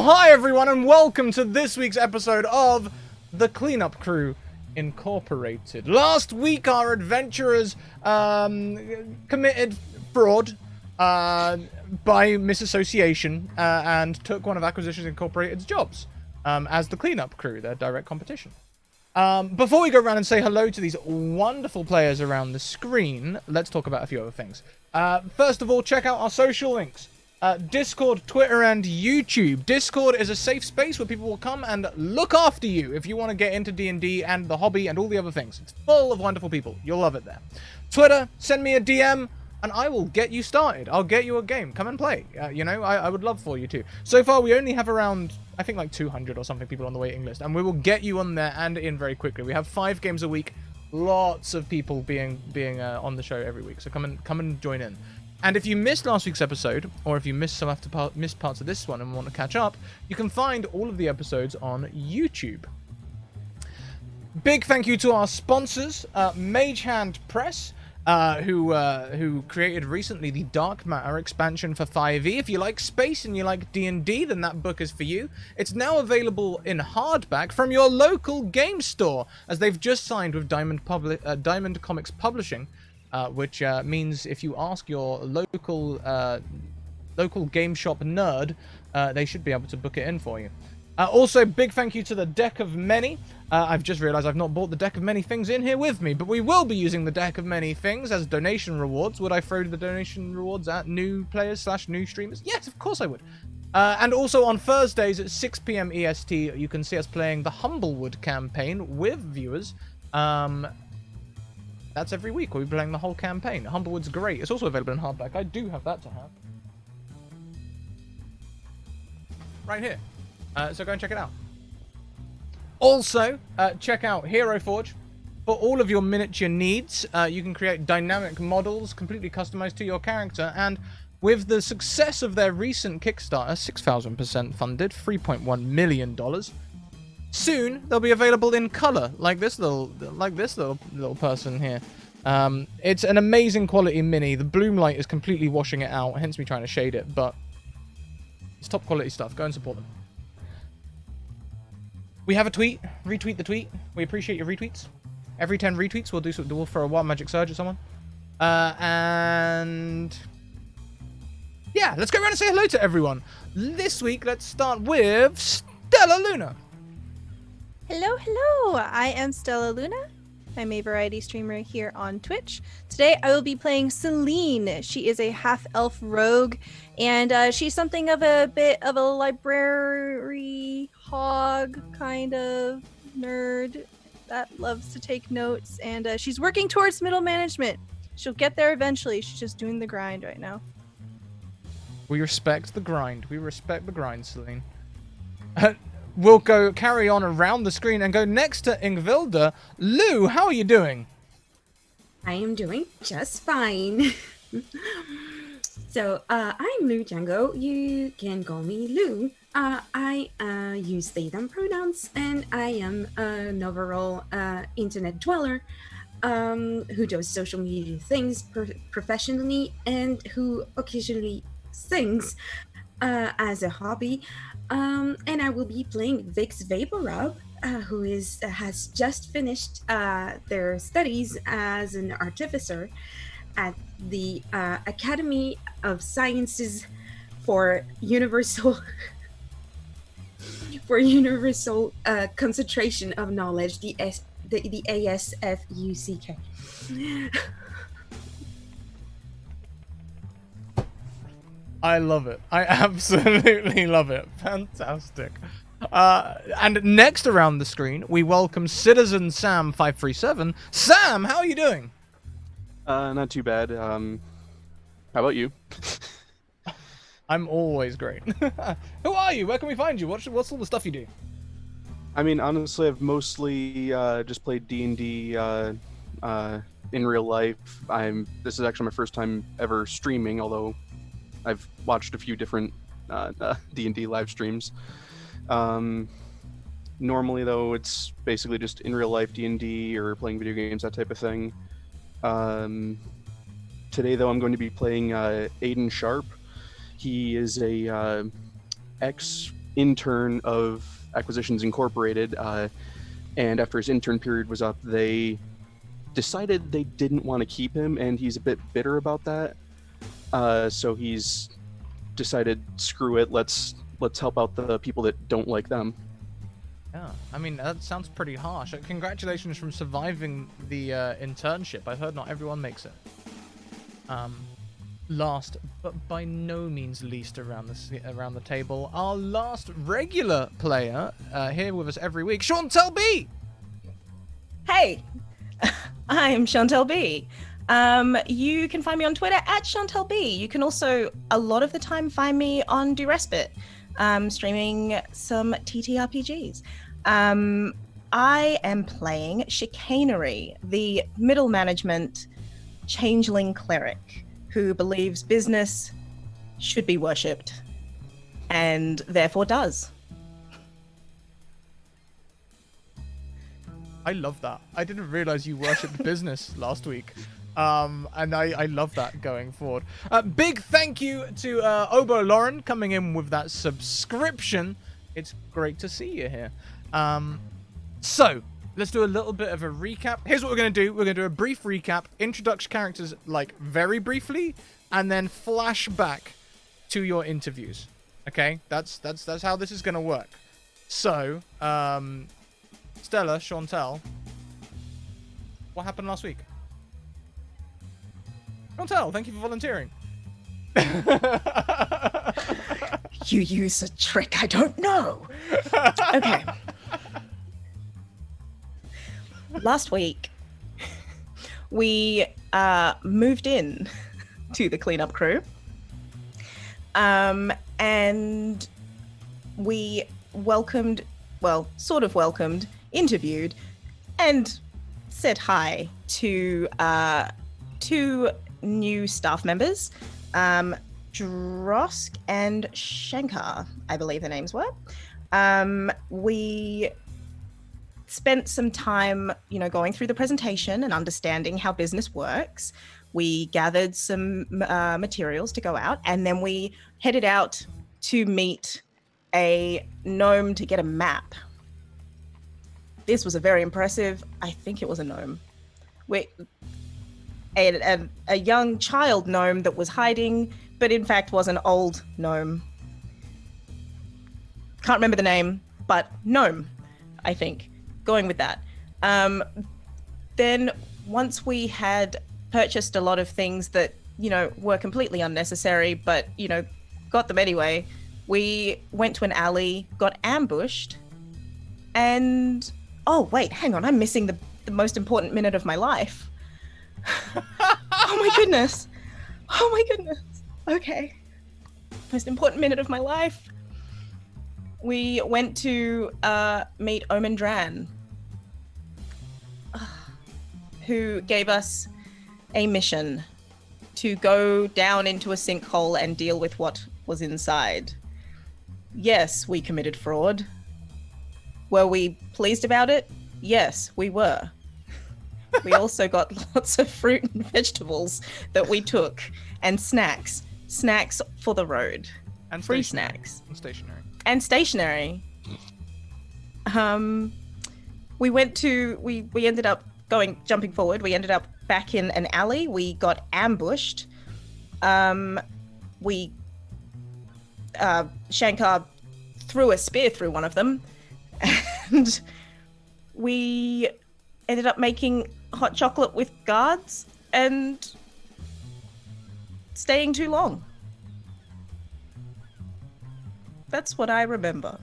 hi everyone, and welcome to this week's episode of The Cleanup Crew Incorporated. Last week, our adventurers committed fraud by misassociation and took one of Acquisitions Incorporated's jobs as the cleanup crew, their direct competition. Before we go around and say hello to these wonderful players around the screen, let's talk about a few other things. First of all, check out our social links. Discord, Twitter, and YouTube. Discord is a safe space where people will come and look after you if you want to get into D&D and the hobby and all the other things. It's full of wonderful people. You'll love it there. Twitter, send me a DM, and I will get you started. I'll get you a game. Come and play. I would love for you to. So far, we only have around, I think, like 200 or something people on the waiting list, and we will get you on there and in very quickly. We have 5 games a week. Lots of people being on the show every week, so come and join in. And if you missed last week's episode, or if you missed missed parts of this one and want to catch up, you can find all of the episodes on YouTube. Big thank you to our sponsors, Mage Hand Press, who created recently the Dark Matter expansion for 5e. If you like space and you like D&D, then that book is for you. It's now available in hardback from your local game store, as they've just signed with Diamond Comics Publishing. Which means if you ask your local game shop nerd, they should be able to book it in for you. Also, big thank you to the Deck of Many. I've just realized I've not brought the Deck of Many Things in here with me, but we will be using the Deck of Many Things as donation rewards. Would I throw the donation rewards at new players / new streamers? Yes, of course I would. And also on Thursdays at 6 PM EST, you can see us playing the Humblewood campaign with viewers. That's every week. We'll be playing the whole campaign. Humblewood's great. It's also available in hardback. I do have that to have. Right here. So go and check it out. Also, check out Hero Forge. For all of your miniature needs, you can create dynamic models completely customized to your character. And with the success of their recent Kickstarter, 6,000% funded, $3.1 million, soon they'll be available in color, like this little person here. It's an amazing quality mini. The bloom light is completely washing it out, hence me trying to shade it, but it's top quality stuff. Go and support them. We have a tweet. Retweet the tweet. We appreciate your retweets. Every 10 retweets, we'll throw a Wild Magic Surge at someone. And yeah, let's go around and say hello to everyone. This week, let's start with Stella Luna. Hello, I am Stella Luna. I'm a variety streamer here on Twitch. Today I will be playing Celine. She is a half-elf rogue, and she's something of a bit of a library hog kind of nerd that loves to take notes, and she's working towards middle management. She'll get there eventually. She's just doing the grind right now. We respect the grind. We respect the grind, Celine. We'll carry on around the screen and go next to Ingvilda. Lou, how are you doing? I am doing just fine. So, I'm Lou Django. You can call me Lou. I use they, them pronouns, and I am an overall internet dweller who does social media things professionally and who occasionally sings as a hobby. And I will be playing Vix Vaporub, who has just finished their studies as an artificer at the Academy of Sciences for Universal Concentration of Knowledge, the ASFUCK. I love it. I absolutely love it. Fantastic. And next around the screen, we welcome Citizen Sam537. Sam, how are you doing? Not too bad. How about you? I'm always great. Who are you? Where can we find you? What's all the stuff you do? I mean, honestly, I've mostly just played D&D in real life. This is actually my first time ever streaming, although I've watched a few different D&D live streams. Normally, though, it's basically just in real life D&D or playing video games, that type of thing. Today, though, I'm going to be playing Aiden Sharp. He is a intern of Acquisitions Incorporated, and after his intern period was up, they decided they didn't want to keep him, and he's a bit bitter about that. So he's decided, screw it, let's help out the people that don't like them. Yeah, I mean, that sounds pretty harsh. Congratulations from surviving the internship. I've heard not everyone makes it. Last, but by no means least around the table, our last regular player here with us every week, Chantel B. Hey, I'm Chantel B. You can find me on Twitter at Chantel B. You can also, a lot of the time, find me on Do Respite, streaming some TTRPGs. I am playing Chicanery, the middle management changeling cleric who believes business should be worshipped and therefore does. I love that. I didn't realize you worshipped business last week. And I love that going forward. Big thank you to Obo Lauren coming in with that subscription. It's great to see you here. So, let's do a little bit of a recap. Here's what we're going to do. We're going to do a brief recap, introduction characters, like, very briefly, and then flash back to your interviews. Okay? That's how this is going to work. So, Stella, Chantel, what happened last week? Chantel, thank you for volunteering. You use a trick I don't know. Okay. Last week, we moved in to the cleanup crew. And we welcomed, well, sort of welcomed, interviewed, and said hi to two new staff members, Drosk and Shankar, I believe the names were. We spent some time, going through the presentation and understanding how business works. We gathered some materials to go out, and then we headed out to meet a gnome to get a map. This was a very impressive, I think it was a gnome. A young child gnome that was hiding, but in fact was an old gnome. Can't remember the name, but gnome, I think. Going with that. Then once we had purchased a lot of things that, were completely unnecessary, but, got them anyway, we went to an alley, got ambushed, and... Oh, wait, hang on. I'm missing the most important minute of my life. Oh, my goodness. Oh, my goodness. Okay. Most important minute of my life. We went to meet Omen Dran, who gave us a mission to go down into a sinkhole and deal with what was inside. Yes, we committed fraud. Were we pleased about it? Yes, we were. We also got lots of fruit and vegetables that we took, and snacks for the road, And free stationery. snacks. And stationery. We ended up jumping forward. We ended up back in an alley. We got ambushed. Shankar threw a spear through one of them, and we ended up making hot chocolate with guards and staying too long. That's what I remember.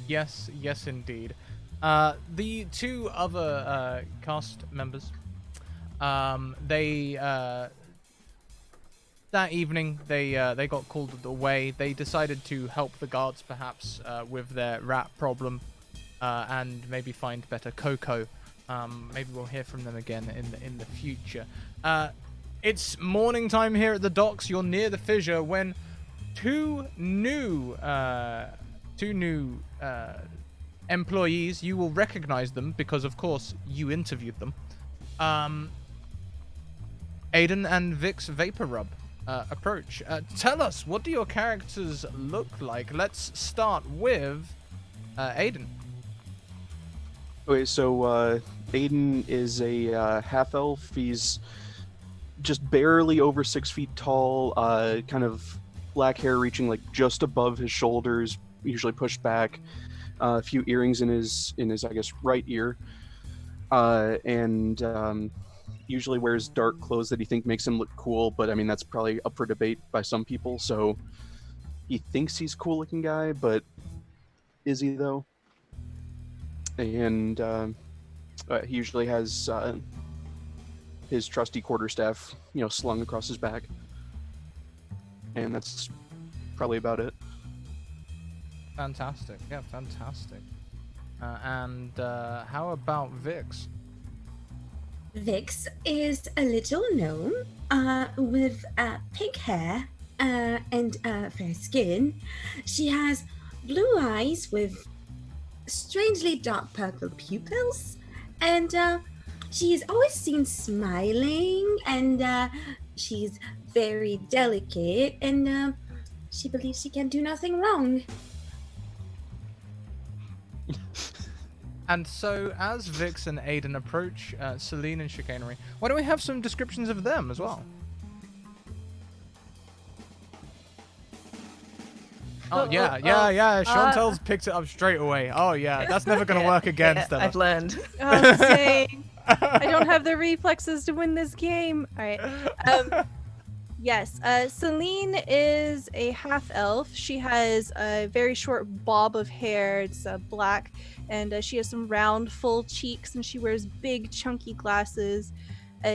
Yes, indeed. The two other cast members, that evening they got called away. They decided to help the guards perhaps with their rat problem, and maybe find better cocoa. Maybe we'll hear from them again in the future. It's morning time here at the docks. You're near the fissure when two new employees, you will recognize them because of course you interviewed them. Aiden and Vic's Vapor Rub approach. Tell us, what do your characters look like? Let's start with Aiden. Okay, so Aiden is a half-elf. He's just barely over 6 feet tall, kind of black hair reaching like just above his shoulders, usually pushed back. A few earrings in his I guess right ear, and usually wears dark clothes that he thinks makes him look cool. But I mean that's probably up for debate by some people. So he thinks he's a cool-looking guy, but is he though? And he usually has his trusty quarterstaff, slung across his back, and that's probably about it. Fantastic. Yeah, fantastic. And how about Vix? Vix is a little gnome with pink hair and fair skin. She has blue eyes with strangely dark purple pupils, and she is always seen smiling, and she's very delicate, and she believes she can do nothing wrong. And so, as Vix and Aiden approach Celine and Chicanery, why don't we have some descriptions of them as well? Oh, yeah. Chantel's picked it up straight away. Oh, yeah. That's never going to work against them. I've learned. Oh, dang. I don't have the reflexes to win this game. All right. Yes, Celine is a half-elf. She has a very short bob of hair. It's black, and she has some round, full cheeks, and she wears big, chunky glasses.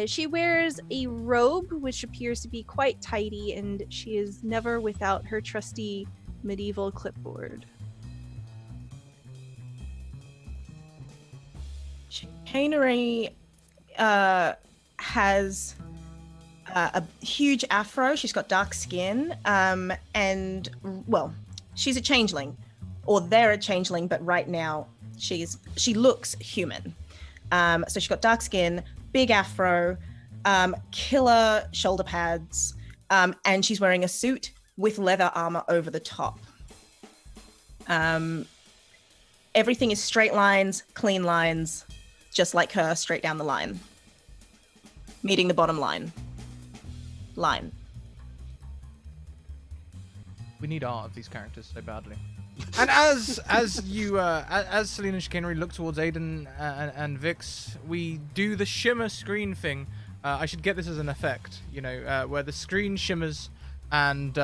She wears a robe, which appears to be quite tidy, and she is never without her trusty medieval clipboard. Chicanery has a huge afro. She's got dark skin, and well, she's a changeling, or they're a changeling, but right now she looks human. So she's got dark skin, big afro, killer shoulder pads, and she's wearing a suit with leather armor over the top. Everything is straight lines, clean lines, just like her, straight down the line, meeting the bottom line. We need art of these characters so badly. And as Celine and Chicanery look towards Aiden and Vix, we do the shimmer screen thing. I should get this as an effect, where the screen shimmers and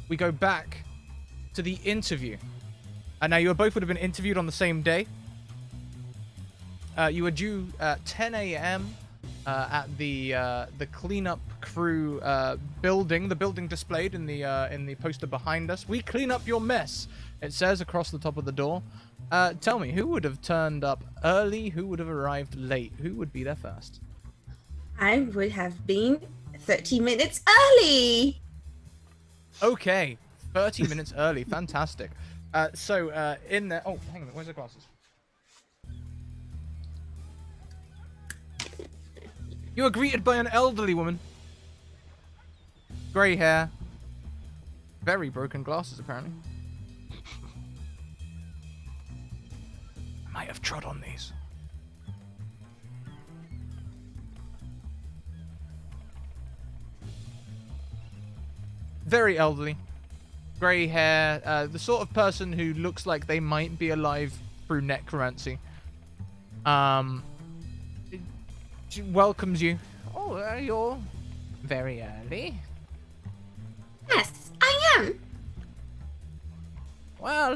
we go back to the interview. And now you both would have been interviewed on the same day. You were due at 10 a.m. At the cleanup crew building, the building displayed in the poster behind us. We clean up your mess, it says across the top of the door. Tell me, who would have turned up early? Who would have arrived late? Who would be there first? I would have been 30 minutes early. Okay, 30 minutes early. Fantastic. So in there. Oh, hang on. Where's the glasses? You are greeted by an elderly woman. Grey hair. Very broken glasses, apparently. I might have trod on these. Very elderly. Grey hair. The sort of person who looks like they might be alive through necromancy. She welcomes you. Oh, you're very early. Yes, I am. Well,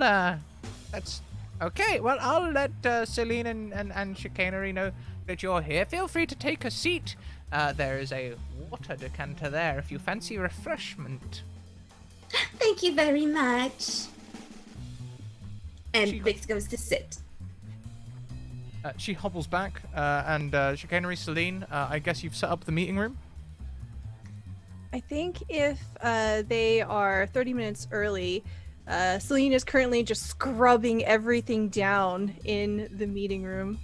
that's okay. Well, I'll let Celine and Chicanery know that you're here. Feel free to take a seat. There is a water decanter there if you fancy refreshment. Thank you very much. And Vix goes to sit. She hobbles back, and Chicanery, Celine, I guess you've set up the meeting room? I think if they are 30 minutes early, Celine is currently just scrubbing everything down in the meeting room.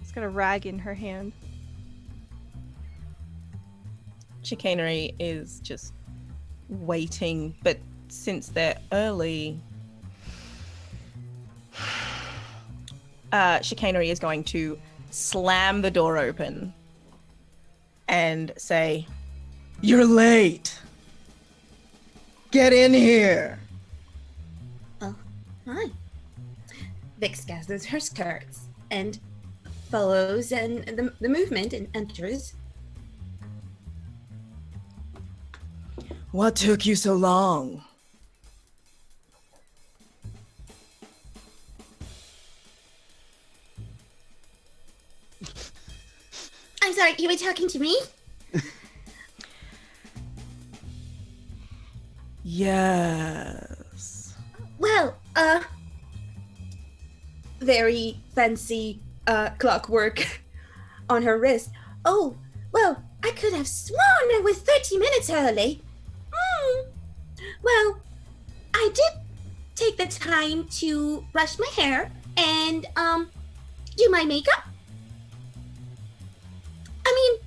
She's got a rag in her hand. Chicanery is just waiting, but since they're early, Chicanery is going to slam the door open and say, "You're late. Get in here." Oh, hi. Vix gathers her skirts and follows and the movement and enters. What took you so long? I'm sorry, you were talking to me? Yes. Well, very fancy clockwork on her wrist. Oh, well, I could have sworn I was 30 minutes early. Well, I did take the time to brush my hair and do my makeup. I mean,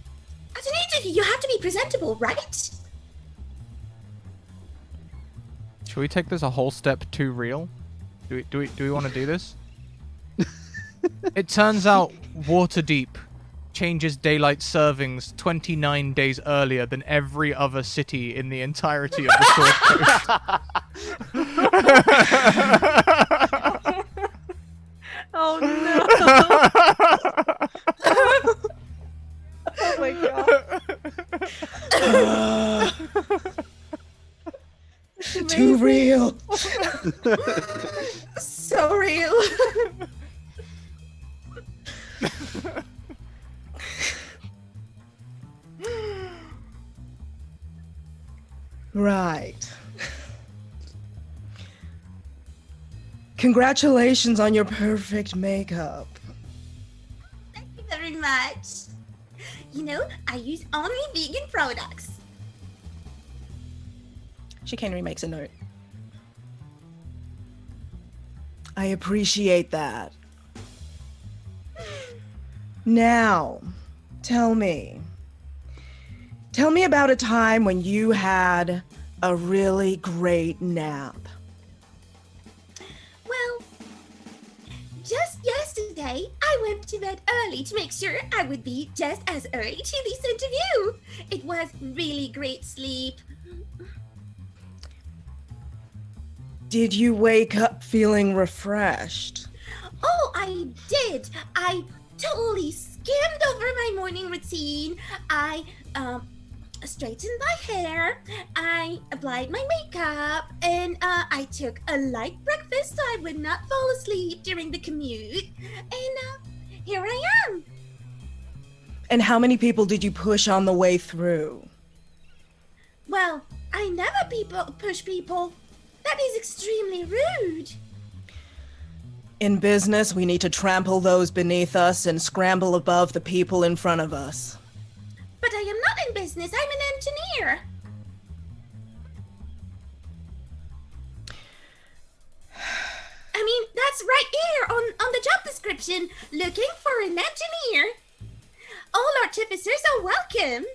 as an interview, you have to be presentable, right? Should we take this a whole step too real? Do we want to do this? It turns out Waterdeep changes daylight servings 29 days earlier than every other city in the entirety of the Sword Coast. Oh no! Oh my god! Too real. So real. Right. Congratulations on your perfect makeup. Thank you very much. You know, I use only vegan products. Chicanery makes a note. I appreciate that. Now, tell me about a time when you had a really great nap. Well, just yesterday, I went to bed early to make sure I would be just as early to this interview. It was really great sleep. Did you wake up feeling refreshed? Oh, I did. I totally skimmed over my morning routine. I straightened my hair. I applied my makeup, and I took a light breakfast so I would not fall asleep during the commute. And here I am. And how many people did you push on the way through? Well, I never push people. That is extremely rude. In business, we need to trample those beneath us and scramble above the people in front of us. But I am not in business. I'm an engineer. I mean, that's right here on the job description. Looking for an engineer. All artificers are welcome.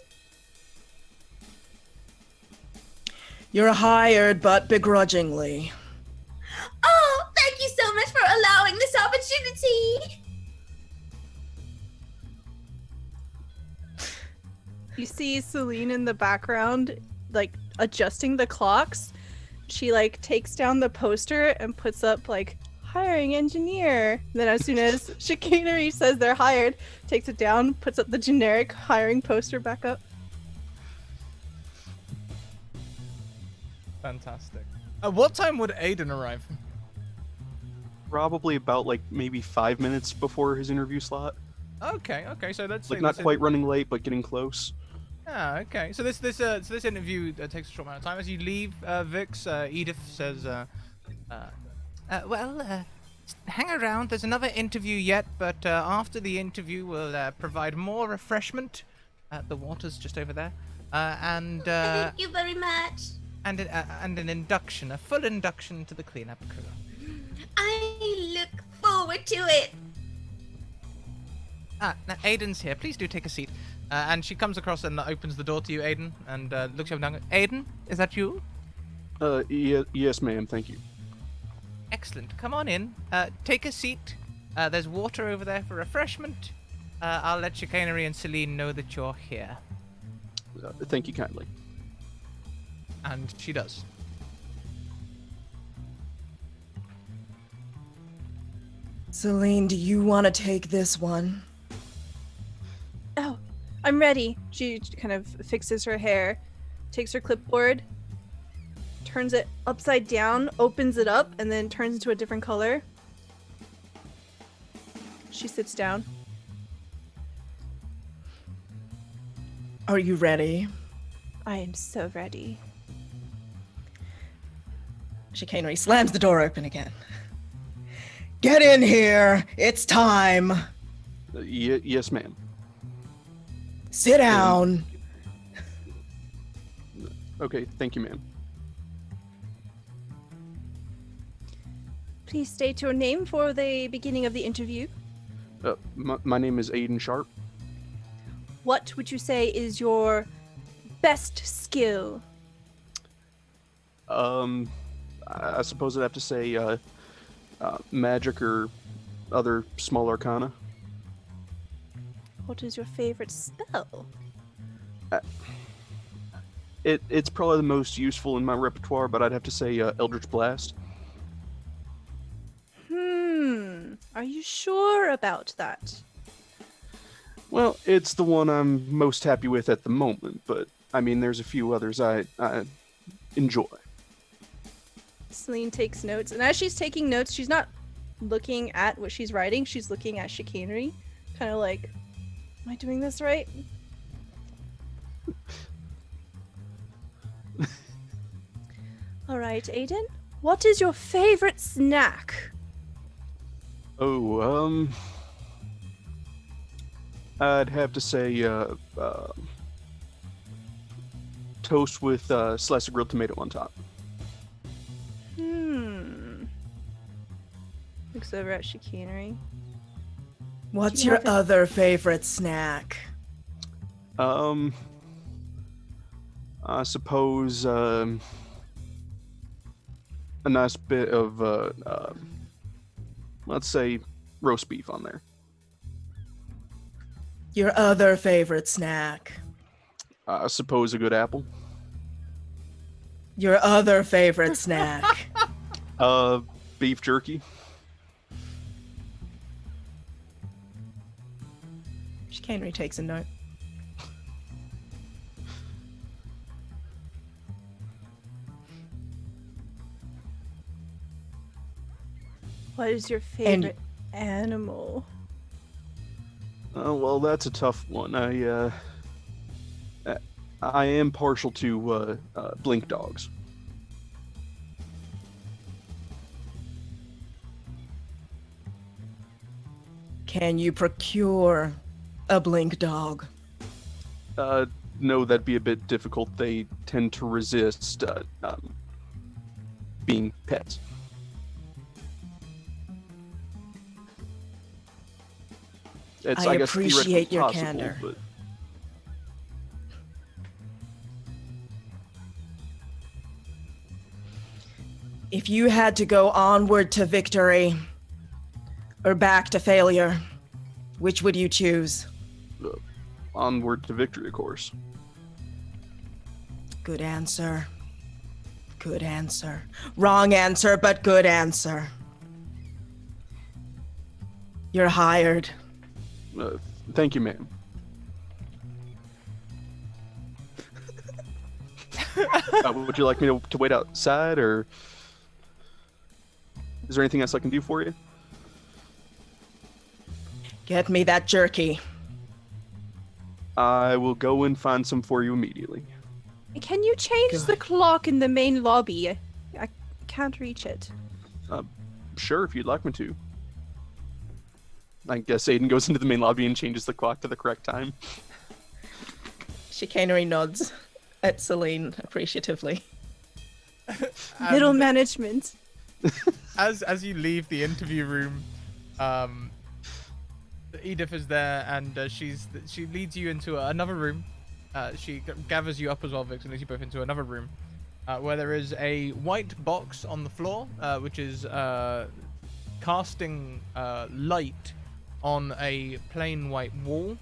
You're hired, but begrudgingly. Oh, thank you so much for allowing this opportunity. You see Celine in the background, like adjusting the clocks. She like takes down the poster and puts up like hiring engineer. Then as soon as Chicanery says they're hired, takes it down, puts up the generic hiring poster back up. Fantastic. At what time would Aiden arrive? Probably about like maybe 5 minutes before his interview slot. Okay, so let's Like say not this quite running late, but getting close. Ah, okay. So this interview takes a short amount of time. As you leave, Vix, Edith says, hang around. There's another interview yet, but after the interview, we'll provide more refreshment at the waters just over there, and Thank you very much. and an induction, a full induction to the cleanup crew. I look forward to it. Now Aiden's here. Please do take a seat. And she comes across and opens the door to you, Aiden, and looks you up and down. Aiden, is that you? Yes, ma'am. Thank you. Excellent. Come on in. Take a seat. There's water over there for refreshment. I'll let Chicanery and Celine know that you're here. Thank you kindly. And she does. Celine, do you want to take this one? Oh, I'm ready. She kind of fixes her hair, takes her clipboard, turns it upside down, opens it up, and then turns into a different color. She sits down. Are you ready? I am so ready. Chicanery slams the door open again. Get in here! It's time! Yes, ma'am. Sit down! Okay, thank you, ma'am. Please state your name for the beginning of the interview. My name is Aiden Sharp. What would you say is your best skill? I suppose I'd have to say magic or other small arcana. What is your favorite spell? It's probably the most useful in my repertoire, but I'd have to say Eldritch Blast. Are you sure about that? Well, it's the one I'm most happy with at the moment, but I mean, there's a few others I enjoy. Celine takes notes, and as she's taking notes, she's not looking at what she's writing, she's looking at Chicanery, kind of like, am I doing this right? All right, Aiden, what is your favorite snack? Oh, I'd have to say toast with a slice of grilled tomato on top. Looks over at Chicanery. What's Do you your have a- other favorite snack? I suppose a nice bit of let's say roast beef on there. Your other favorite snack? I suppose a good apple. Your other favorite snack? Beef jerky. Chicanery takes a note. What is your favorite animal? Well, that's a tough one. I am partial to blink dogs. Can you procure a blink dog? No, that'd be a bit difficult. They tend to resist being pets. I guess, appreciate theoretically your possible, candor. but If you had to go onward to victory or back to failure, which would you choose? onward to victory, of course. Good answer. Good answer. Wrong answer, but good answer. You're hired. Thank you, ma'am. Would you like me to wait outside, or is there anything else I can do for you? Get me that jerky. I will go and find some for you immediately. Can you change Good. the clock in the main lobby? I can't reach it. Sure, if you'd like me to. I guess Aiden goes into the main lobby and changes the clock to the correct time. Chicanery nods at Celine appreciatively. Middle management. As you leave the interview room, Edith is there, and she leads you into another room. She gathers you up as well, Vix, and leads you both into another room, where there is a white box on the floor, which is casting light on a plain white wall.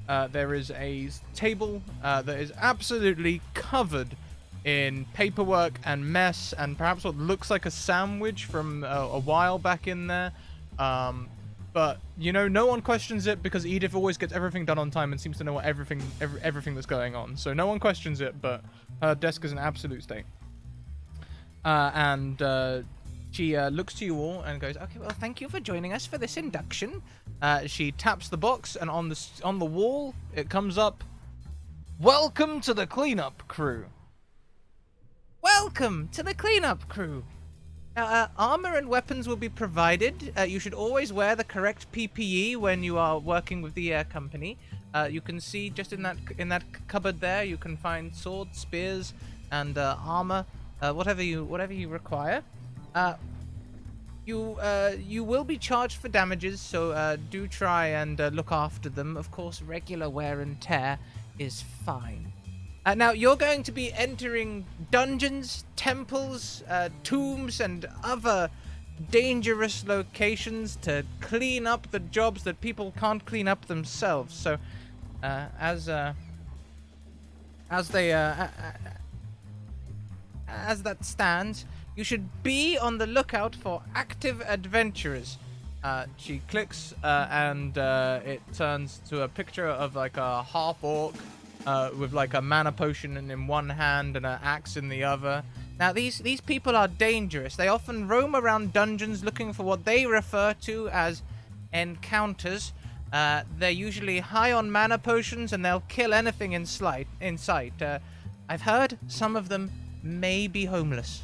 There is a table that is absolutely covered in paperwork and mess, and perhaps what looks like a sandwich from a while back in there. But no one questions it because Edith always gets everything done on time and seems to know what everything that's going on. So no one questions it, but her desk is an absolute state. And she looks to you all and goes, "Okay, well, thank you for joining us for this induction." She taps the box, and on the wall it comes up, "Welcome to the cleanup crew." Welcome to the cleanup crew. Now, armor and weapons will be provided. You should always wear the correct PPE when you are working with the company. You can see just in that cupboard there, you can find swords, spears, and armor, whatever you require. You will be charged for damages, so do try and look after them. Of course, regular wear and tear is fine. Now, you're going to be entering dungeons, temples, tombs, and other dangerous locations to clean up the jobs that people can't clean up themselves. So, as that stands, you should be on the lookout for active adventurers. She clicks, and it turns to a picture of like a half-orc with like a mana potion in one hand and an axe in the other. Now, these people are dangerous. They often roam around dungeons looking for what they refer to as encounters. They're usually high on mana potions, and they'll kill anything in sight. I've heard some of them may be homeless.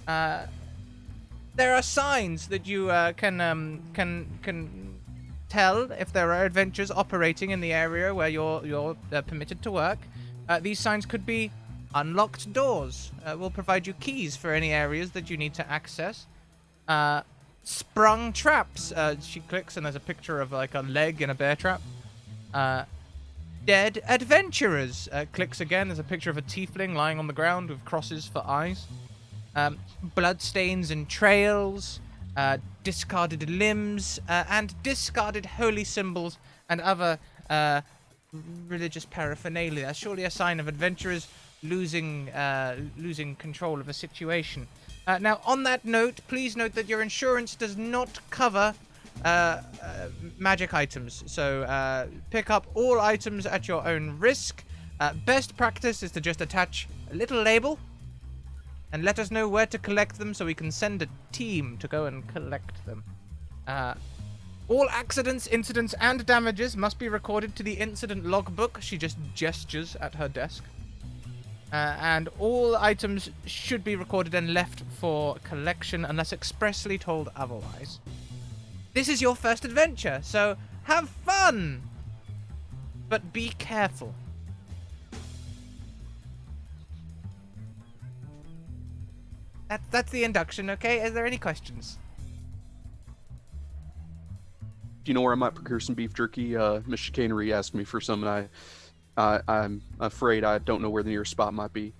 There are signs that you can tell if there are adventurers operating in the area where you're permitted to work. These signs could be unlocked doors. We'll provide you keys for any areas that you need to access. Sprung traps. She clicks and there's a picture of like a leg in a bear trap. Dead adventurers. Clicks again. There's a picture of a tiefling lying on the ground with crosses for eyes. Bloodstains and trails. Discarded limbs, and discarded holy symbols and other religious paraphernalia. That's surely a sign of adventurers losing control of a situation. Now, on that note, please note that your insurance does not cover magic items, so pick up all items at your own risk. Best practice is to just attach a little label and let us know where to collect them so we can send a team to go and collect them. All accidents, incidents, and damages must be recorded to the incident logbook. She just gestures at her desk. And all items should be recorded and left for collection unless expressly told otherwise. This is your first adventure, so have fun! But be careful. That's the induction, okay? Is there any questions? Do you know where I might procure some beef jerky? Miss Chicanery asked me for some, and I'm afraid I don't know where the nearest spot might be.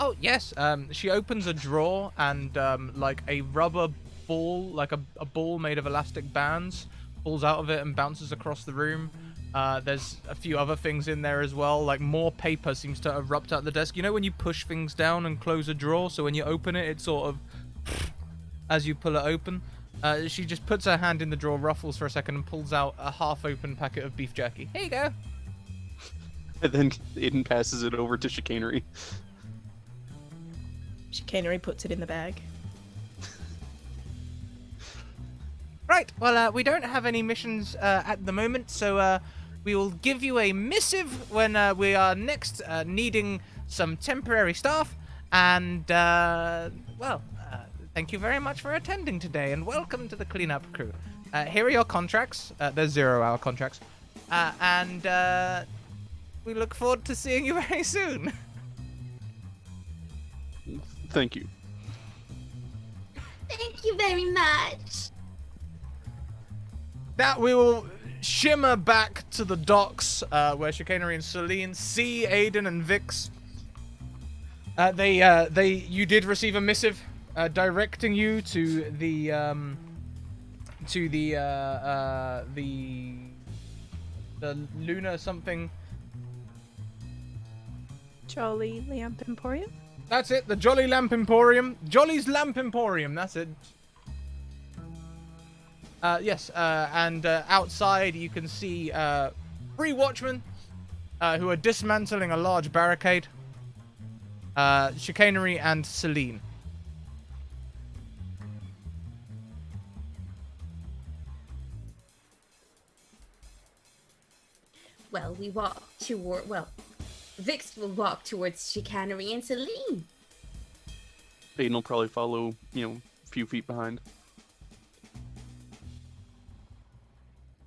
Oh, yes. She opens a drawer and like a rubber ball, like a ball made of elastic bands, falls out of it and bounces across the room. There's a few other things in there as well, like more paper seems to erupt out the desk. You know when you push things down and close a drawer, so when you open it, it sort of, as you pull it open. She just puts her hand in the drawer, ruffles for a second, and pulls out a half-open packet of beef jerky. Here you go. And then Aiden passes it over to Chicanery. Chicanery puts it in the bag. Right, well, we don't have any missions at the moment, so we will give you a missive when we are next needing some temporary staff. And, thank you very much for attending today, and welcome to the cleanup crew. Here are your contracts. They're 0-hour contracts. And we look forward to seeing you very soon. Thank you. Thank you very much. That we will shimmer back to the docks where Chicanery and Celine see Aiden and Vix. You did receive a missive directing you to the Luna something. Jolly Lamp Emporium? That's it, the Jolly Lamp Emporium. Jolly's Lamp Emporium, that's it. Yes, and outside you can see 3 watchmen who are dismantling a large barricade. Chicanery and Celine. Well, Vix will walk towards Chicanery and Celine. Aiden will probably follow, a few feet behind.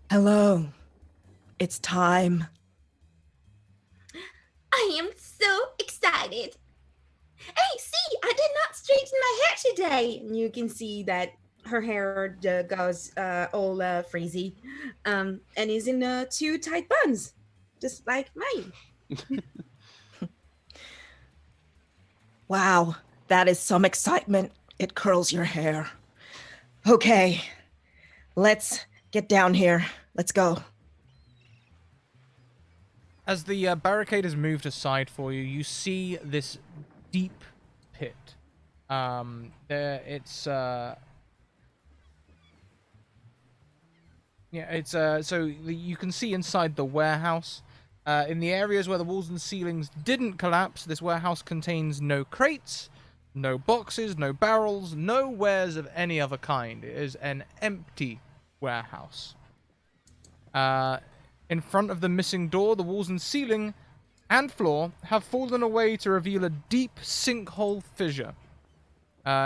Hello. It's time. I am so excited. Hey, see, I did not straighten my hair today. And you can see that her hair goes all frizzy and is in 2 tight buns, just like mine. Wow, that is some excitement. It curls your hair. Okay, let's get down here. Let's go. As the barricade is moved aside for you, you see this deep pit. You can see inside the warehouse. In the areas where the walls and ceilings didn't collapse, this warehouse contains no crates, no boxes, no barrels, no wares of any other kind. It is an empty warehouse. In front of the missing door, the walls and ceiling and floor have fallen away to reveal a deep sinkhole fissure.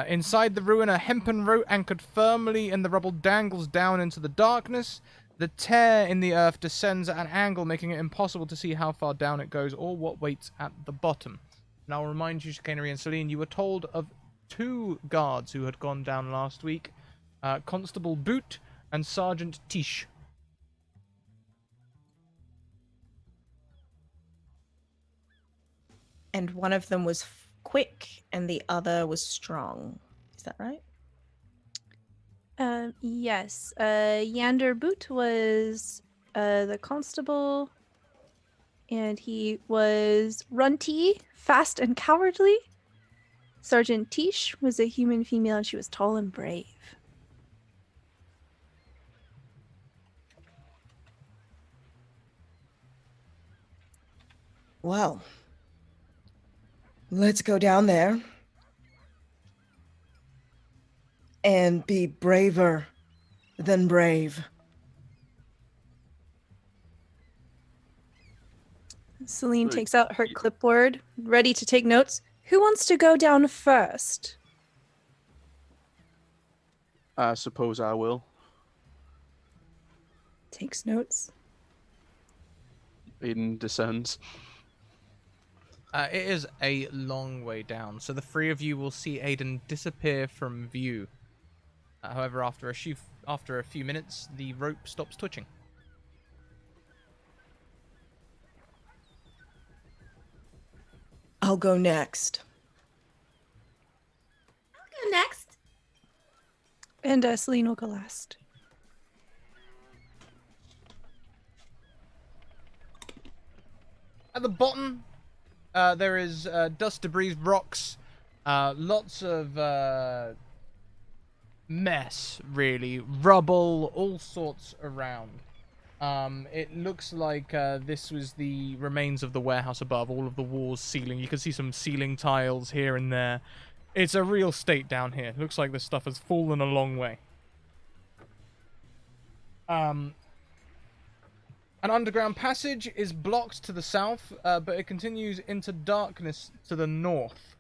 Inside the ruin, a hempen rope anchored firmly in the rubble dangles down into the darkness. The tear in the earth descends at an angle, making it impossible to see how far down it goes or what waits at the bottom. And I'll remind you, Chicanery and Celine, you were told of 2 guards who had gone down last week. Constable Boot and Sergeant Tish. And one of them was quick and the other was strong. Is that right? Yes. Yander Boot was the constable, and he was runty, fast, and cowardly. Sergeant Tish was a human female, and she was tall and brave. Well, let's go down there and be braver than brave. Celine Good. takes out her clipboard, ready to take notes. Who wants to go down first? I suppose I will. Takes notes. Aiden descends. It is a long way down, so the 3 of you will see Aiden disappear from view. However, after a few minutes, the rope stops twitching. I'll go next. I'll go next. And Celine will go last. At the bottom, there is dust, debris, rocks, lots of mess, really. Rubble, all sorts around. It looks like this was the remains of the warehouse above, all of the walls, ceiling. You can see some ceiling tiles here and there. It's a real state down here. It looks like this stuff has fallen a long way. An underground passage is blocked to the south, but it continues into darkness to the north.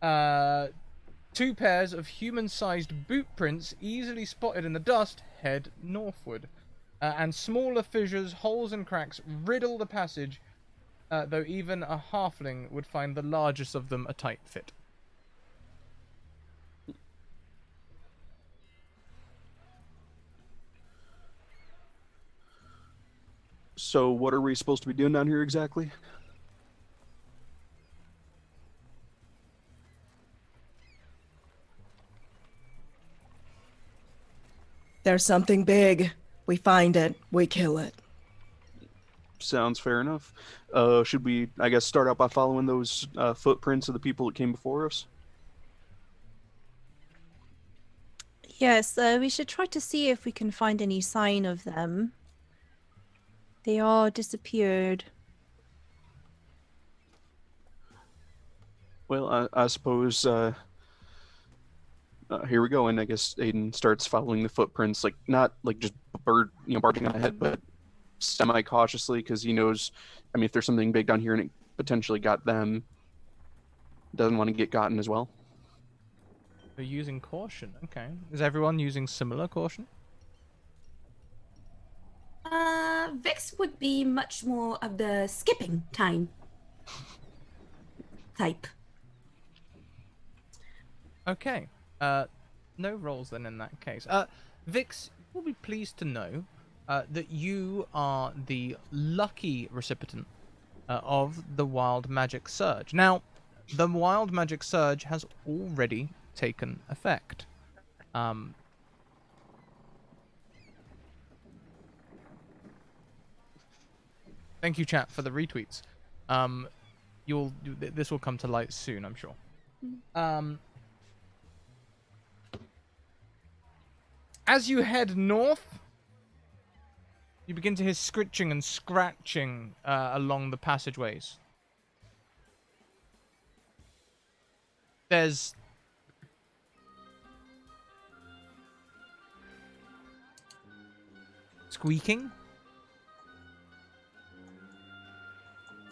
2 pairs of human-sized boot prints, easily spotted in the dust, head northward. And smaller fissures, holes and cracks riddle the passage, though even a halfling would find the largest of them a tight fit. So what are we supposed to be doing down here exactly? There's something big. We find it. We kill it. Sounds fair enough. Should we, I guess, start out by following those footprints of the people that came before us? Yes, we should try to see if we can find any sign of them. They all disappeared. Well, I suppose here we go, and I guess Aiden starts following the footprints, like not like just barging on ahead, but semi-cautiously, because he knows, I mean, if there's something big down here and it potentially got them, doesn't want to get gotten as well. They're using caution. Okay. Is everyone using similar caution? Vix would be much more of the skipping time type. Okay. No rolls then in that case. Vix, will be pleased to know that you are the lucky recipient of the Wild Magic Surge. Now, the Wild Magic Surge has already taken effect. Thank you, chat, for the retweets. This will come to light soon, I'm sure. As you head north, you begin to hear scritching and scratching along the passageways. There's squeaking.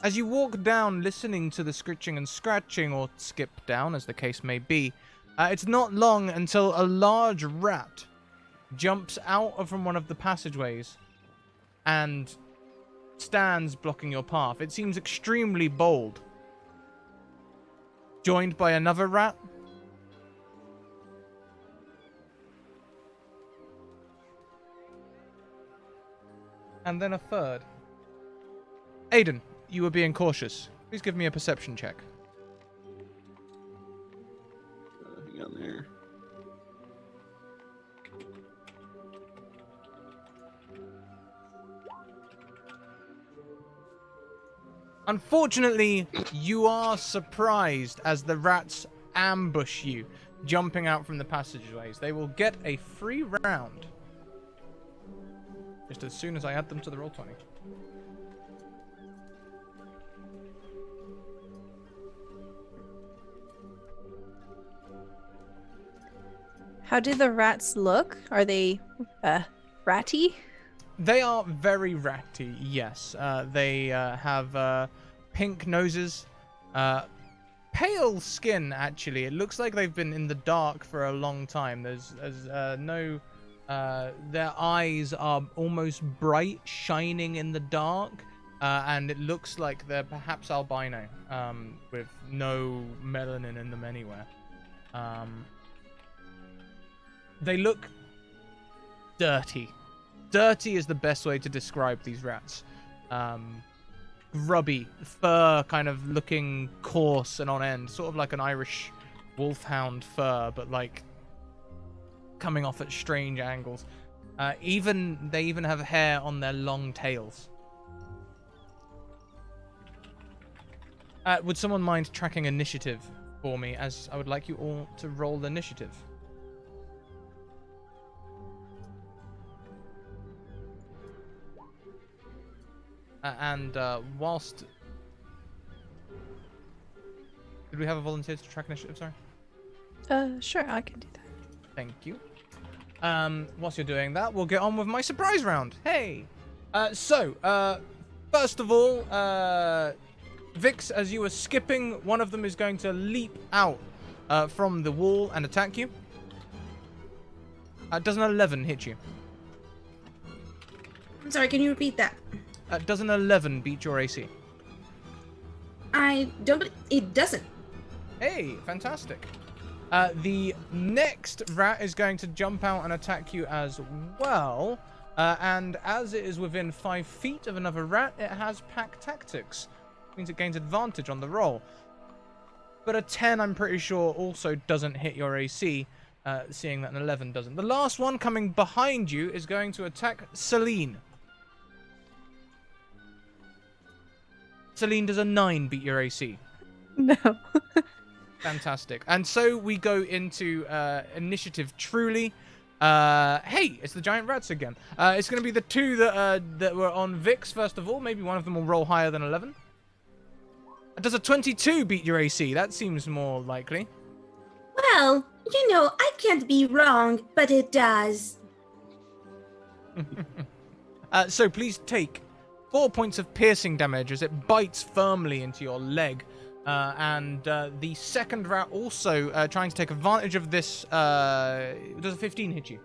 As you walk down, listening to the scritching and scratching, or skip down, as the case may be, it's not long until a large rat jumps out from one of the passageways and stands blocking your path. It seems extremely bold. Joined by another rat. And then a third. Aiden, you were being cautious. Please give me a perception check. Hang on there. Unfortunately, you are surprised as the rats ambush you, jumping out from the passageways. They will get a free round just as soon as I add them to the Roll20. How do the rats look? Are they ratty? They are very ratty, yes. They have pink noses, pale skin, actually. It looks like they've been in the dark for a long time. There's no... their eyes are almost bright, shining in the dark, and it looks like they're perhaps albino, with no melanin in them anywhere. They look dirty. Dirty is the best way to describe these rats. Grubby, fur kind of looking coarse and on end, sort of like an Irish wolfhound fur, but like coming off at strange angles. They even have hair on their long tails. Would someone mind tracking initiative for me, as I would like you all to roll initiative? Whilst... Did we have a volunteer to track initiative, sorry? Sure, I can do that. Thank you. Whilst you're doing that, we'll get on with my surprise round. Hey! First of all, Vix, as you were skipping, one of them is going to leap out from the wall and attack you. Does an 11 hit you? I'm sorry, can you repeat that? Does an 11 beat your AC? I don't. It doesn't. Hey, fantastic. The next rat is going to jump out and attack you as well. And as it is within 5 feet of another rat, it has pack tactics. Means it gains advantage on the roll. But a 10, I'm pretty sure, also doesn't hit your AC, seeing that an 11 doesn't. The last one coming behind you is going to attack Celine. Celine, does a 9 beat your AC? No. Fantastic. And so we go into initiative truly. Hey, it's the giant rats again. It's going to be the 2 that were on Vix, first of all. Maybe one of them will roll higher than 11. Does a 22 beat your AC? That seems more likely. Well, I can't be wrong, but it does. So please take 4 points of piercing damage as it bites firmly into your leg. And the second rat also trying to take advantage of this. Does a 15 hit you?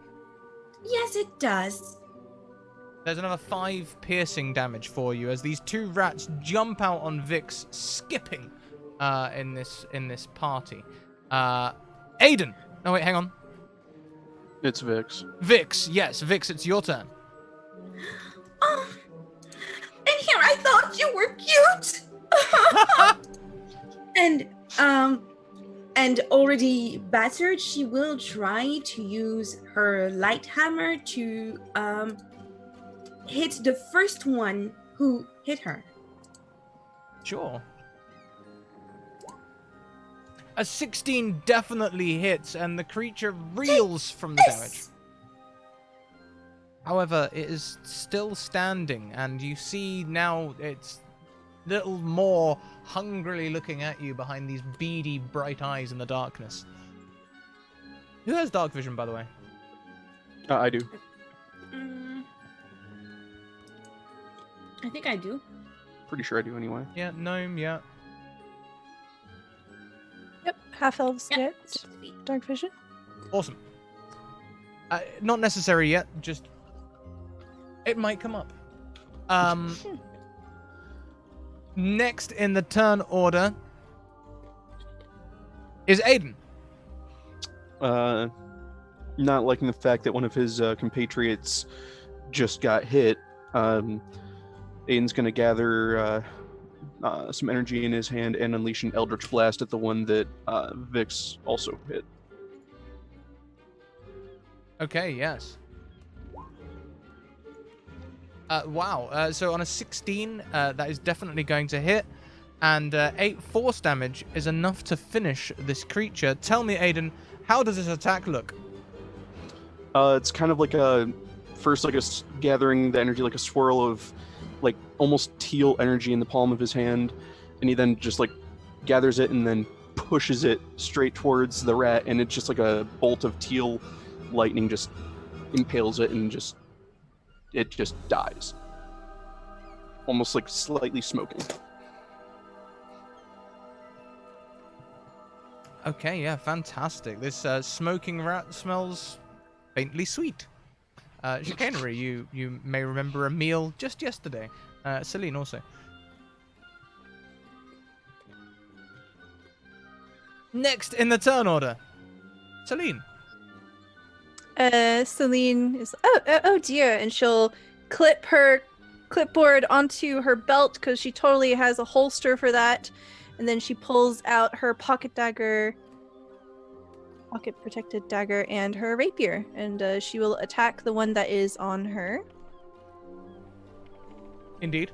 Yes, it does. There's another 5 piercing damage for you as these 2 rats jump out on Vix, skipping in this party. Aiden. No, wait, hang on. It's Vix. Vix, yes, Vix, it's your turn. Oh, and here I thought you were cute. And already battered, she will try to use her light hammer to hit the first one who hit her. Sure. A 16 definitely hits, and the creature reels from the damage. However, it is still standing, and you see now it's little more hungrily looking at you behind these beady, bright eyes in the darkness. Who has dark vision, by the way? I do. I think I do. Pretty sure I do anyway. Yeah, gnome, yeah. Yep, half elves Yep. get dark vision. Awesome. Not necessary yet, just... It might come up. Next in the turn order is Aiden. Not liking the fact that one of his compatriots just got hit, Aiden's going to gather some energy in his hand and unleash an Eldritch Blast at the one that Vix also hit. Okay, yes. Wow. So on a 16, that is definitely going to hit. And 8 force damage is enough to finish this creature. Tell me, Aiden, how does this attack look? It's kind of like gathering the energy, like a swirl of like almost teal energy in the palm of his hand. And he then just like gathers it and then pushes it straight towards the rat. And it's just like a bolt of teal lightning just impales it and it just dies. Almost like slightly smoking. Okay, yeah, fantastic. This smoking rat smells faintly sweet. Chicanery, you may remember a meal just yesterday. Celine also. Next in the turn order, Celine. Celine is oh dear, and she'll clip her clipboard onto her belt because she totally has a holster for that, and then she pulls out her pocket protected dagger, and her rapier, and she will attack the one that is on her. Indeed.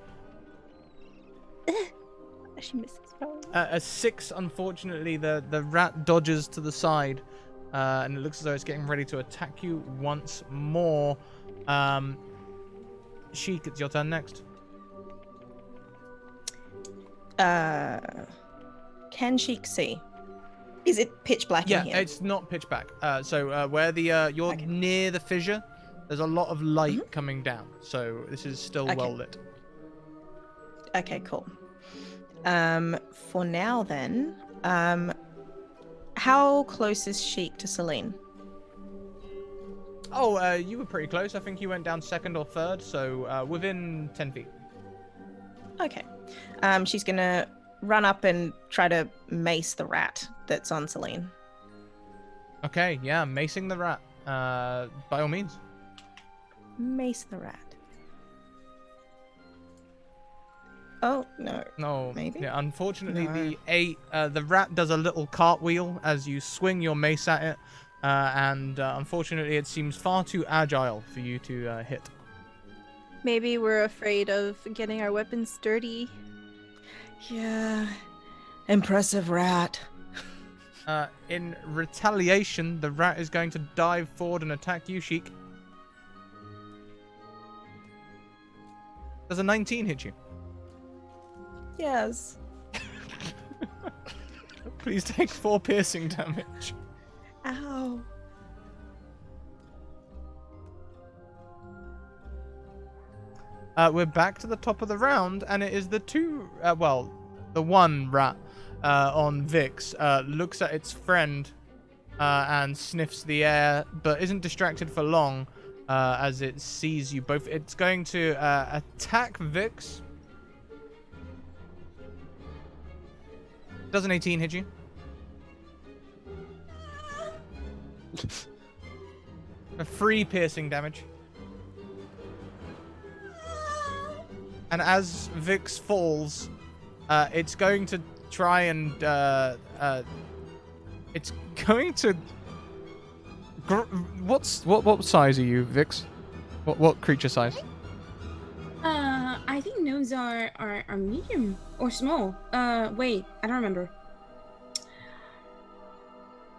She misses. Probably. A 6, unfortunately, the rat dodges to the side. And it looks as though it's getting ready to attack you once more. Sheik, it's your turn next. Can Sheik see? Is it pitch black in here? Yeah, it's not pitch black. So where the you're Okay. near the fissure, there's a lot of light coming down. So this is still Okay. well lit. Okay, cool. For now then, how close is Sheik to Celine? Oh, you were pretty close. I think you went down second or third, so within 10 feet. Okay. She's gonna run up and try to mace the rat that's on Celine. Okay, yeah, macing the rat. By all means. mace the rat. Oh, no. No, Maybe? Yeah, unfortunately, No. the rat does a little cartwheel as you swing your mace at it, and unfortunately, it seems far too agile for you to hit. Maybe we're afraid of getting our weapons dirty. Yeah. Impressive rat. In retaliation, the rat is going to dive forward and attack you, Sheik. Does a 19 hit you? Yes. Please take 4 piercing damage. Ow. We're back to the top of the round, and it is the the one rat on Vix looks at its friend and sniffs the air, but isn't distracted for long as it sees you both. It's going to attack Vix. Does an 18 hit you? A 3 piercing damage. And as Vix falls, it's going to try and it's going to. What size are you, Vix? What creature size? I think those are medium or small. Wait, I don't remember.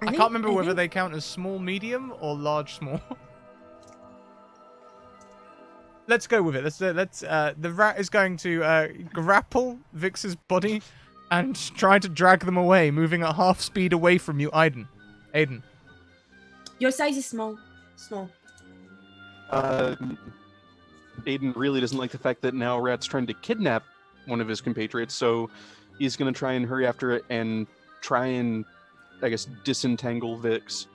I can't remember whether they count as small, medium, or large, small. Let's go with it. The rat is going to grapple Vix's body and try to drag them away, moving at half speed away from you, Aiden. Your size is small. Small. Aiden really doesn't like the fact that now Rat's trying to kidnap one of his compatriots, so he's going to try and hurry after it and try and, I guess, disentangle Vix.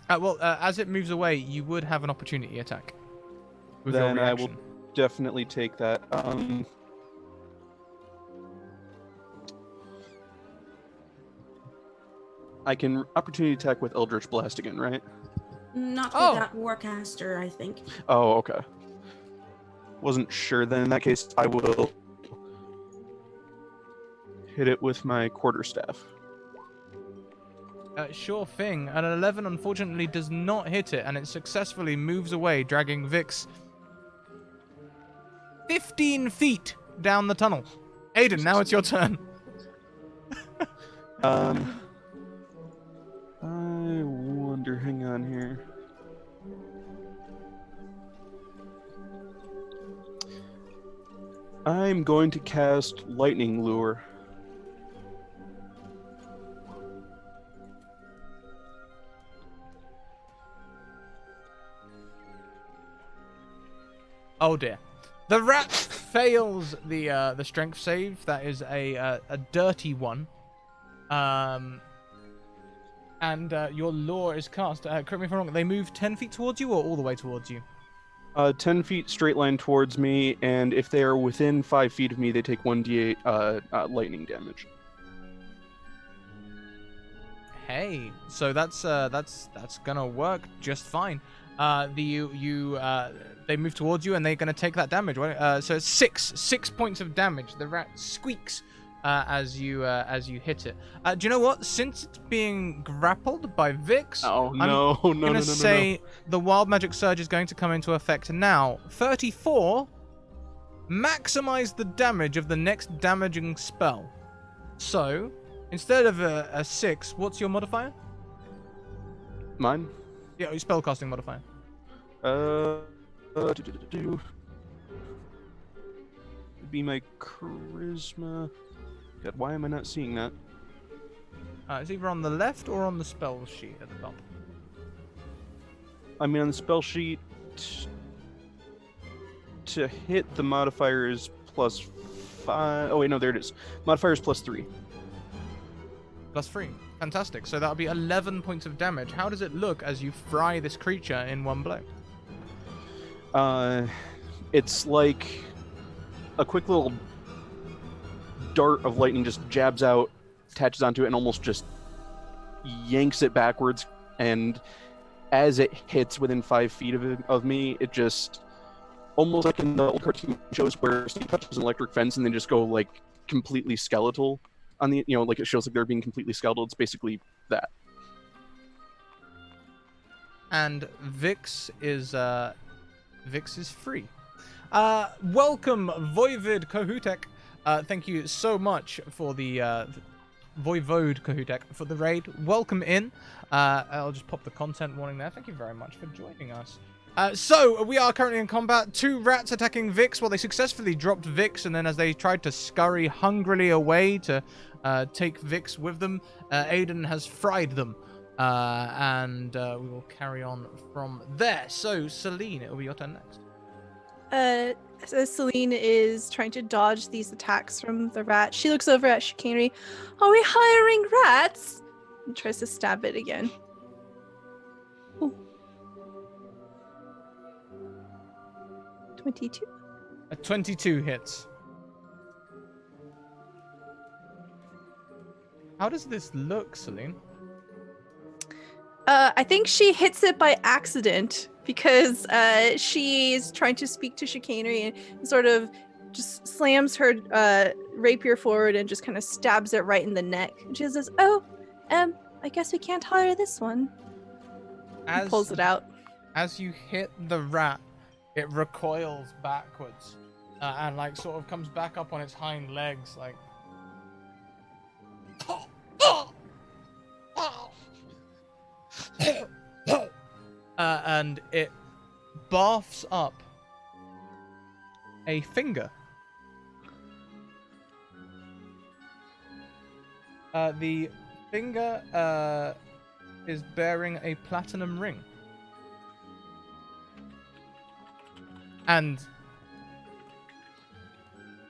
As it moves away, you would have an opportunity attack. With your Then I will reaction. definitely take that. I can opportunity attack with Eldritch Blast again, right? Not Oh. with that Warcaster, I think. Oh, okay. Wasn't sure then. In that case, I will hit it with my quarterstaff. Sure thing. An 11 unfortunately does not hit it, and it successfully moves away, dragging Vix 15 feet down the tunnel. Aiden, now it's your turn. I wonder, hang on here. I'm going to cast Lightning Lure. Oh dear. The rat fails the strength save. That is a dirty one. And your lure is cast. Correct me if I'm wrong. They move 10 feet towards you or all the way towards you? 10 feet straight line towards me, and if they are within 5 feet of me, they take 1d8 lightning damage. Hey, so that's gonna work just fine. They move towards you and they're gonna take that damage. So it's 6 points of damage. The rat squeaks as you hit it. Do you know what? Since it's being grappled by Vix, Oh I'm gonna say the wild magic surge is going to come into effect now. 34. Maximize the damage of the next damaging spell. So instead of a 6, what's your modifier? Mine? Yeah, your spellcasting modifier. It'd be my charisma. God, why am I not seeing that? It's either on the left or on the spell sheet at the top. I mean, on the spell sheet, to hit the modifier is +5. Oh wait, no, there it is. Modifier is +3. +3. Fantastic. So that'll be 11 points of damage. How does it look as you fry this creature in one blow? It's like a quick little dart of lightning just jabs out, attaches onto it, and almost just yanks it backwards. And as it hits within 5 feet of me, it just almost like in the old cartoon shows where Steve touches an electric fence and they just go like completely skeletal on the, like it shows like they're being completely skeletal. It's basically that. And Vix is free. Welcome, Voivod Kohutek. Thank you so much for the Voivode Kohutek for the raid. Welcome in. I'll just pop the content warning there. Thank you very much for joining us. So we are currently in combat. 2 rats attacking Vix. Well, they successfully dropped Vix, and then as they tried to scurry hungrily away to take Vix with them, Aiden has fried them. And we will carry on from there. So, Celine, it will be your turn next. So Celine is trying to dodge these attacks from the rat. She looks over at Chicanery. Are we hiring rats? And tries to stab it again. Ooh. 22. A 22 hits. How does this look, Celine? I think she hits it by accident because she's trying to speak to Chicanery and sort of just slams her rapier forward and just kind of stabs it right in the neck. And she says, I guess we can't hire this one. And pulls it out. As you hit the rat, it recoils backwards and like sort of comes back up on its hind legs like and it barfs up a finger. The finger is bearing a platinum ring. And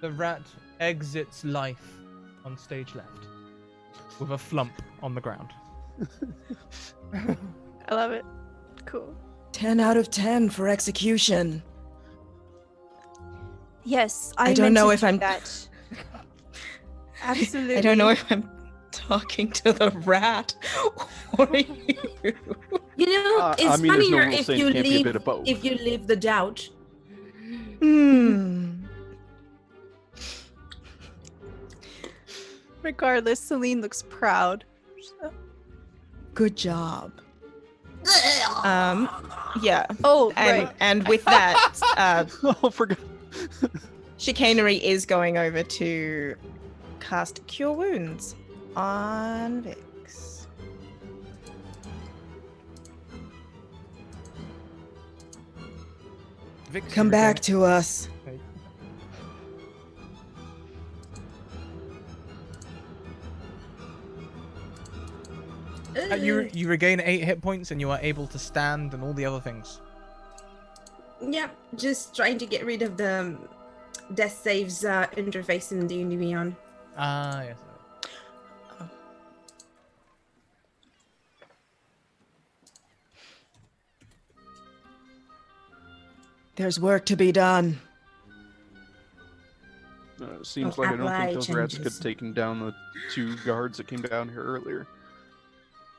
the rat exits life on stage left with a flump on the ground. I love it. Cool. 10 out of 10 for execution. Yes, I don't know if I'm that. Absolutely. I don't know if I'm talking to the rat or you. You know, it's I mean, there's no funnier rule if saying you it can't be a bit of both. leave the doubt. Regardless, Celine looks proud. Good job. Yeah. Oh, And right. and with that, Oh, forgot. Chicanery is going over to cast Cure Wounds on Vix. Vix, Come back to us. You regain 8 hit points and you are able to stand and all the other things. Yeah, just trying to get rid of the death saves interface in D&D Beyond. Ah, yes. There's work to be done. Seems like I don't think those rats could have taken down the 2 guards that came down here earlier.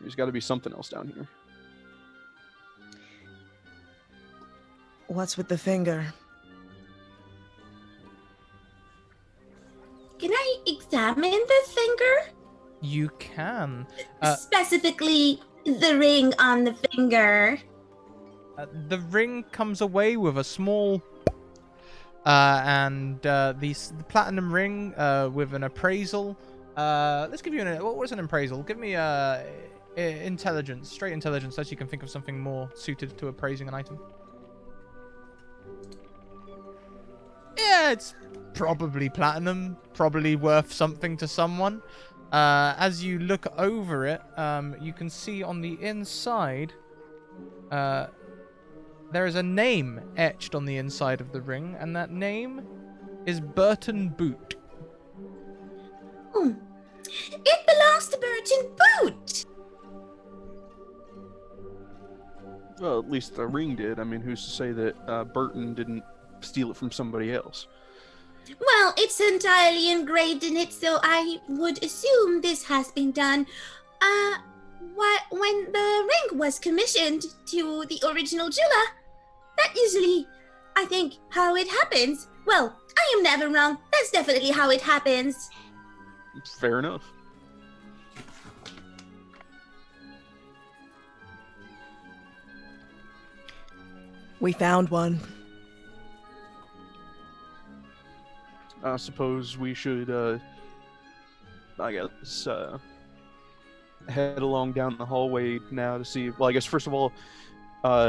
There's got to be something else down here. What's with the finger? Can I examine the finger? You can. Specifically, the ring on the finger. The ring comes away with a small and the platinum ring with an appraisal. Let's give you what was an appraisal? Give me intelligence, straight intelligence, so you can think of something more suited to appraising an item. Yeah, it's probably platinum, probably worth something to someone. As you look over it, you can see on the inside there is a name etched on the inside of the ring, and that name is Burton Boot. It belongs to Burton Boot. Well, at least the ring did. I mean, who's to say that Burton didn't steal it from somebody else? Well, it's entirely engraved in it, so I would assume this has been done. When the ring was commissioned to the original jeweler, that usually I think how it happens. Well, I am never wrong. That's definitely how it happens. Fair enough. We found one. I suppose we should, I guess, head along down the hallway now to see. Well, I guess first of all,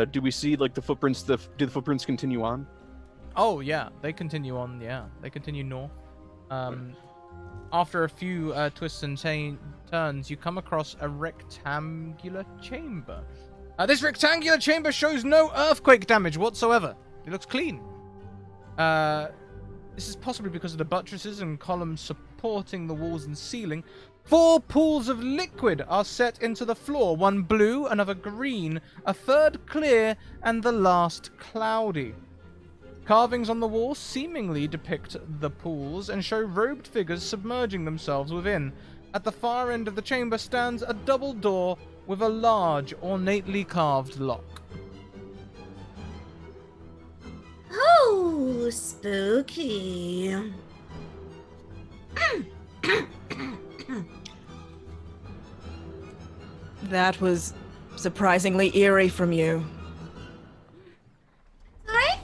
do we see like the footprints? Do the footprints continue on? Oh yeah, they continue on. Yeah, they continue north. After a few twists and turns, you come across a rectangular chamber. This rectangular chamber shows no earthquake damage whatsoever. It looks clean. This is possibly because of the buttresses and columns supporting the walls and ceiling. 4 pools of liquid are set into the floor. One blue, another green, a third clear, and the last cloudy. Carvings on the wall seemingly depict the pools and show robed figures submerging themselves within. At the far end of the chamber stands a double door with a large, ornately carved lock. Oh, spooky. That was surprisingly eerie from you. Sorry?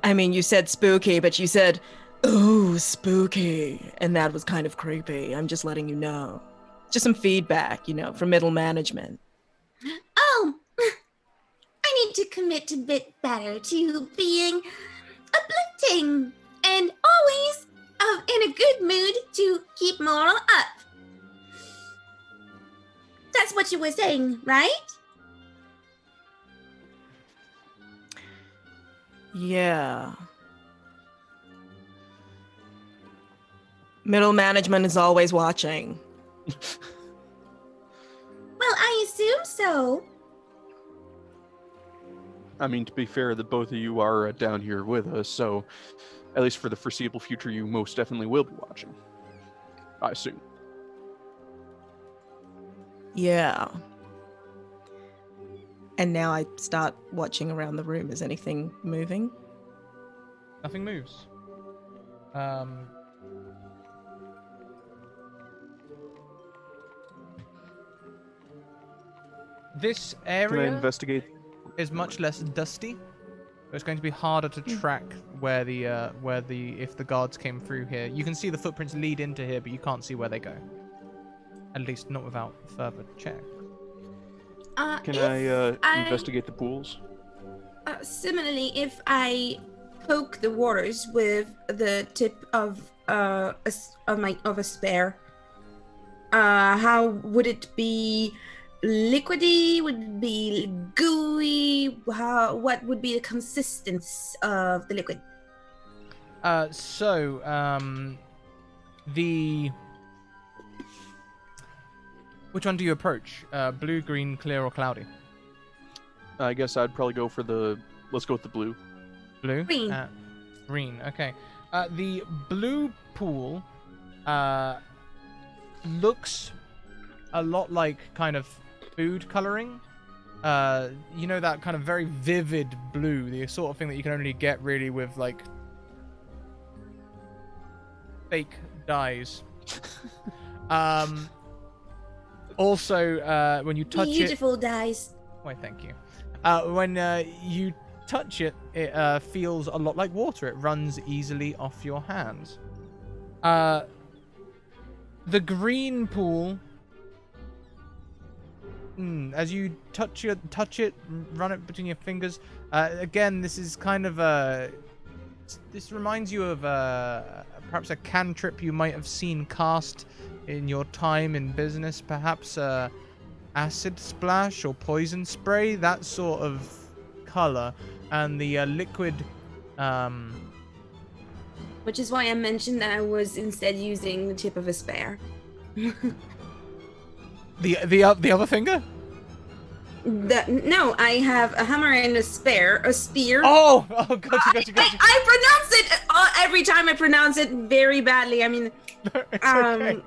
I mean, you said spooky, but you said, "Ooh, spooky," and that was kind of creepy. I'm just letting you know. Just some feedback, from middle management. Oh, I need to commit a bit better to being uplifting and always in a good mood to keep moral up. That's what you were saying, right? Yeah. Middle management is always watching. Well, I assume so. I mean, to be fair, the both of you are down here with us, so at least for the foreseeable future, you most definitely will be watching. I assume. Yeah. And now I start watching around the room. Is anything moving? Nothing moves. This Can I area investigate? is much less dusty. It's going to be harder to track where the if the guards came through here. You can see the footprints lead into here, but you can't see where they go. At least not without further check. Can I investigate the pools? Similarly, if I poke the waters with the tip of a spear, how would it be? Liquidy? Would it be gooey? What would be the consistency of the liquid? Which one do you approach? Blue, green, clear, or cloudy? I guess I'd probably go for let's go with the blue. Blue? Green. Green, okay. The blue pool looks a lot like kind of food coloring. That kind of very vivid blue, the sort of thing that you can only get really with like fake dyes. Also, when you touch Beautiful dyes. Why, thank you. When you touch it, it feels a lot like water. It runs easily off your hands. The green pool, as you touch it, run it between your fingers. Again, this is kind of this reminds you of perhaps a cantrip you might have seen cast in your time in business, perhaps acid splash or poison spray, that sort of color. And the liquid Which is why I mentioned that I was instead using the tip of a spear. the other finger. No, I have a hammer and a spear. Oh, gotcha. I pronounce it every time. I pronounce it very badly. I mean, It's okay.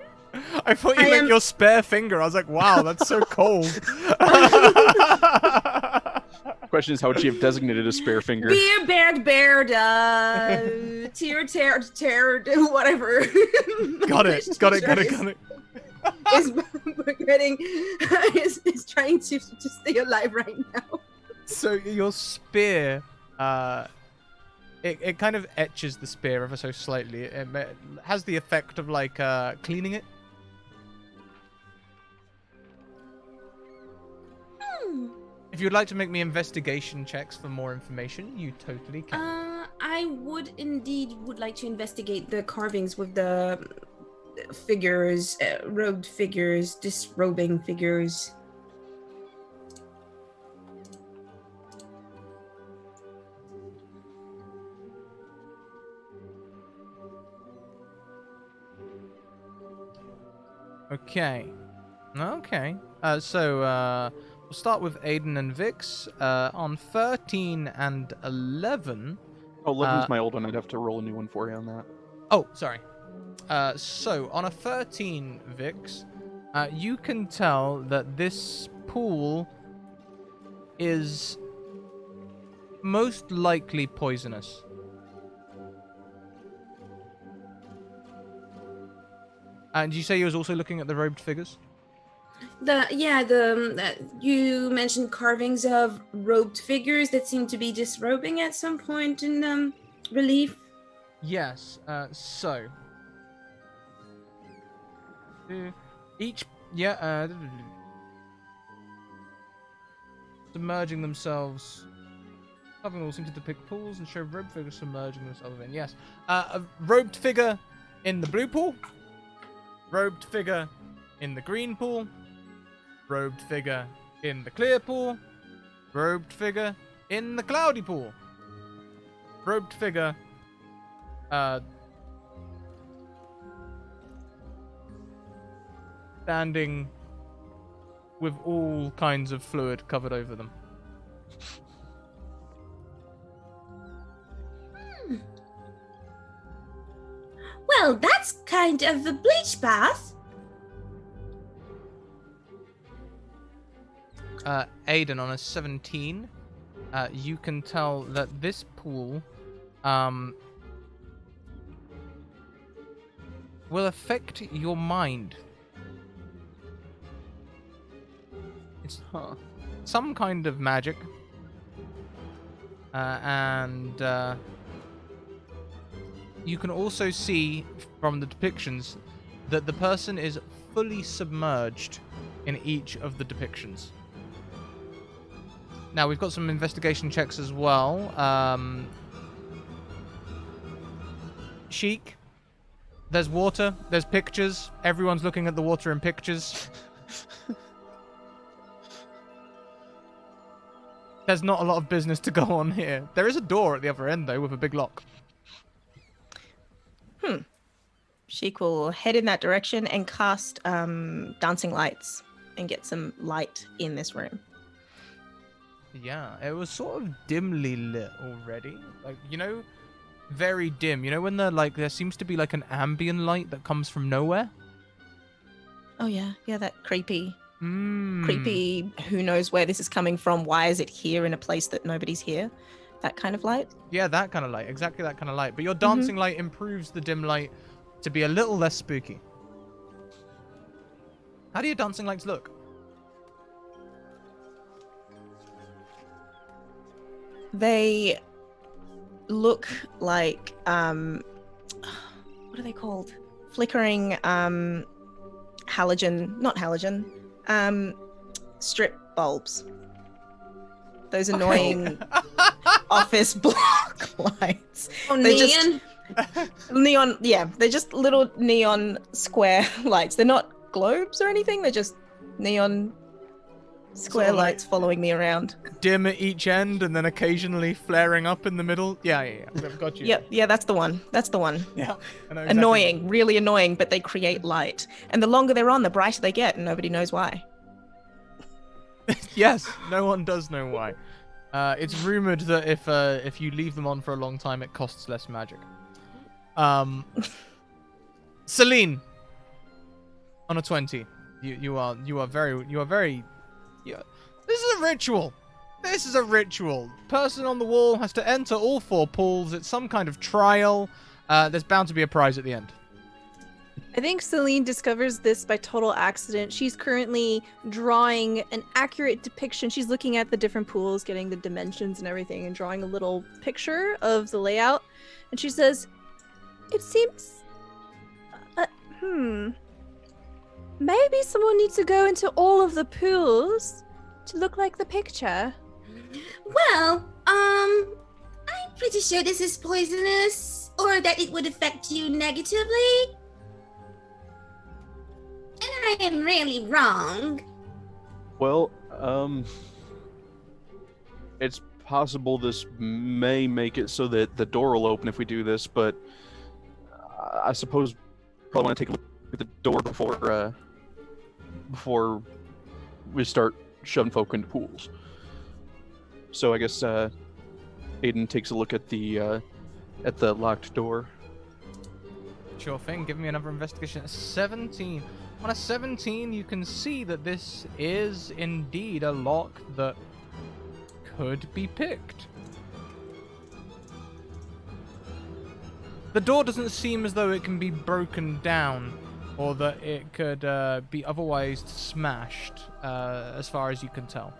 I thought you meant your spare finger. I was like, wow, that's so cold. Question is, how would she have designated a spare finger? Beer, bear, tear, whatever. Got it. Is regretting, is trying to stay alive right now. So your spear, it kind of etches the spear ever so slightly. It has the effect of like cleaning it. If you'd like to make me investigation checks for more information, you totally can. I would like to investigate the carvings with the figures, robed figures, disrobing figures. Okay. So we'll start with Aiden and Vix. On 13 and 11. Oh, 11's my old one. I'd have to roll a new one for you on that. Oh, sorry. So on a 13, Vix, you can tell that this pool is most likely poisonous. And you say you was also looking at the robed figures? You mentioned carvings of robed figures that seem to be disrobing at some point in relief. Yes. So submerging themselves. Carving all seem to depict pools and show robed figures submerging themselves in. Yes. A robed figure in the blue pool. Robed figure in the green pool. Robed figure in the clear pool. Robed figure in the cloudy pool. Robed figure standing with all kinds of fluid covered over them. Well, that's kind of a bleach bath. Aiden, on a 17, you can tell that this pool will affect your mind. It's some kind of magic. And you can also see from the depictions that the person is fully submerged in each of the depictions. Now, we've got some investigation checks as well. Chic. There's water. There's pictures. Everyone's looking at the water and pictures. There's not a lot of business to go on here. There is a door at the other end, though, with a big lock. Sheik will head in that direction and cast dancing lights and get some light in this room. Yeah, it was sort of dimly lit already. Like, very dim. When there seems to be like an ambient light that comes from nowhere? Oh, yeah. Yeah, that creepy, who knows where this is coming from? Why is it here in a place that nobody's here? That kind of light? Yeah, that kind of light. Exactly that kind of light. But your dancing light improves the dim light to be a little less spooky. How do your dancing lights look? They look like, what are they called? Flickering not halogen, strip bulbs. Those annoying office block lights. Oh, They're neon? Neon, yeah. They're just little neon square lights. They're not globes or anything. They're just neon square lights following me around. Dim at each end and then occasionally flaring up in the middle. Yeah. I've got you. Yep, yeah, that's the one. Yeah. I know exactly. Annoying, really annoying, but they create light. And the longer they're on, the brighter they get, and nobody knows why. Yes, no one does know why. It's rumored that if you leave them on for a long time, it costs less magic. Celine, on a 20, you are very. This is a ritual. This is a ritual. Person on the wall has to enter all 4 pools. It's some kind of trial. There's bound to be a prize at the end. I think Celine discovers this by total accident. She's currently drawing an accurate depiction. She's looking at the different pools, getting the dimensions and everything, and drawing a little picture of the layout. And she says, it seems... Maybe someone needs to go into all of the pools to look like the picture. Well, I'm pretty sure this is poisonous, or that it would affect you negatively. And I am really wrong. Well, it's possible this may make it so that the door will open if we do this, but I suppose probably want to take a look at the door before we start shoving folk into pools. So I guess Aiden takes a look at the locked door. Sure thing. Give me another investigation. A 17. On a 17, you can see that this is indeed a lock that could be picked. The door doesn't seem as though it can be broken down, or that it could be otherwise smashed, as far as you can tell.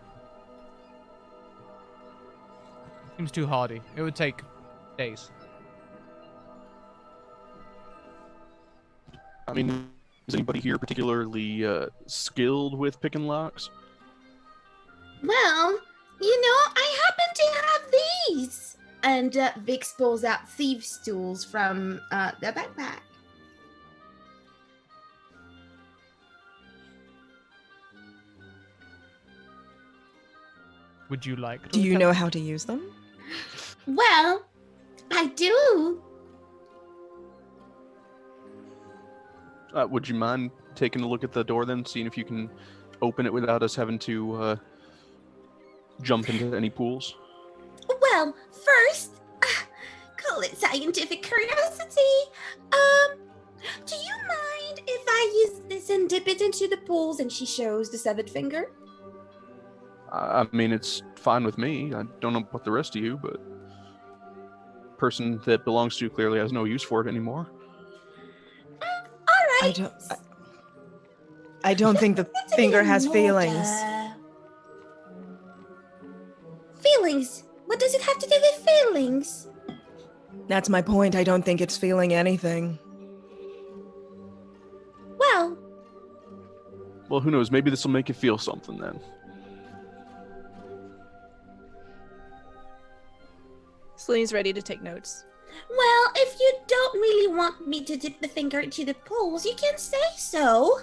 Seems too hardy. It would take days. I mean, is anybody here particularly skilled with picking locks? Well, I happen to have these. And Vix pulls out thieves' tools from their backpack. Would you like to? Do you know how to use them? Well, I do. Would you mind taking a look at the door then, seeing if you can open it without us having to jump into any pools? Well, first, call it scientific curiosity. Do you mind if I use this and dip it into the pools? And she shows the 7th finger. I mean, it's fine with me. I don't know about the rest of you, but person that belongs to clearly has no use for it anymore. All right. I don't think the That's a finger little has more, feelings. Feelings? What does it have to do with feelings? That's my point. I don't think it's feeling anything. Well, who knows? Maybe this will make you feel something then. Celine's ready to take notes. Well, if you don't really want me to dip the finger into the pools, you can say so.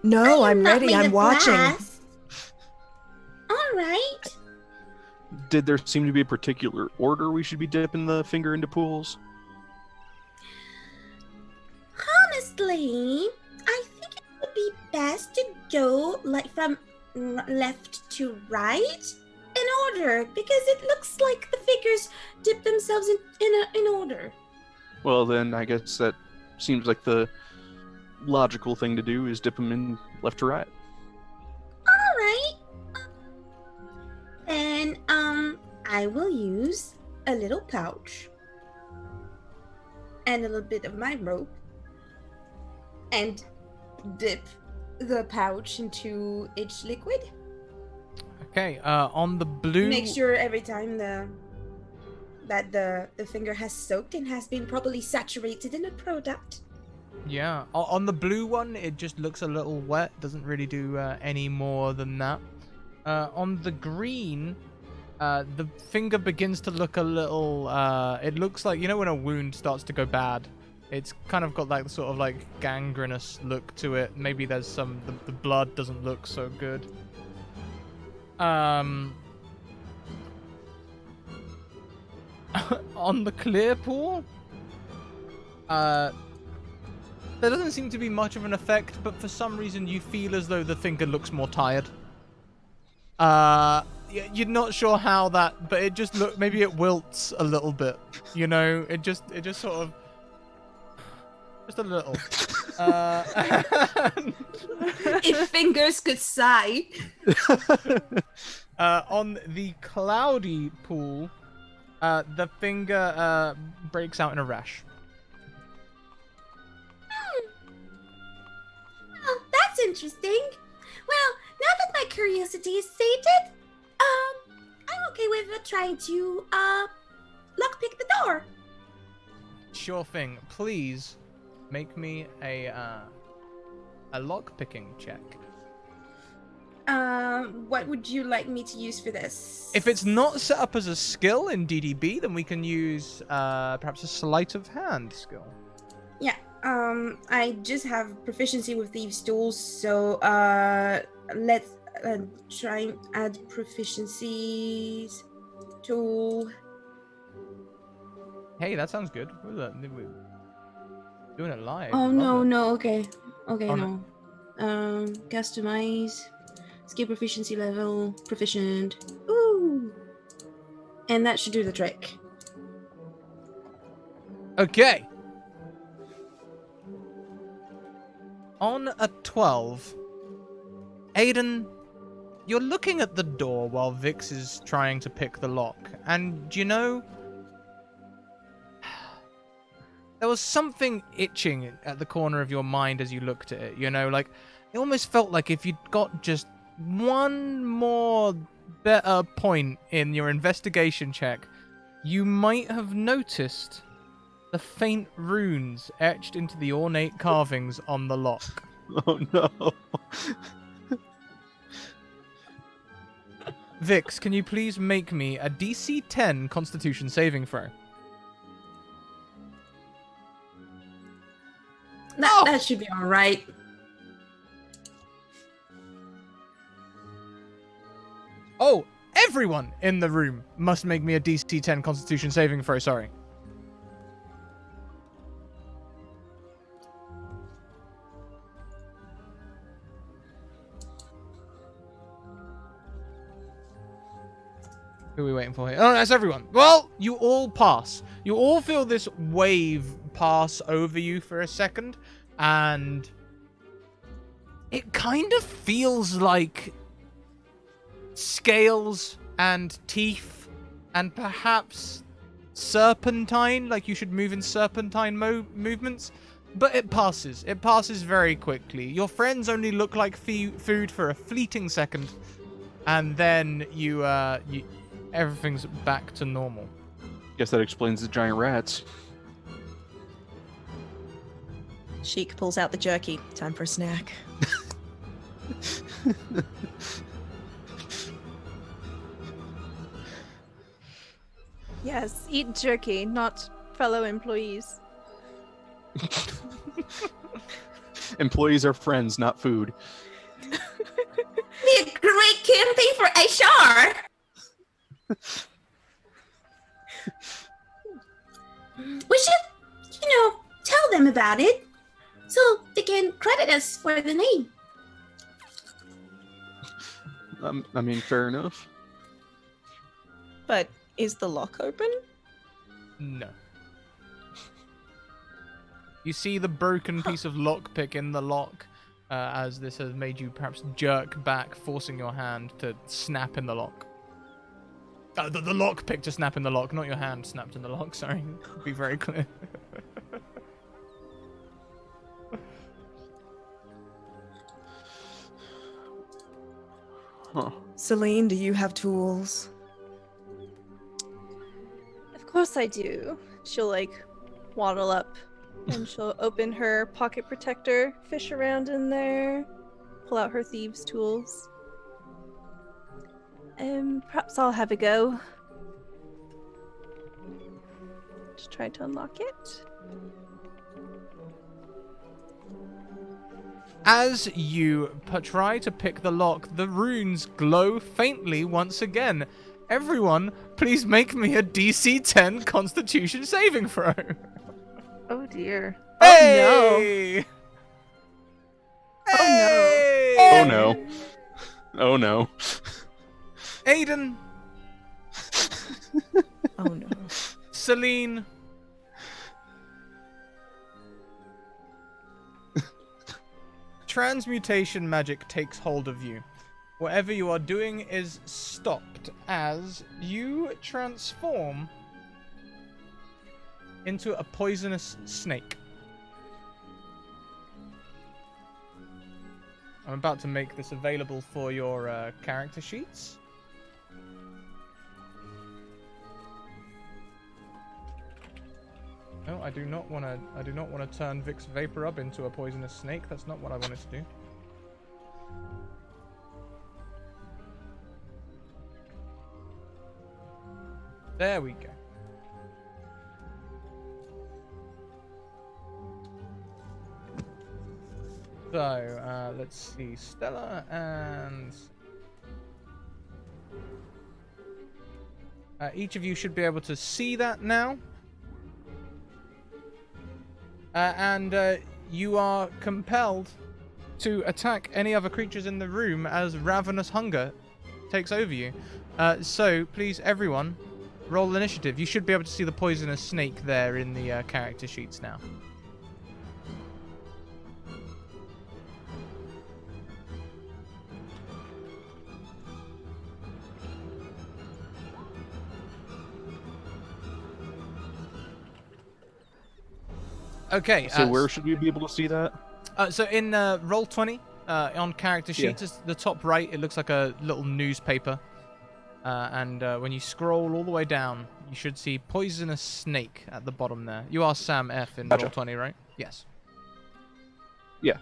No, I'm not ready. made I'm of watching. glass. All right. Did there seem to be a particular order we should be dipping the finger into pools? Honestly, I think it would be best to go from left to right in order, because it looks like the figures dip themselves in order. Well, then I guess that seems like the logical thing to do is dip them in left to right. All right. Then I will use a little pouch and a little bit of my rope and dip the pouch into each liquid. Okay, on the blue... Make sure every time that the finger has soaked and has been properly saturated in a product. Yeah, on the blue one, it just looks a little wet. Doesn't really do any more than that. On the green, the finger begins to look a little... it looks like, when a wound starts to go bad. It's kind of got like the sort of like gangrenous look to it. Maybe there's some... The blood doesn't look so good. On the clear pool, there doesn't seem to be much of an effect, but for some reason you feel as though the finger looks more tired. You're not sure how that, but it just maybe it wilts a little bit. It just sort of, just a little. If fingers could sigh. On the cloudy pool, the finger breaks out in a rash. Oh, that's interesting. Well, now that my curiosity is sated, I'm okay with trying to lockpick the door. Sure thing. Please make me a lock-picking check. What would you like me to use for this? If it's not set up as a skill in DDB, then we can use perhaps a sleight of hand skill. Yeah. I just have proficiency with thieves' tools, so let's try and add proficiencies tool. Hey, that sounds good. We're doing it live. Oh Love no, it. no, okay, Oh, no. Customize, skill proficiency level, proficient. Ooh, and that should do the trick. Okay. On a 12, Aiden, you're looking at the door while Vix is trying to pick the lock, and you know, there was something itching at the corner of your mind as you looked at it, you know, like, it almost felt like if you'd got just one more better point in your investigation check, you might have noticed the faint runes etched into the ornate carvings on the lock. Oh no. Vix, can you please make me a DC 10 Constitution saving throw? That should be all right. Oh, everyone in the room must make me a DC 10 Constitution saving throw, sorry. Who are we waiting for here? Oh, that's everyone. Well, you all pass. You all feel this wave pass over you for a second, and it kind of feels like scales and teeth and perhaps serpentine, like you should move in serpentine movements, but it passes. It passes very quickly. Your friends only look like food for a fleeting second, and then you everything's back to normal. Guess that explains the giant rats. Sheik pulls out the jerky. Time for a snack. Yes, eat jerky, not fellow employees. Employees are friends, not food. Be a great campaign for HR. We should, tell them about it so they can credit us for the name. I mean, fair enough. But is the lock open? No. You see the broken piece of lockpick in the lock, as this has made you perhaps jerk back, forcing your hand to snap in the lock. The lockpick to snap in the lock, not your hand snapped in the lock, sorry. Be very clear. Huh. Celine, do you have tools? Of course I do. She'll waddle up and she'll open her pocket protector, fish around in there, pull out her thieves' tools. Perhaps I'll have a go. Just try to unlock it. As you try to pick the lock, the runes glow faintly once again. Everyone, please make me a DC 10 Constitution saving throw. Oh dear. Hey! Oh Hey! Oh no. Oh no. Aiden, Oh no. Celine, transmutation magic takes hold of you. whatever you are doing is stopped as you transform into a poisonous snake. I'm about to make this available for your character sheets. No, I do not want to. I do not want to turn Vix Vapor Up into a poisonous snake. That's not what I wanted to do. There we go. So, let's see. Stella and... each of you should be able to see that now. And you are compelled to attack any other creatures in the room as ravenous hunger takes over you. So, please, everyone, roll initiative. You should be able to see the poisonous snake there in the character sheets now. Okay. So where should we be able to see that? So in roll 20 on character sheets, it's the top right, it looks like a little newspaper. And when you scroll all the way down, you should see poisonous snake at the bottom there. You are Sam F in Gotcha. roll 20, right? Yes. Yeah.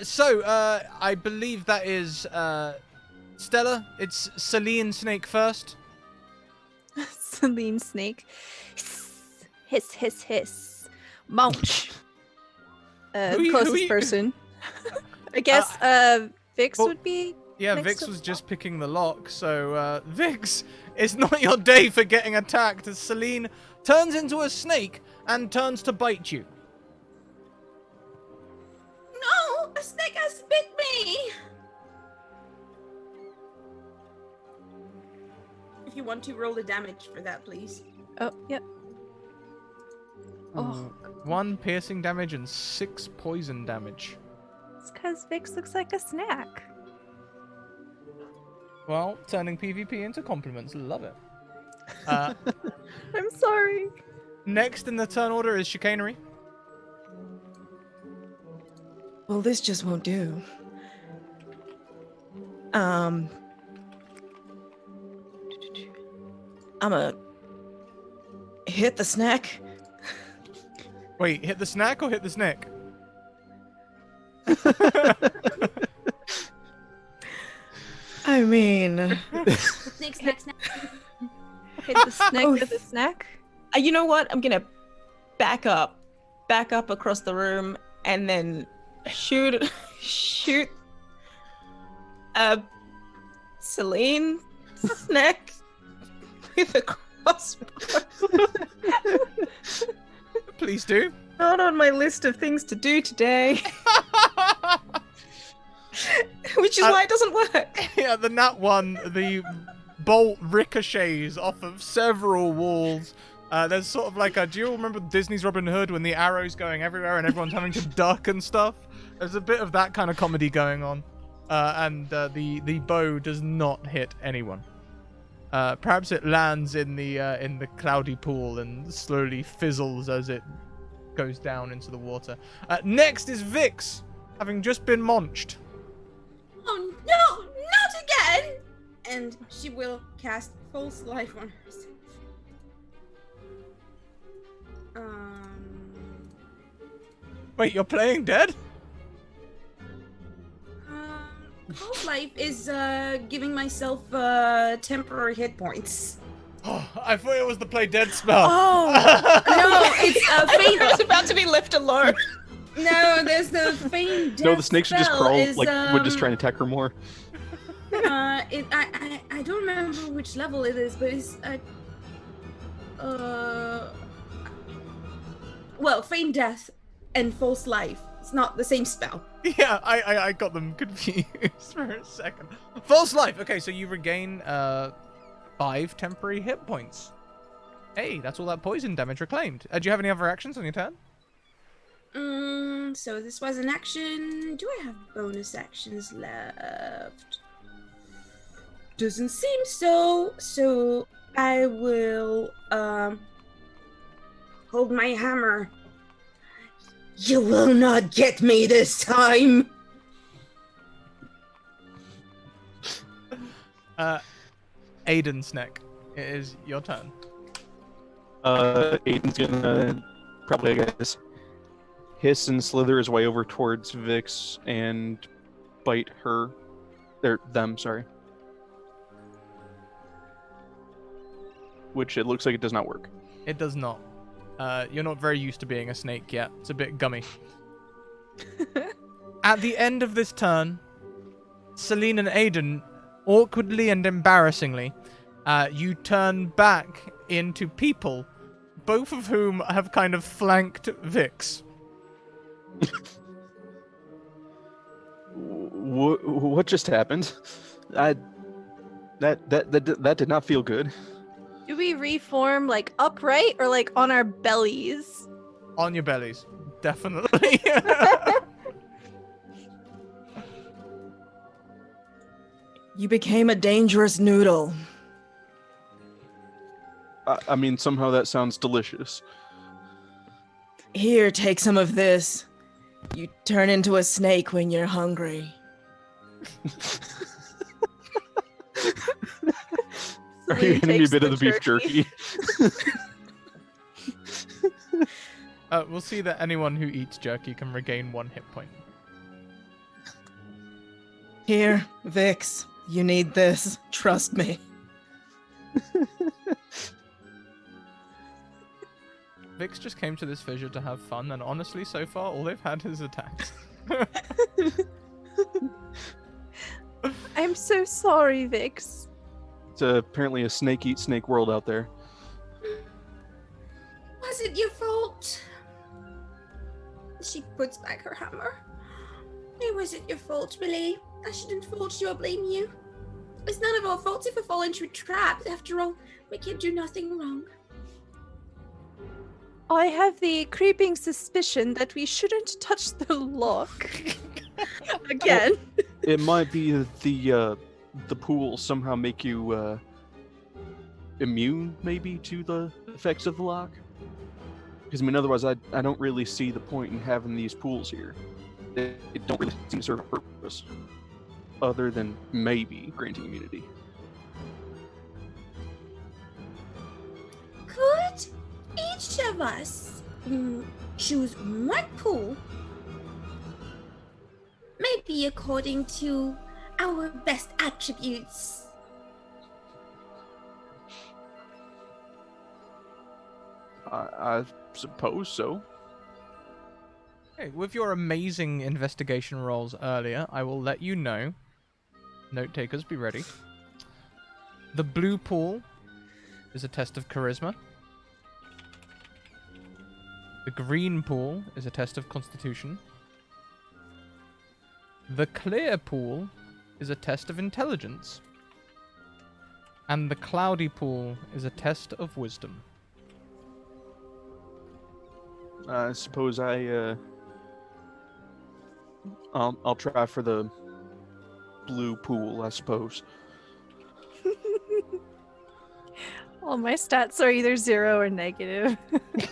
So I believe that is Stella. It's Celine Snake first. Celine Snake. Hiss, hiss, hiss. Munch. Who Closest you- person. I guess Vix well, would be. Yeah, next Vix to was the just picking the lock. So Vix, it's not your day for getting attacked as Celine turns into a snake and turns to bite you. No, a snake has bit me. If you want to roll the damage for that, please. Oh, yep. Oh, 1 piercing damage and 6 poison damage. it's because Vix looks like a snack. Well, turning PvP into compliments. Love it. I'm sorry. Next in the turn order is Chicanery. Well, this just won't do. I'm gonna hit the snack. Wait, hit the snack or hit the snake? I mean, Snake, snake, snake. Hit the snack Oh, with a snack. you know what? I'm gonna back up across the room, and then shoot Celine snack with a crossbow. Please do. Not on my list of things to do today. Which is why it doesn't work. Yeah, the nat one, the bolt ricochets off of several walls. There's sort of like a... Do you remember Disney's Robin Hood when the arrow's going everywhere and everyone's having to duck and stuff? There's a bit of that kind of comedy going on. And the bow does not hit anyone. Perhaps it lands in the cloudy pool and slowly fizzles as it goes down into the water. Next is Vix, having just been munched. Oh no, not again! And she will cast false life on herself. Wait, you're playing dead? False life is giving myself temporary hit points. Oh, I thought it was the play dead spell. Oh, No, it's a I was faint. about to be left alone. No, there's the faint death No, the snake should just spell crawl, is, like, we're just trying to attack her more. I don't remember which level it is, but it's well, feign death and false life. It's not the same spell. Yeah, I got them confused for a second. False life. Okay, so you regain 5 temporary hit points. Hey, that's all that poison damage reclaimed. Do you have any other actions on your turn? So this was an action. Do I have bonus actions left? Doesn't seem so. So I will hold my hammer. You will not get me this time. Aiden's neck. It is your turn. Aiden's gonna probably, I guess, hiss and slither his way over towards Vix and bite her. Them, sorry. Which it looks like it does not work. It does not. You're not very used to being a snake yet. It's a bit gummy. At the end of this turn, Celine and Aiden, awkwardly and embarrassingly, you turn back into people, both of whom have kind of flanked Vix. What just happened? That did not feel good. Do we reform like upright or like on our bellies? On your bellies. Definitely. You became a dangerous noodle. I mean, somehow that sounds delicious. Here, take some of this. You turn into a snake when you're hungry. Are you Celine handing me a takes bit the of the beef jerky? We'll see that anyone who eats jerky can regain 1 hit point. Here, Vix. You need this. Trust me. Vix just came to this fissure to have fun, and honestly, so far, all they've had is attacks. I'm so sorry, Vix. It's apparently a snake eat snake world out there. Was it your fault? She puts back her hammer. It wasn't your fault, Billy. I shouldn't fault you or blame you. It's none of our fault if we fall into a trap. After all, we can do nothing wrong. I have the creeping suspicion that we shouldn't touch the lock. Again. It might be that the pool somehow make you immune, maybe, to the effects of the lock. Because I mean, otherwise, I don't really see the point in having these pools here. It don't really seem to serve a purpose, other than maybe granting immunity. Could each of us choose one pool? Maybe according to our best attributes. I suppose so. Okay, with your amazing investigation rolls earlier, I will let you know. Note takers, be ready. The blue pool is a test of charisma. The green pool is a test of constitution. The clear pool is a test of intelligence. And the cloudy pool is a test of wisdom. I suppose I'll try for the blue pool, I suppose. All my stats are either 0 or negative.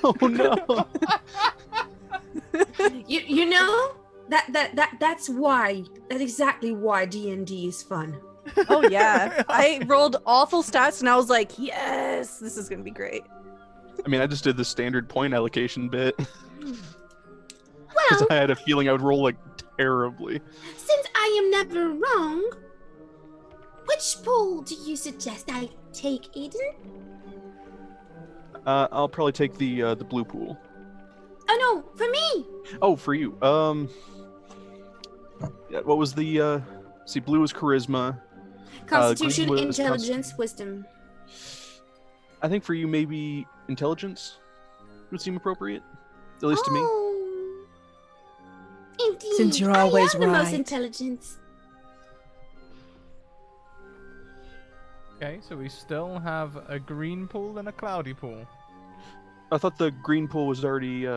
Oh no! You know that's why. That's exactly why D&D is fun. Oh yeah. I rolled awful stats and I was like, yes, this is gonna be great. I mean, I just did the standard point allocation bit. Because Well, I had a feeling I would roll, like, terribly. since I am never wrong, which pool do you suggest I take, Eden? I'll probably take the blue pool. Oh no, for me! Oh, for you. Yeah, what was the, see, blue is charisma. Constitution, green was intelligence, wisdom. I think for you, maybe intelligence would seem appropriate. At least to me. Oh, indeed. Since you're always I am the most right. intelligent. Okay, so we still have a green pool and a cloudy pool. I thought the green pool was already,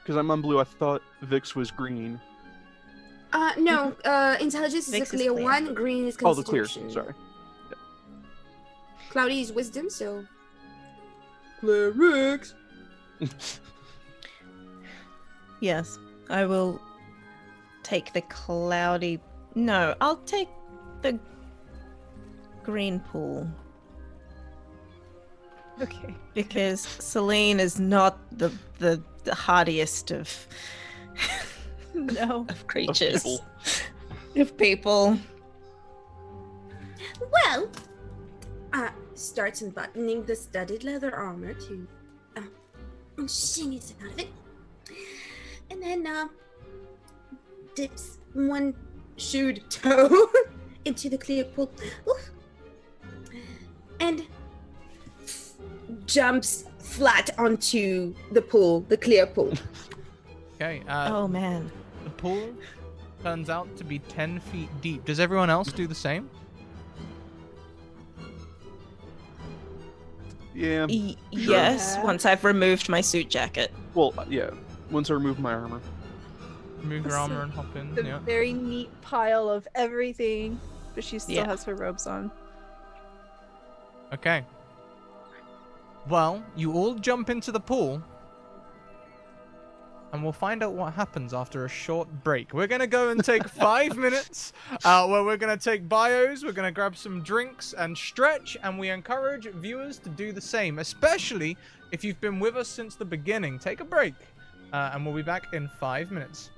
Because I'm on blue, I thought Vix was green. No, intelligence is a Vix is clear clear. one, green is Oh, the clear. constitution. Sorry. Cloudy is wisdom, so Clerics. Yes, I will take the cloudy. No, I'll take the green pool Okay. because Celine is not the hardiest of No. of creatures people. of people. Well, starts unbuttoning the studded leather armor to she needs out of it. And then dips one shoot toe. into the clear pool. Oof. And Jumps flat onto the pool, the clear pool. Okay. Oh man. The pool turns out to be 10 feet deep. Does everyone else do the same? Yeah. Yes, Yeah. once I've removed my suit jacket. Well, yeah. Once I remove my armor. Remove your armor and hop in. The Yeah. very neat pile of everything, but she still Yeah. has her robes on. Okay. Well, you all jump into the pool. And we'll find out what happens after a short break. We're going to go and take 5 minutes where we're going to take bios, we're going to grab some drinks and stretch, and we encourage viewers to do the same, especially if you've been with us since the beginning. Take a break, and we'll be back in 5 minutes.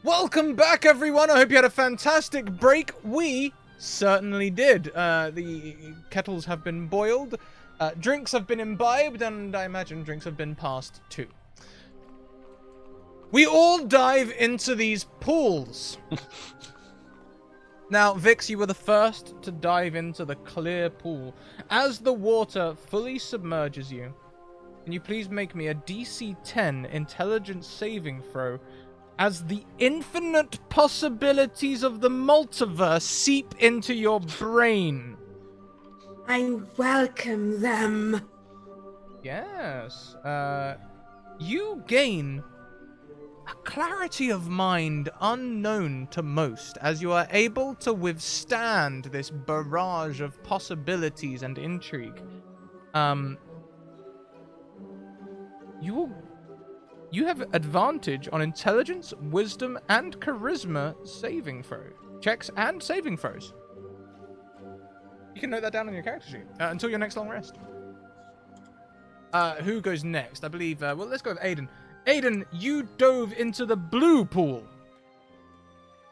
Welcome back, everyone. I hope you had a fantastic break. We certainly did. The kettles have been boiled, drinks have been imbibed, and I imagine drinks have been passed too. We all dive into these pools. Now, Vix, you were the first to dive into the clear pool. As the water fully submerges you, can you please make me a DC 10 intelligence saving throw as the infinite possibilities of the multiverse seep into your brain? I welcome them. Yes. You gain a clarity of mind unknown to most, as you are able to withstand this barrage of possibilities and intrigue. You have advantage on intelligence, wisdom, and charisma saving throw checks and saving throws. You can note that down on your character sheet until your next long rest. Who goes next? I believe, well, let's go with Aiden. Aiden, you dove into the blue pool.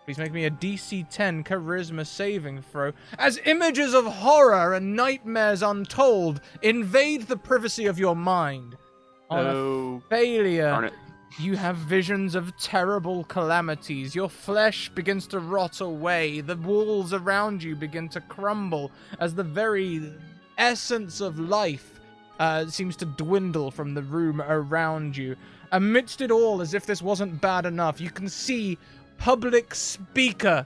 Please make me a DC 10 charisma saving throw as images of horror and nightmares untold invade the privacy of your mind. On a failure, you have visions of terrible calamities. Your flesh begins to rot away. The walls around you begin to crumble as the very essence of life seems to dwindle from the room around you. Amidst it all, as if this wasn't bad enough, you can see public speaker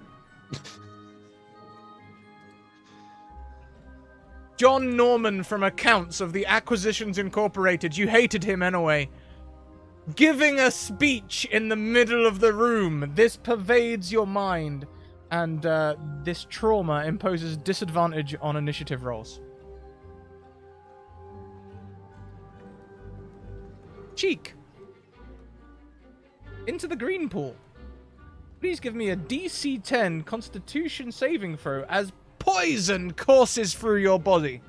John Norman from accounts of the Acquisitions Incorporated. You hated him anyway. Giving a speech in the middle of the room. This pervades your mind, and this trauma imposes disadvantage on initiative rolls. Cheek. Into the green pool. Please give me a DC 10 Constitution saving throw as poison courses through your body.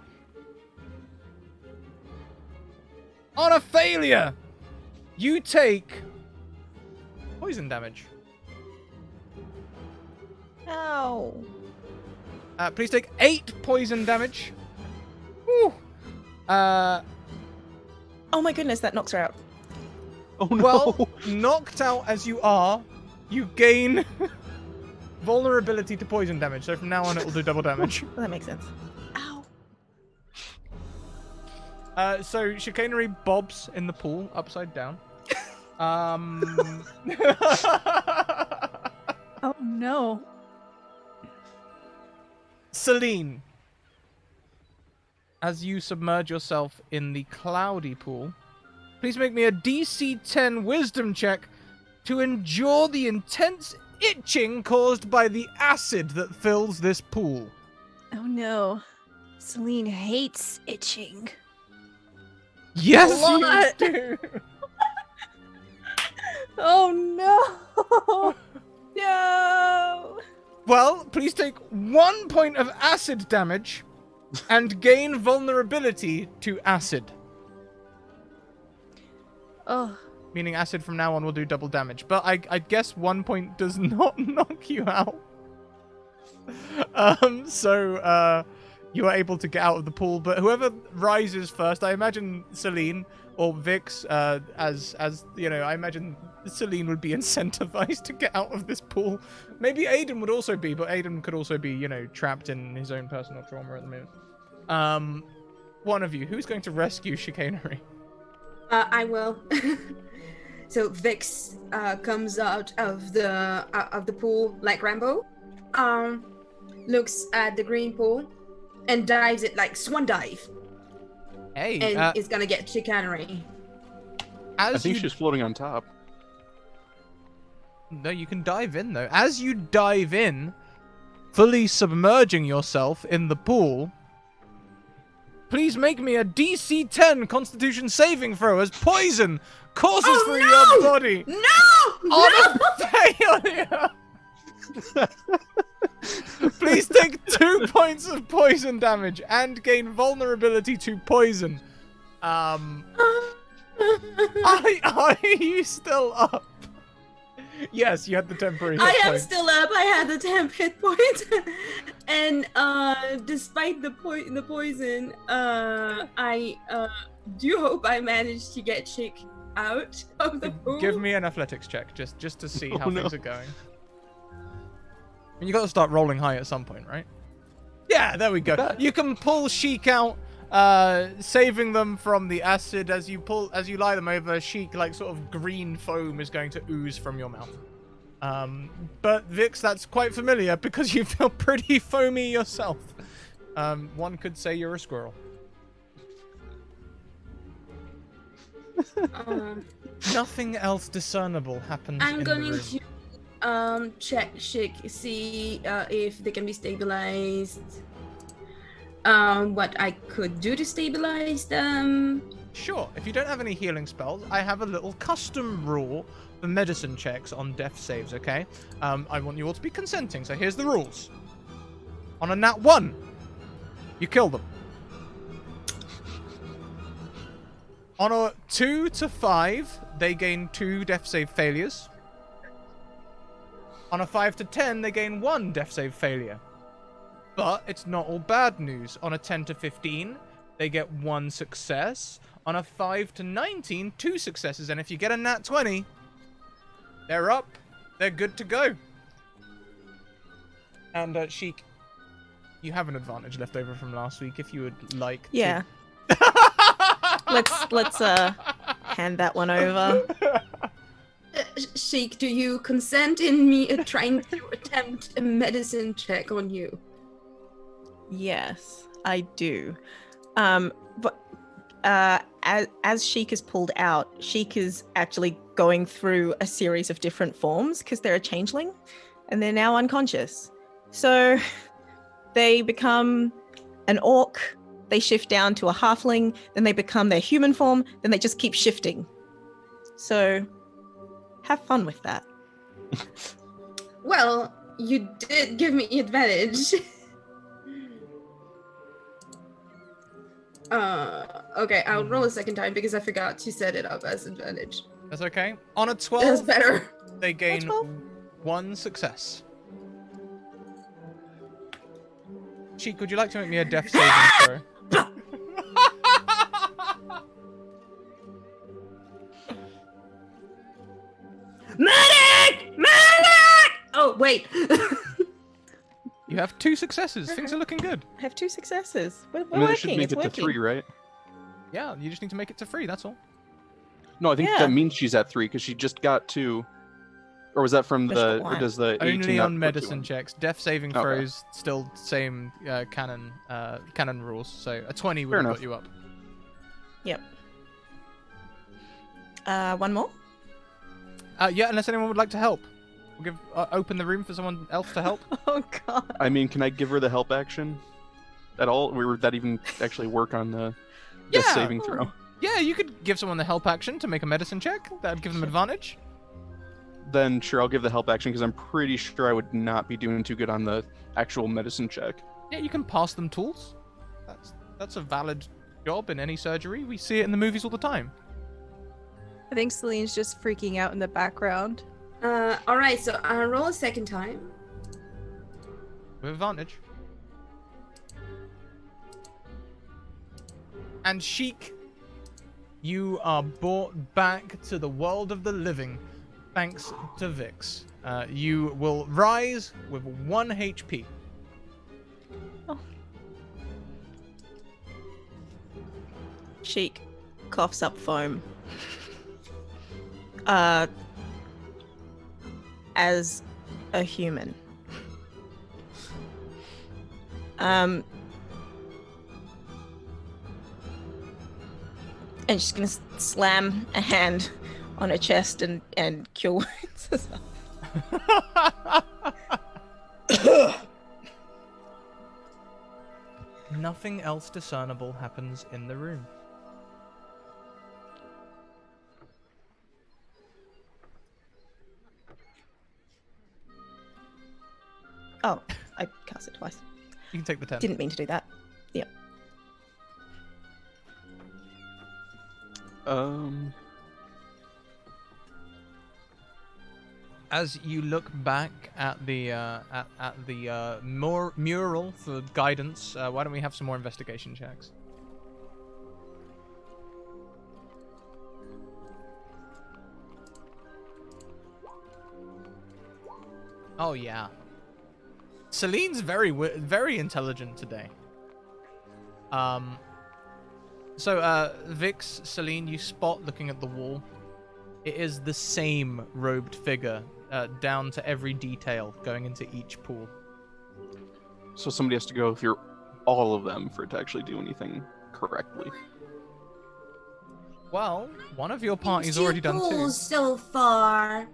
On a failure, you take poison damage. Ow. Please take 8 poison damage. Whew. Oh my goodness, that knocks her out. Oh no. Well, knocked out as you are, you gain vulnerability to poison damage. So from now on, it will do double damage. Well, that makes sense. Ow. So chicanery bobs in the pool, upside down. Oh no. Celine, as you submerge yourself in the cloudy pool, please make me a DC 10 wisdom check to endure the intense itching caused by the acid that fills this pool. Oh no. Celine hates itching. Yes, What? you do. Oh no. No. Well, please take 1 point of acid damage and gain vulnerability to acid. Oh. Meaning acid from now on will do double damage. But I guess 1 point does not knock you out. So you are able to get out of the pool. But whoever rises first, I imagine Celine or Vix, as you know, I imagine Celine would be incentivized to get out of this pool. Maybe Aiden would also be, but Aiden could also be, you know, trapped in his own personal trauma at the moment. One of you, who's going to rescue Chicanery? I will. So Vix comes out of the pool like Rambo. Looks at the green pool and dives it like swan dive. Hey, And is gonna get chicanery. I think she's floating on top. No, you can dive in though. As you dive in, fully submerging yourself in the pool, please make me a DC 10 Constitution saving throw as poison courses through your body. No! On a failure. Please take 2 points of poison damage and gain vulnerability to poison. Are you still up? Yes, you had the temporary hit I am points. still up. I had the temp hit point, and despite the poison, I do hope I managed to get Chick out of the pool. Give me an athletics check, just to see Oh, how no. things are going. And you got to start rolling high at some point, right? Yeah, there we go. Bet. You can pull Sheik out, saving them from the acid. As you lie them over, Sheik, like sort of green foam is going to ooze from your mouth. But Vix, that's quite familiar because you feel pretty foamy yourself. One could say you're a squirrel. Nothing else discernible happens I'm in going the room. to check Chick, see if they can be stabilized. What I could do to stabilize them. Sure, if you don't have any healing spells, I have a little custom rule for medicine checks on death saves, okay? I want you all to be consenting, so here's the rules. On a nat 1, you kill them. On a 2 to 5, they gain 2 death save failures. On a 5 to 10, they gain 1 death save failure. But it's not all bad news. On a 10 to 15, they get 1 success. On a 5 to 19, 2 successes. And if you get a nat 20, they're up. They're good to go. And Sheik, you have an advantage left over from last week if you would like to. Yeah. Let's hand that one over. Sheik, do you consent in me trying to attempt a medicine check on you? Yes, I do. But as Sheik is pulled out, Sheik is actually going through a series of different forms because they're a changeling, and they're now unconscious. So they become an orc, they shift down to a halfling, then they become their human form, then they just keep shifting. So have fun with that. Well, you did give me advantage. Okay, I'll roll a second time because I forgot to set it up as advantage. That's okay. On a That's 12, better. they gain 12? 1 success. Sheik, would you like to make me a death saving throw? Medic! Medic! Oh, wait. You have 2 successes. Things are looking good. I have 2 successes. We're I mean, it should working. make It's it to working. 3, right? Yeah, you just need to make it to 3, that's all. No, I think Yeah. that means she's at 3 because she just got 2. Or was that from Just the? one. Or does the 18 Only not on put you medicine in? checks. Death saving Okay. throws, still same canon rules. So a 20 would Fair have enough. got you up. Yep. One more? Yeah, unless anyone would like to help. We'll give open the room for someone else to help. Oh god. I mean, can I give her the help action? At all? Or would that even actually work on the death Yeah. saving throw? Yeah, you could give someone the help action to make a medicine check. That would give them advantage. Then sure, I'll give the help action because I'm pretty sure I would not be doing too good on the actual medicine check. Yeah, you can pass them tools. That's a valid job in any surgery. We see it in the movies all the time. I think Celine's just freaking out in the background. Alright, so I'll roll a second time. With advantage. And Sheik, you are brought back to the world of the living, thanks to Vix. You will rise with 1 HP. Sheik coughs up foam. As a human. And she's gonna slam a hand on her chest and cure wounds as well. Nothing else discernible happens in the room. Oh, I cast it twice. You can take the 10. Didn't mean to do that. Yep. As you look back at the mural for guidance, why don't we have some more investigation checks? Oh yeah, Celine's very intelligent today. So Vix, Celine, you spot looking at the wall. It is the same robed figure, down to every detail, going into each pool. So somebody has to go through all of them for it to actually do anything correctly. Well, one of your party's Two already done two. pools so far.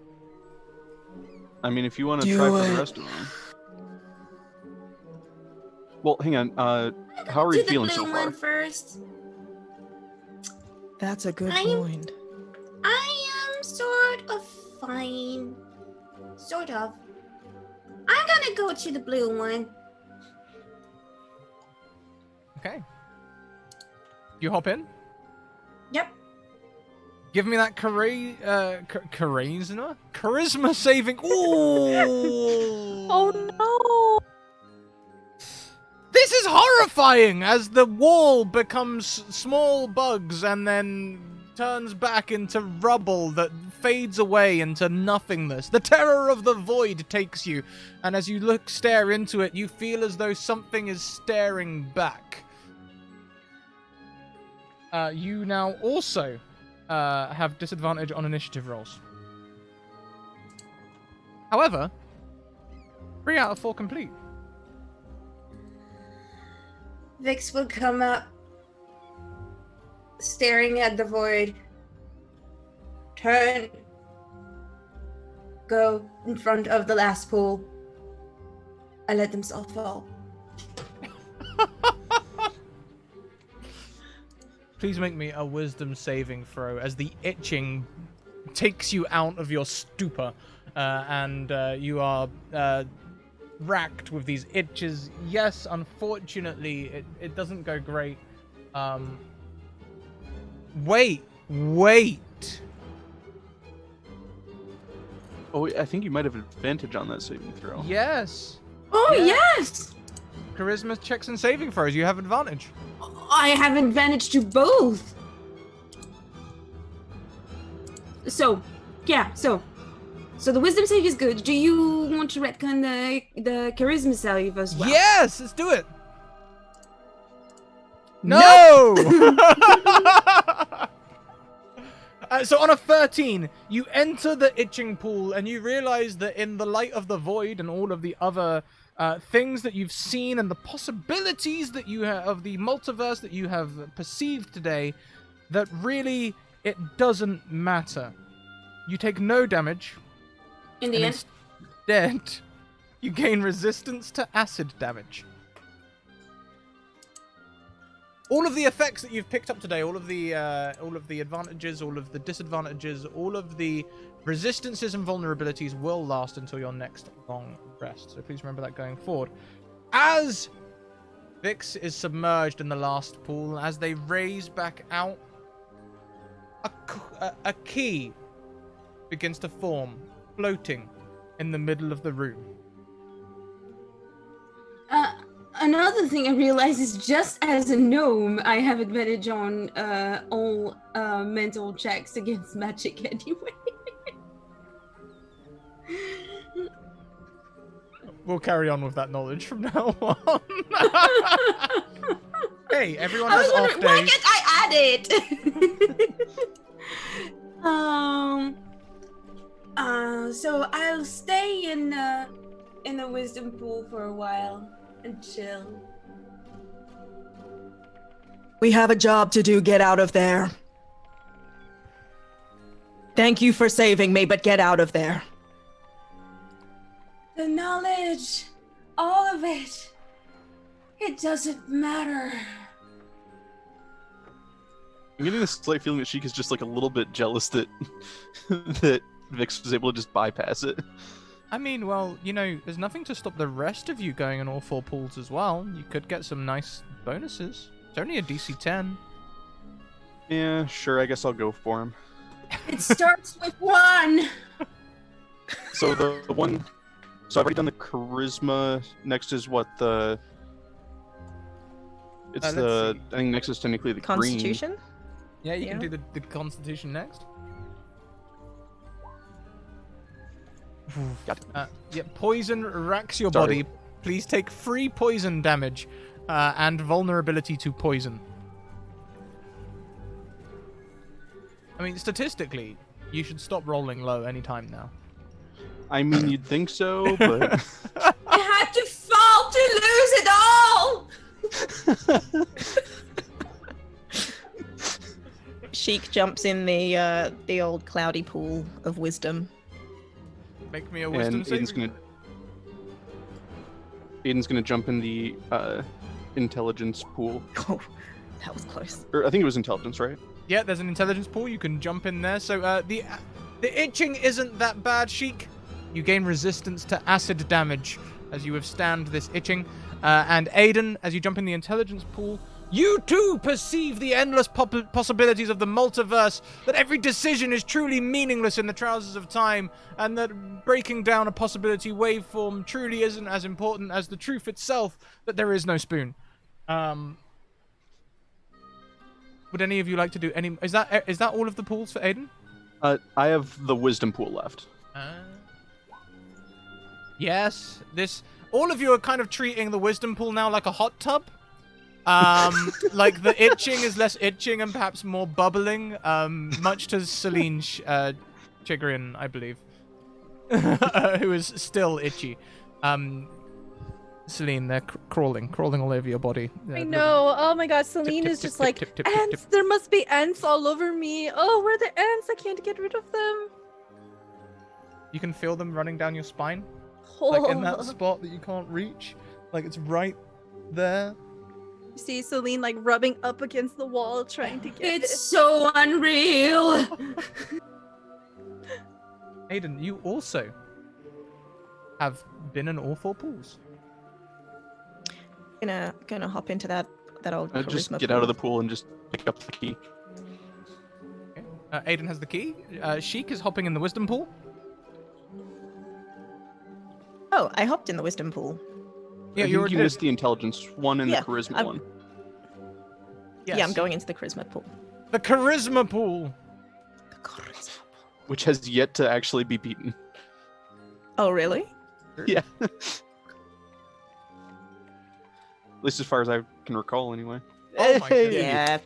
I mean, if you want to try for the rest of them. Well, hang on. How are you feeling so Do the blue far? one first. That's a good I'm- point. I am sort of fine. Sort of. I'm gonna go to the blue one. Okay. You hop in. Yep. Give me that charisma saving. Ooh. Oh no! This is horrifying as the wall becomes small bugs and then turns back into rubble that fades away into nothingness. The terror of the void takes you, and as you stare into it, you feel as though something is staring back. You now also have disadvantage on initiative rolls. However, 3 out of 4 complete. Vix will come up, staring at the void. Turn. Go in front of the last pool. And let them all fall. Please make me a wisdom saving throw as the itching takes you out of your stupor, and you are racked with these itches. Yes, unfortunately, it doesn't go great. Wait. Oh, I think you might have advantage on that saving throw. Yes. Oh, Yeah. yes! Charisma checks and saving throws. You have advantage. I have advantage to both. So the wisdom save is good. Do you want to retcon the charisma save as well? Yes, let's do it. No! So on a 13, you enter the itching pool and you realize that in the light of the void and all of the other things that you've seen and the possibilities that you have of the multiverse that you have perceived today, that really it doesn't matter. You take no damage. In the end, Instead, you gain resistance to acid damage. All of the effects that you've picked up today, all of the advantages, all of the disadvantages, all of the resistances and vulnerabilities will last until your next long rest. So please remember that going forward. As Vix is submerged in the last pool, as they raise back out, a key begins to form, floating in the middle of the room. another thing I realized is just as a gnome, I have advantage on all mental checks against magic anyway. We'll carry on with that knowledge from now on. Hey, everyone I has was off wondering, why days. can't I add it? So I'll stay in the wisdom pool for a while and chill. We have a job to do. Get out of there. Thank you for saving me, but get out of there. The knowledge, all of it, it doesn't matter. I'm getting this slight feeling that Sheik is just like a little bit jealous that that Vix was able to just bypass it. I mean, well, you know, there's nothing to stop the rest of you going in all 4 pools as well. You could get some nice bonuses. It's only a DC 10. Yeah, sure, I guess I'll go for him. It starts with 1. So the one. So I've already done the charisma. Next is what the. It's Let's the. see. I think next is technically the green. Constitution? Yeah, you can Yeah. do the Constitution next. Got it. Yeah, poison racks your Sorry. body. Please take 3 poison damage and vulnerability to poison. I mean, statistically, you should stop rolling low anytime now. I mean, you'd think so, but. I had to fall to lose it all! Sheik jumps in the old cloudy pool of wisdom. Make me a wisdom And saving. Aiden's gonna jump in the intelligence pool. Oh, that was close. Or I think it was intelligence, right? Yeah, there's an intelligence pool. You can jump in there. So the itching isn't that bad, Sheik. You gain resistance to acid damage as you withstand this itching. And Aiden, as you jump in the intelligence pool, you too perceive the endless possibilities of the multiverse, that every decision is truly meaningless in the trousers of time, and that breaking down a possibility waveform truly isn't as important as the truth itself, that there is no spoon. Would any of you like to do any... Is that all of the pools for Aiden? I have the wisdom pool left. Yes, all of you are kind of treating the wisdom pool now like a hot tub. Like the itching is less itching and perhaps more bubbling, much to Celine's chagrin, I believe, who is still itchy. Celine, they're crawling all over your body. I know. Oh my god, Celine tip, is tip, just tip, like, tip, tip, tip, ants! tip. There must be ants all over me. Oh, where are the ants? I can't get rid of them. You can feel them running down your spine, like in that Oh. spot that you can't reach. Like it's right there. You see Celine like rubbing up against the wall trying to get It's so unreal! Aiden, you also have been in all 4 pools. Gonna hop into that old Just charisma get pool. out of the pool and just pick up the key. Okay. Aiden has the key. Sheik is hopping in the wisdom pool. Oh, I hopped in the wisdom pool. Yeah, I you think you did. missed the intelligence one and Yeah, the charisma I'm- one. Yes. Yeah, I'm going into the charisma pool. The charisma pool. The charisma pool. Which has yet to actually be beaten. Oh, really? Yeah. At least as far as I can recall, anyway. Oh my goodness. Yeah.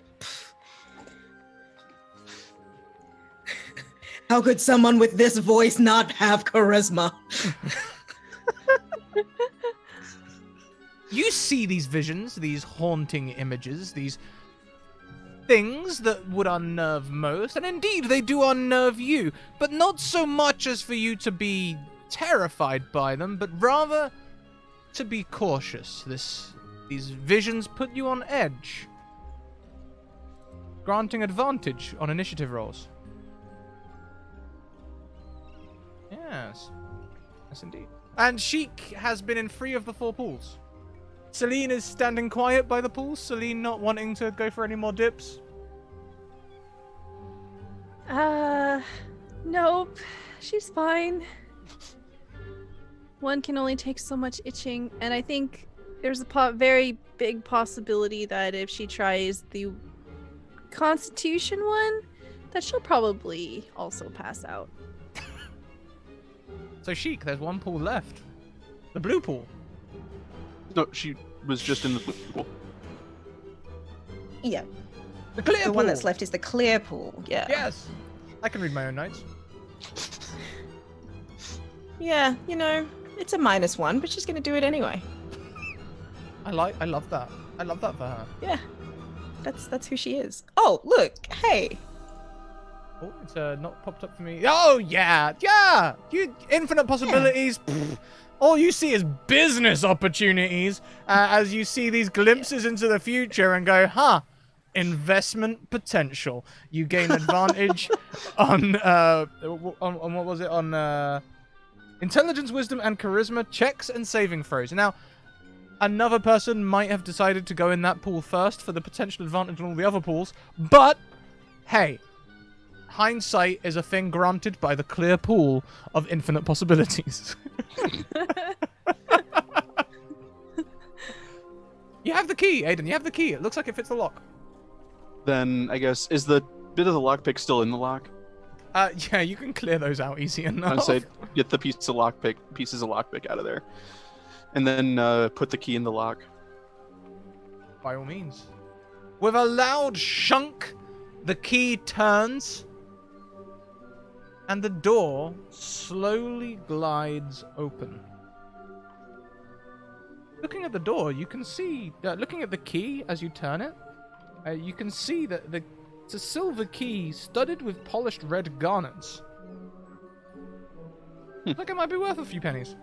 How could someone with this voice not have charisma? You see these visions, these haunting images, these things that would unnerve most, and indeed they do unnerve you, but not so much as for you to be terrified by them, but rather to be cautious. These visions put you on edge, granting advantage on initiative rolls. Yes. Yes, indeed. And Sheik has been in 3 of the 4 pools. Celine is standing quiet by the pools. Celine not wanting to go for any more dips. Nope. She's fine. One can only take so much itching, and I think there's a very big possibility that if she tries the Constitution one, that she'll probably also pass out. So Sheik, there's 1 pool left. The blue pool. No, she was just in the pool. Yeah. The clear The pool. one that's left is the clear pool. Yeah. Yes. I can read my own notes. Yeah, it's a -1, but she's gonna do it anyway. I love that. I love that for her. Yeah. That's who she is. Oh, look. Hey. Oh, it's not popped up for me. Oh yeah, yeah. You infinite possibilities. Pfft. All you see is business opportunities as you see these glimpses into the future and go, huh? Investment potential. You gain advantage on what was it, on intelligence, wisdom, and charisma checks and saving throws. Now, another person might have decided to go in that pool first for the potential advantage on all the other pools, but hey. hindsight is a thing granted by the clear pool of infinite possibilities. You have the key, Aiden. You have the key. It looks like it fits the lock. Then I guess is the bit of the lockpick still in the lock? Yeah, you can clear those out easy enough. I'd say get the pieces of lockpick out of there, and then put the key in the lock. By all means. With a loud shunk, the key turns, and the door slowly glides open. Looking at the door, you can see, looking at the key as you turn it, you can see that it's a silver key studded with polished red garnets. Looks like it might be worth a few pennies.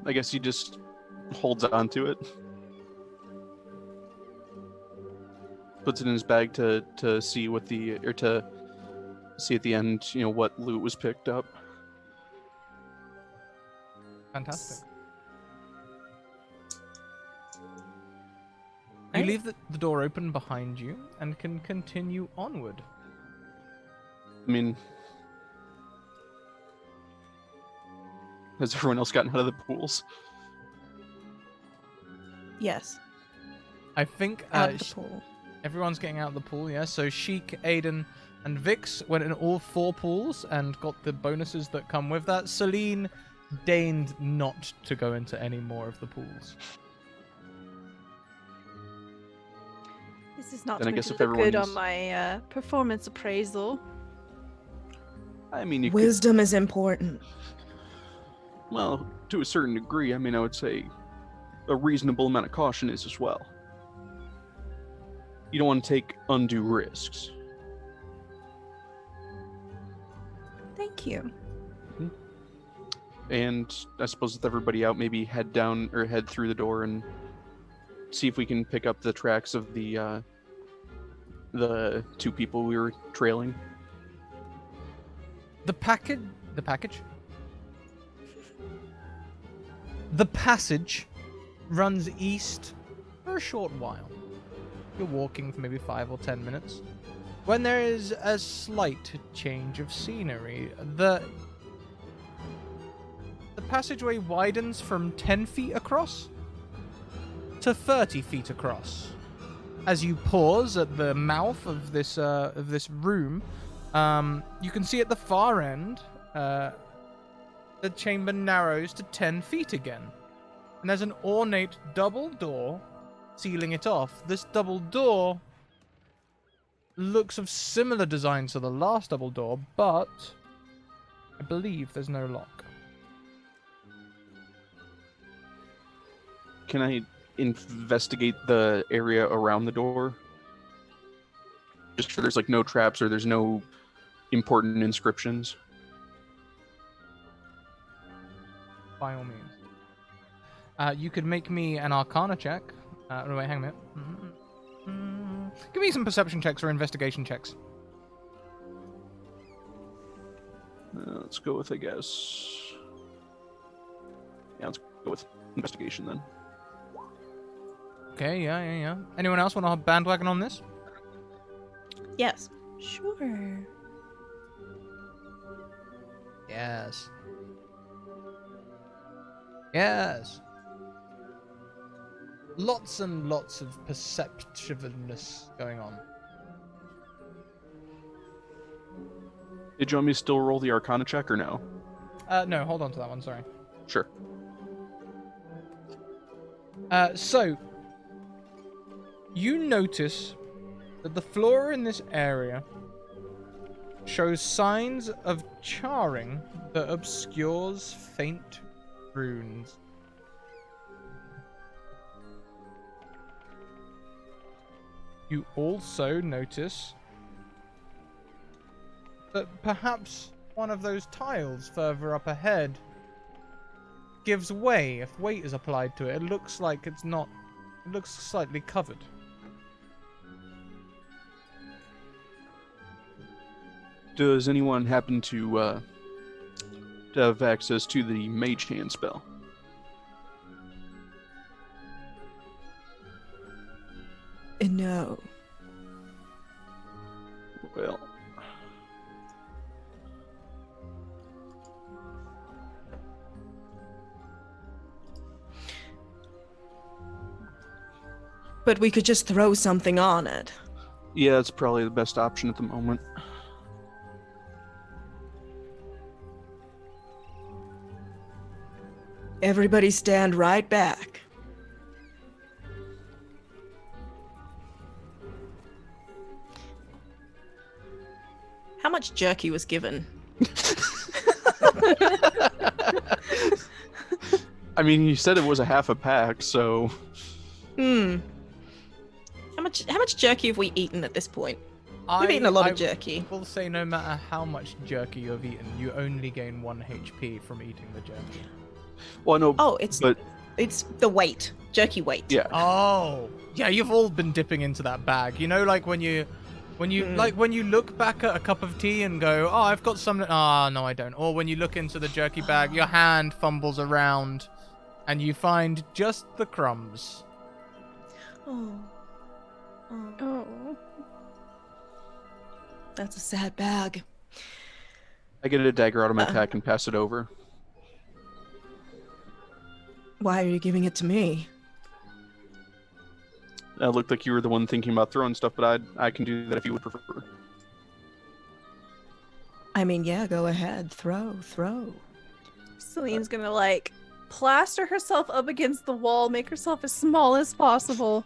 I guess he just holds on to it. Puts it in his bag to see to see at the end, what loot was picked up. Fantastic. You leave the door open behind you and can continue onward. I mean, has everyone else gotten out of the pools? Yes. I think Out of the pool. everyone's getting out of the pool, yeah? So Sheik, Aiden, and Vix went in all 4 pools and got the bonuses that come with that. Celine deigned not to go into any more of the pools. This is not Then I going guess to if look good on everyone's- my performance appraisal. I mean, you Wisdom is important. well, to a certain degree, I mean, I would say a reasonable amount of caution is as well. You don't want to take undue risks. Thank you. And I suppose with everybody out, maybe head down or head through the door and see if we can pick up the tracks of the 2 people we were trailing. The passage runs east for a short while. You're walking for maybe 5 or 10 minutes. When there is a slight change of scenery, the passageway widens from 10 feet across to 30 feet across. As you pause at the mouth of this room, you can see at the far end, the chamber narrows to 10 feet again. And there's an ornate double door sealing it off. This double door looks of similar design to the last double door, but I believe there's no lock. Can I investigate the area around the door? Just sure there's no traps or there's no important inscriptions. By all means. You could make me an Arcana check. Wait, hang a minute. Give me some perception checks or investigation checks. Let's go with, I guess. Yeah, let's go with investigation then. Okay, yeah. Anyone else want to bandwagon on this? Yes. Sure. Yes. Lots and lots of perceptiveness going on. Did you want me to still roll the Arcana check or no? No, hold on to that one, sorry. Sure. So, you notice that the floor in this area shows signs of charring that obscures faint runes. You also notice that perhaps one of those tiles further up ahead gives way if weight is applied to it. It looks like it's not. It looks slightly covered. Does anyone happen to have access to the Mage Hand spell? No. Well. But we could just throw something on it. Yeah, it's probably the best option at the moment. Everybody stand right back. How much jerky was given? I mean, you said it was a half a pack, so... How much jerky have we eaten at this point? We've eaten a lot of jerky. I will say no matter how much jerky you've eaten, you only gain 1 HP from eating the jerky. Well, no, Oh, it's the weight. Jerky weight. Yeah. Oh, yeah, you've all been dipping into that bag. You know, like when you look back at a cup of tea and go, "Oh, I've got some." Ah, no, I don't. Or when you look into the jerky bag, your hand fumbles around, and you find just the crumbs. Oh. That's a sad bag. I get a dagger out of my pack and pass it over. Why are you giving it to me? It looked like you were the one thinking about throwing stuff, but I can do that if you would prefer. I mean, yeah, go ahead. Throw. Celine's gonna like plaster herself up against the wall, make herself as small as possible.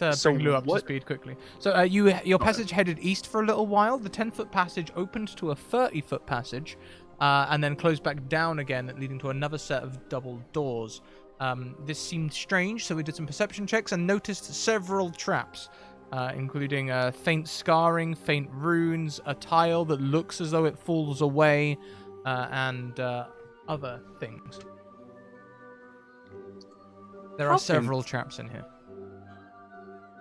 Let's So bring Lou up to what- speed quickly. So your passage headed east for a little while. The 10-foot passage opened to a 30-foot passage, and then closed back down again, leading to another set of double doors. This seemed strange, so we did some perception checks and noticed several traps, including faint scarring, faint runes, a tile that looks as though it falls away, and other things. There are several traps in here.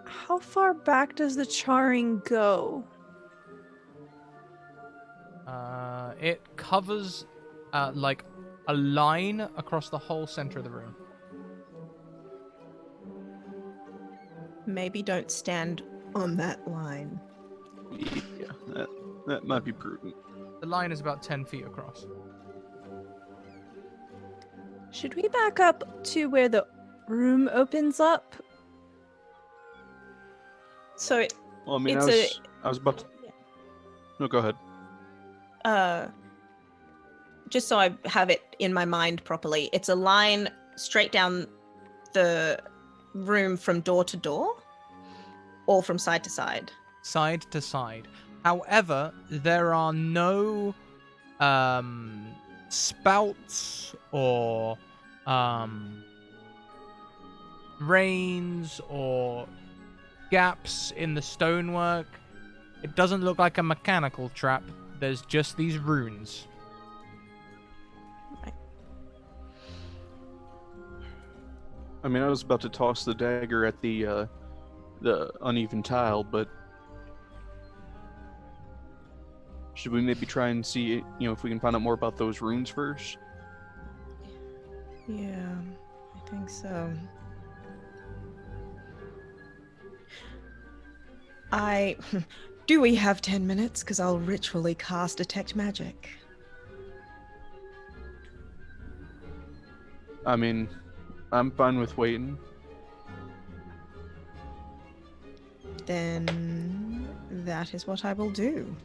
How far back does the charring go? It covers like a line across the whole center of the room. Maybe don't stand on that line. Yeah, that might be prudent. The line is about 10 feet across. Should we back up to where the room opens up? So it, Well, I mean, It's I was about to... No, go ahead. just so I have it in my mind properly, it's a line straight down the room from door to door, or from side to side. Side to side. However, there are no spouts or drains or gaps in the stonework. It doesn't look like a mechanical trap. There's just these runes. I mean, I was about to toss the dagger at the uneven tile, but should we maybe try and see, if we can find out more about those runes first? Yeah, I think so. Do we have 10 minutes? Because I'll ritually cast Detect Magic. I mean, I'm fine with waiting. Then that is what I will do.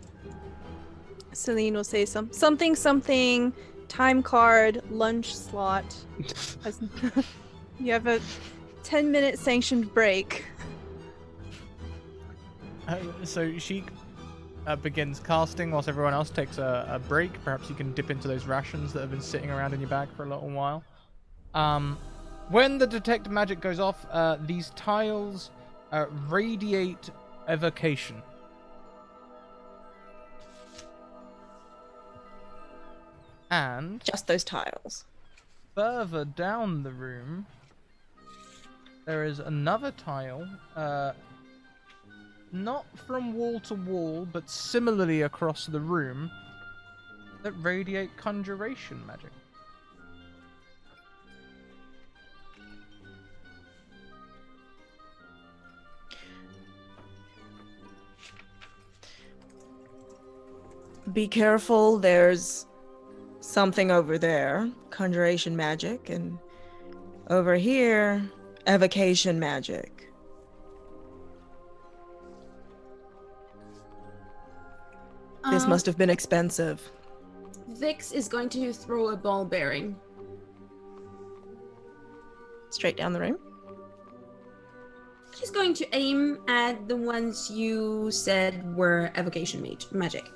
Celine will say something, time card, lunch slot. You have a 10-minute sanctioned break. So she begins casting whilst everyone else takes a break. Perhaps you can dip into those rations that have been sitting around in your bag for a little while. When the detect magic goes off, these tiles radiate evocation. And Just those tiles. further down the room, there is another tile, not from wall to wall, but similarly across the room, that radiate conjuration magic. be careful. There's something over there, conjuration magic, and over here, evocation magic. This must have been expensive. Vix is going to throw a ball bearing. Straight down the room. She's going to aim at the ones you said were evocation magic.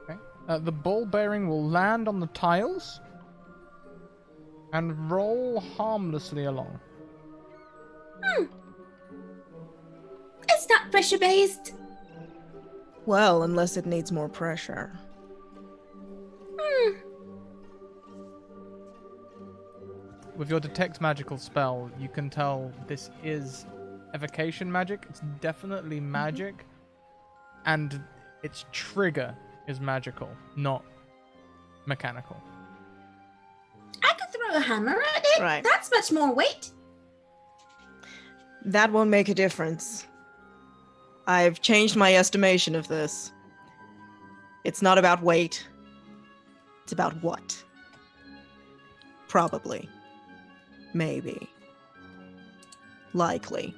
Okay. The ball bearing will land on the tiles and roll harmlessly along. It's not pressure based. Well, unless it needs more pressure. With your detect magical spell, you can tell this is evocation magic. It's definitely magic, and its trigger is magical, not mechanical. I could throw a hammer at it. Right. That's much more weight. That won't make a difference. I've changed my estimation of this. It's not about weight. It's about what? Probably. Maybe. Likely.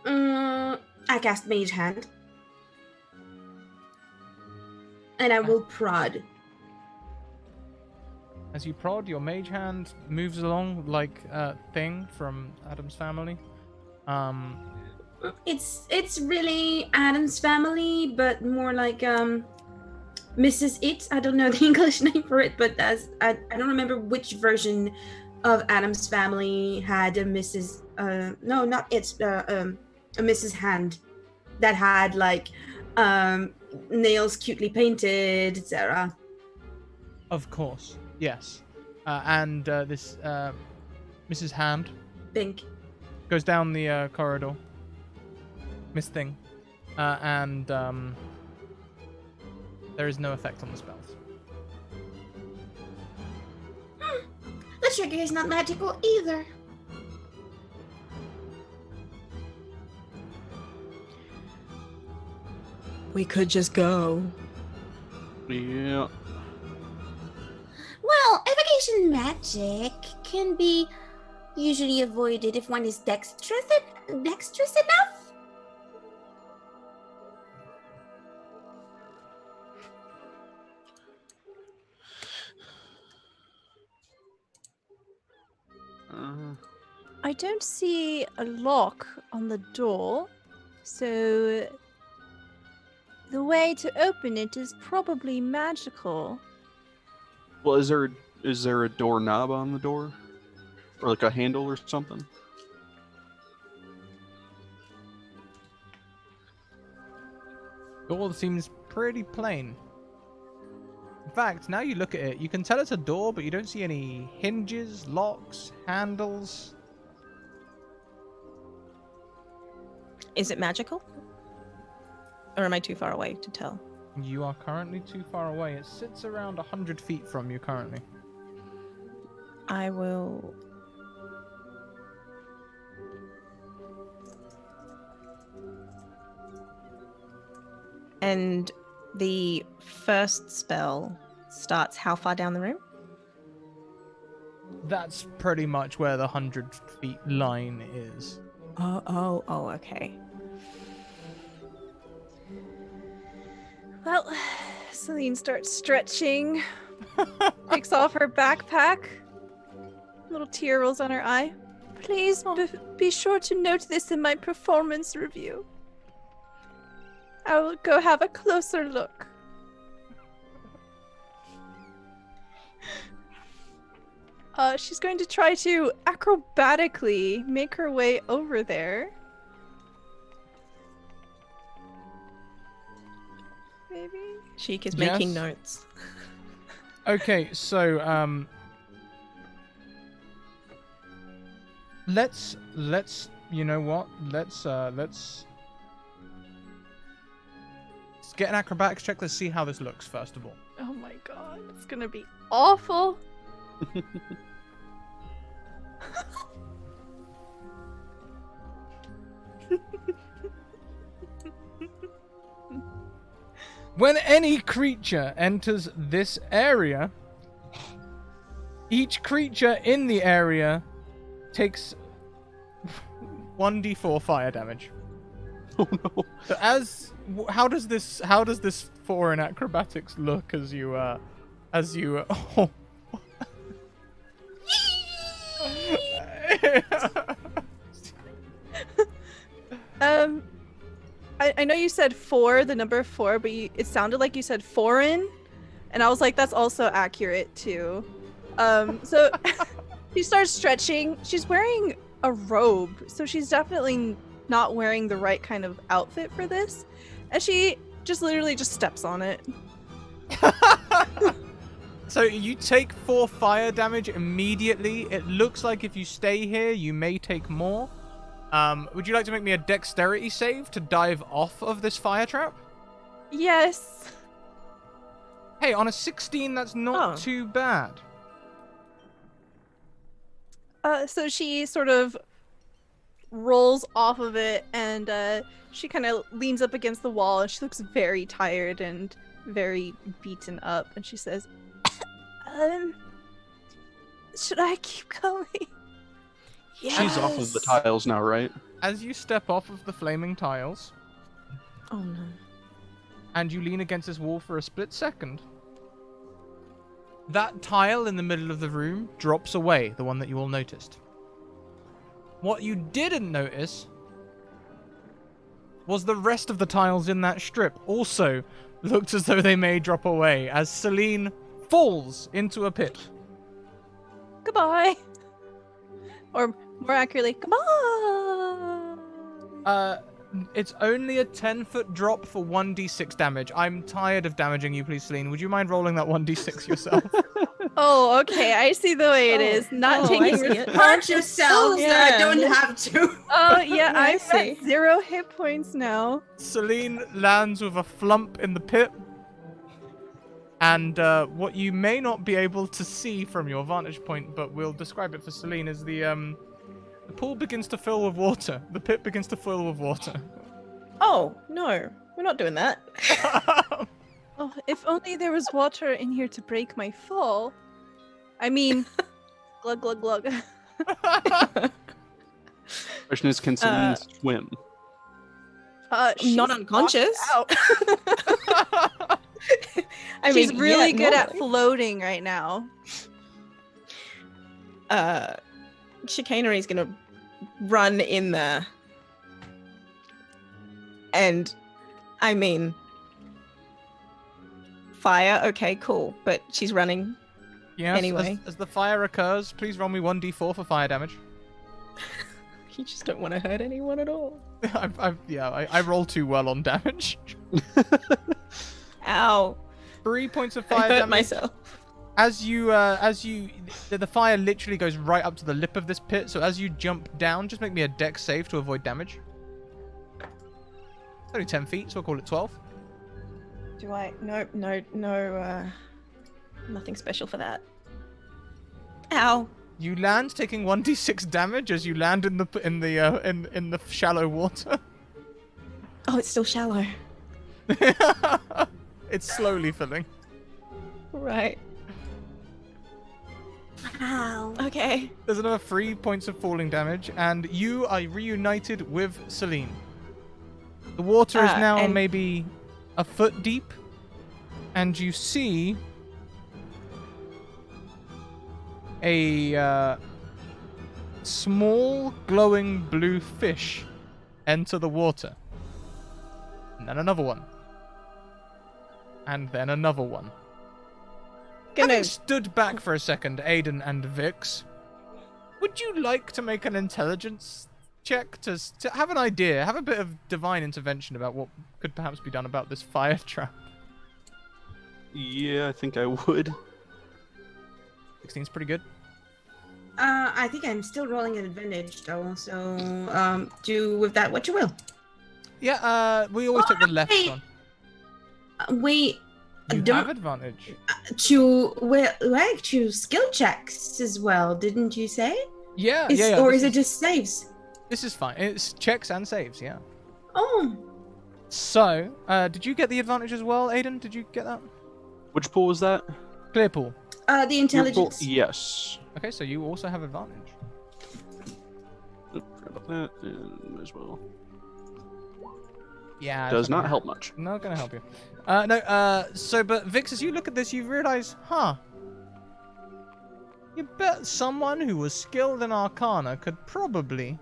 I cast Mage Hand. And I will prod. As you prod, your mage hand moves along like Thing from Adam's Family. It's really Adam's Family, but more like Mrs. It. I don't know the English name for it, but I don't remember which version of Adam's Family had a Mrs. No, not it's a Mrs. Hand that had like nails cutely painted, etc. Of course, yes. And this Mrs. Hand Think. goes down the corridor. Miss Thing. And there is no effect on the spells. The trigger is not magical either. We could just go. Yeah. Well, evocation magic can be usually avoided if one is dexterous enough. I don't see a lock on the door, so the way to open it is probably magical. Well, is there a doorknob on the door, or like a handle or something? Door seems pretty plain. In fact, now you look at it, you can tell it's a door, but you don't see any hinges, locks, handles. Is it magical? Or am I too far away to tell? You are currently too far away. It sits around 100 feet from you currently. I will... And the first spell starts how far down the room? That's pretty much where the 100 feet line is. Oh, okay. Well, Celine starts stretching, takes off her backpack. Little tear rolls on her eye. Please be sure to note this in my performance review. I will go have a closer look. She's going to try to acrobatically make her way over there. Maybe? Sheik is making Yes. notes. Okay, so let's you know what? Let's get an acrobatics check. Let's see how this looks first of all. Oh my god, it's gonna be awful. When any creature enters this area, each creature in the area takes 1d4 fire damage. Oh no. So how does this 4 in acrobatics look as you oh. I know you said 4, the number 4, but it sounded like you said foreign, and I was like, that's also accurate too. So she starts stretching. She's wearing a robe, so she's definitely not wearing the right kind of outfit for this, and she just literally just steps on it. So you take 4 fire damage immediately. It looks like if you stay here, you may take more. Would you like to make me a dexterity save to dive off of this fire trap? Yes. Hey, on a 16, that's not too bad. So she sort of rolls off of it, and she kind of leans up against the wall, and she looks very tired and very beaten up, and she says, should I keep going? Yes. She's off of the tiles now, right? As you step off of the flaming tiles, Oh no. and you lean against this wall for a split second, that tile in the middle of the room drops away, the one that you all noticed. What you didn't notice was the rest of the tiles in that strip also looked as though they may drop away as Celine falls into a pit. Goodbye. Or more accurately, goodbye. It's only a 10-foot drop for 1d6 damage. I'm tired of damaging you, please, Celine. Would you mind rolling that 1d6 yourself? Oh, okay. I see the way it is. Not I taking see it. Hurt yourself, so I don't have to. Oh, yeah, I I'm at 0 hit points now. Celine lands with a flump in the pit. And what you may not be able to see from your vantage point, but we'll describe it for Celine, is the pool begins to fill with water. The pit begins to fill with water. Oh no, we're not doing that. Oh, if only there was water in here to break my fall. I mean, glug, glug, glug. Question is, can Celine swim? She's Not unconscious. knocked out. I She's mean, really yeah, good at normally. floating right now. Chicanery's gonna run in there. And I mean, fire, okay, cool. But she's running. Yes, Anyway. as the fire occurs, please roll me 1d4 for fire damage. You just don't want to hurt anyone at all. I roll too well on damage. Ow. 3 points of I fire hurt damage. myself. The fire literally goes right up to the lip of this pit. So as you jump down, just make me a dex save to avoid damage. It's only 10 feet, so I'll call it 12. Do I? No, nothing special for that. Ow. You land, taking 1d6 damage as you land in the shallow water. Oh, it's still shallow. It's slowly filling. Right. Wow. Okay. There's another 3 points of falling damage, and you are reunited with Celine. The water is now and- maybe a foot deep, and you see a small glowing blue fish enter the water. And then another one. And then another one. Gonna Having stood back for a second, Aiden and Vix, would you like to make an intelligence check to have an idea, have a bit of divine intervention about what could perhaps be done about this fire trap? Yeah, I think I would. 16's pretty good. I think I'm still rolling an advantage though, so do with that what you will. Yeah, we always take the left wait. one. Wait, You don't have advantage. to skill checks as well, didn't you say? Yeah, Is, yeah. or this is it just saves? This is fine. It's checks and saves, yeah. Oh, So, did you get the advantage as well, Aiden? Did you get that? Which pool was that? Clear pool. The Your intelligence. pool? Yes. Okay, so you also have advantage. Oh, forgot about that. And as well. Yeah. Does it's not not gonna- help much. Not gonna help you. But Vix, as you look at this, you realize, you bet someone who was skilled in Arcana could probably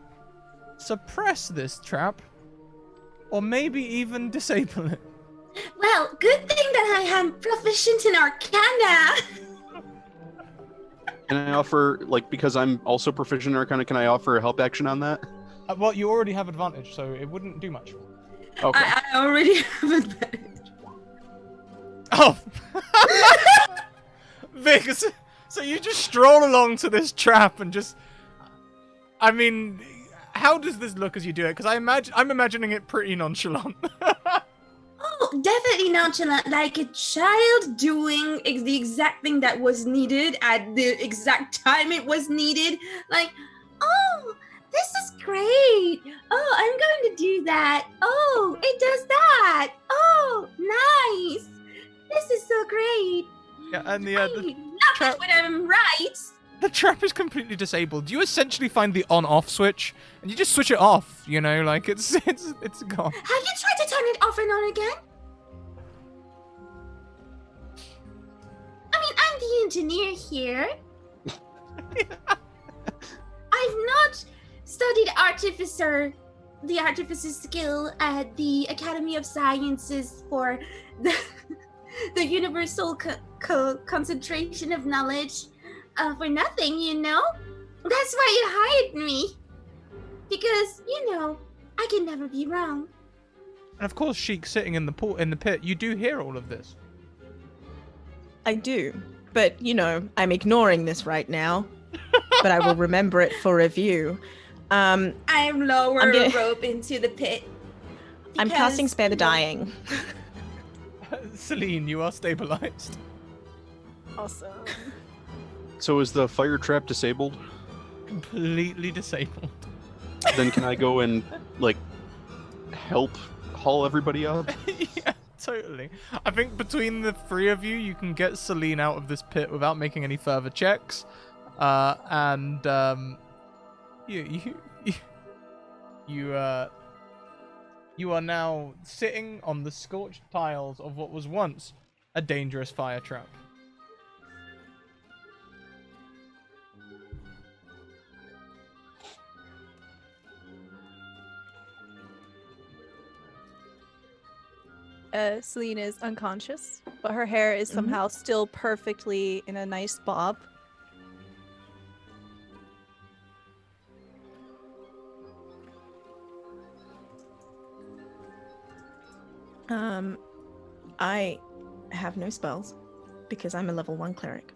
suppress this trap, or maybe even disable it. Well, good thing that I am proficient in Arcana. Can I offer, like, because I'm also proficient in Arcana, can I offer a help action on that? Well, you already have advantage, so it wouldn't do much. Okay. I already have advantage. Oh! Vix, so you just stroll along to this trap and just... I mean, how does this look as you do it? Because I'm imagining it pretty nonchalant. Oh, definitely nonchalant, like a child doing the exact thing that was needed at the exact time it was needed. Like, oh, this is great. Oh, I'm going to do that. Oh, it does that. Oh, nice. This is so great. Yeah, and I the love trap- it when I'm right. the trap is completely disabled. You essentially find the on-off switch, and you just switch it off. You know, like it's gone. Have you tried to turn it off and on again? I mean, I'm the engineer here. I've not studied the artificer skill at the Academy of Sciences for the universal concentration of knowledge for nothing, you know? That's why you hired me. Because, you know, I can never be wrong. And of course, Sheik sitting in the pit. You do hear all of this. I do, but I'm ignoring this right now. But I will remember it for review. I'm lower I'm gonna- a rope into the pit. I'm casting because, Spare the you know, Dying. Celine, you are stabilized. Awesome. So is the fire trap disabled? Completely disabled. Then can I go and, like, help haul everybody up? Yeah, totally. I think between the three of you, you can get Celine out of this pit without making any further checks. You are now sitting on the scorched tiles of what was once a dangerous fire trap. Celine is unconscious, but her hair is somehow still perfectly in a nice bob. I have no spells because I'm a level 1 cleric.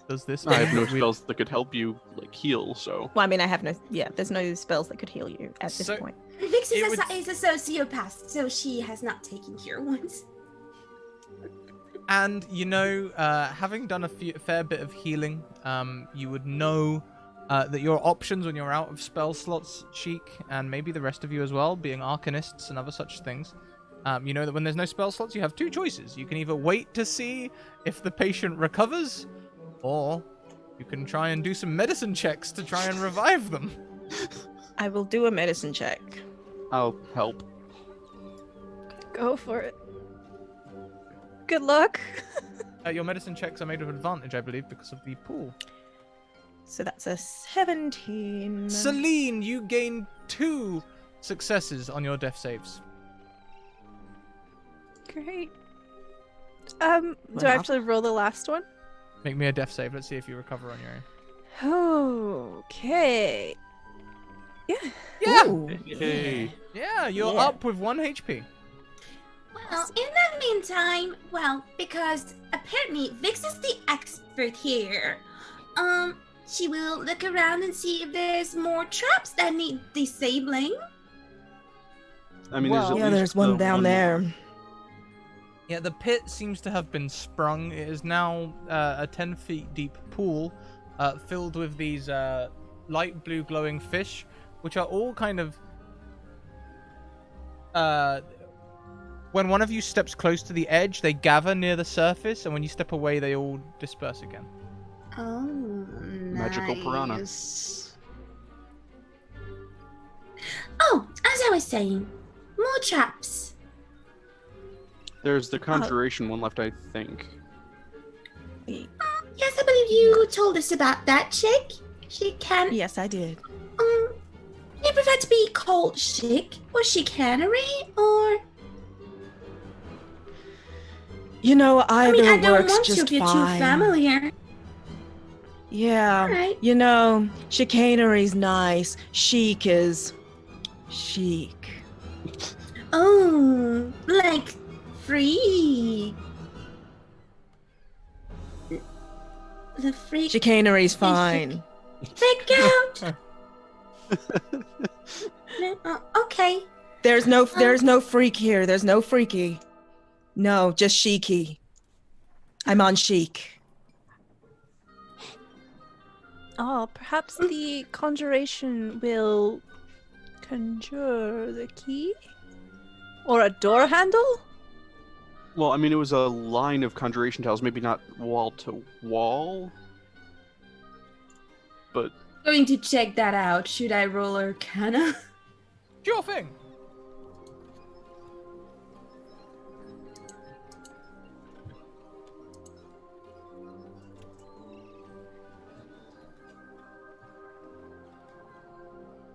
Does this? I have mean no that we- spells that could help you, like, heal, so... Well, I mean, there's no spells that could heal you at this So- point. Vix It is, would- is a sociopath, so she has not taken cure wounds. And having done a fair bit of healing, you would know that your options when you're out of spell slots, Sheik, and maybe the rest of you as well, being arcanists and other such things, you know that when there's no spell slots, you have two choices. You can either wait to see if the patient recovers, or you can try and do some medicine checks to try and revive them. I will do a medicine check. I'll help. Go for it. Good luck. Your medicine checks are made with advantage, I believe, because of the pool. So that's a 17. Celine, you gain 2 successes on your death saves. Great. Do I actually roll the last one? Make me a death save. Let's see if you recover on your own. Okay. Yeah! Ooh, Yay. Yeah, you're Yeah. up with 1 HP. Well, in the meantime, because apparently Vix is the expert here, she will look around and see if there's more traps that need disabling. I mean, Well, there's at yeah, least there's one the down there. Yeah, the pit seems to have been sprung. It is now a 10 feet deep pool filled with these light blue glowing fish, which are all kind of when one of you steps close to the edge, they gather near the surface, and when you step away, they all disperse again. Oh, Magical piranha. nice. Oh, as I was saying, more traps. There's the conjuration one left, I think. Yes, I believe you told us about that chick. She can. Yes, I did. You prefer to be called chick or chicanery or? You know, either I mean, I don't works want just to if you're fine. too familiar. Yeah. Alright. You know, chicanery's nice. Chic is chic. Oh, like free. The freak. Chicanery's fine. Freak out. Okay. There's no freak here. There's no freaky. No, just chicy. I'm on chic. Oh, perhaps the conjuration will conjure the key? Or a door handle? Well, I mean, it was a line of conjuration tiles, maybe not wall to wall. But Going to check that out. Should I roll Arcana? Sure thing.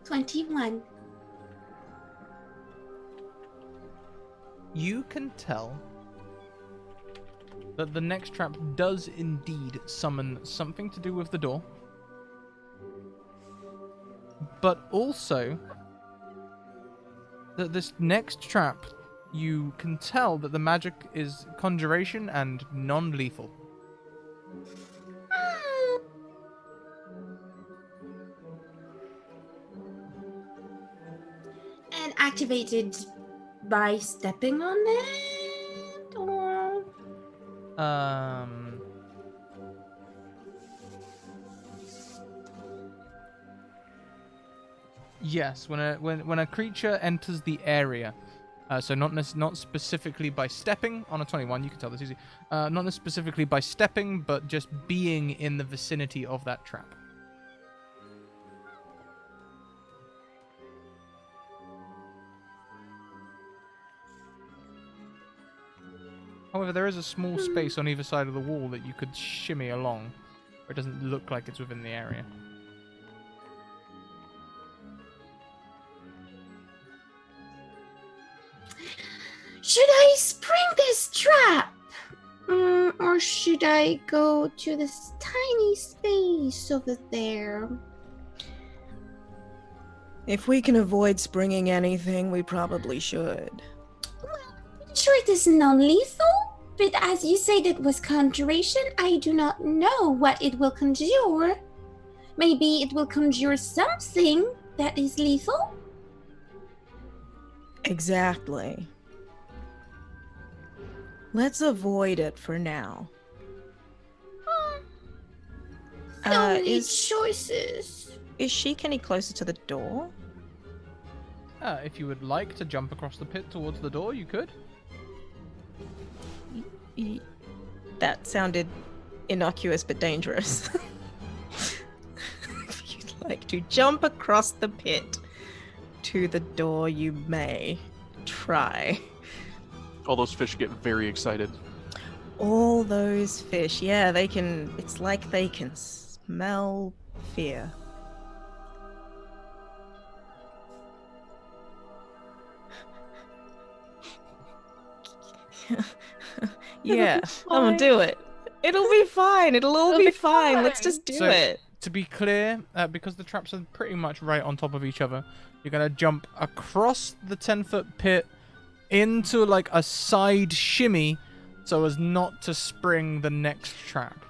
$21. You can tell that the next trap does indeed summon something to do with the door, but also that this next trap, you can tell that the magic is conjuration and non-lethal. And activated by stepping on it, or Yes, when a creature enters the area, so not specifically by stepping on a 21, you can tell this easy. Not specifically by stepping, but just being in the vicinity of that trap. However, there is a small space on either side of the wall that you could shimmy along, where it doesn't look like it's within the area. should I spring this trap? Or should I go to this tiny space over there? If we can avoid springing anything, we probably should. Sure, it is non-lethal, but as you said it was conjuration, I do not know what it will conjure. Maybe it will conjure something that is lethal? Exactly. Let's avoid it for now. So many Is choices. Sheik any closer to the door? If you would like to jump across the pit towards the door, you could. That sounded innocuous but dangerous. If you'd like to jump across the pit to the door, you may try. all those fish get very excited. All those fish, yeah, they can. It's like they can smell fear. Yeah, I'm gonna do it. It'll be fine. It'll all be fine. Let's just do it. To be clear, because the traps are pretty much right on top of each other, you're going to jump across the 10-foot pit into like a side shimmy so as not to spring the next trap.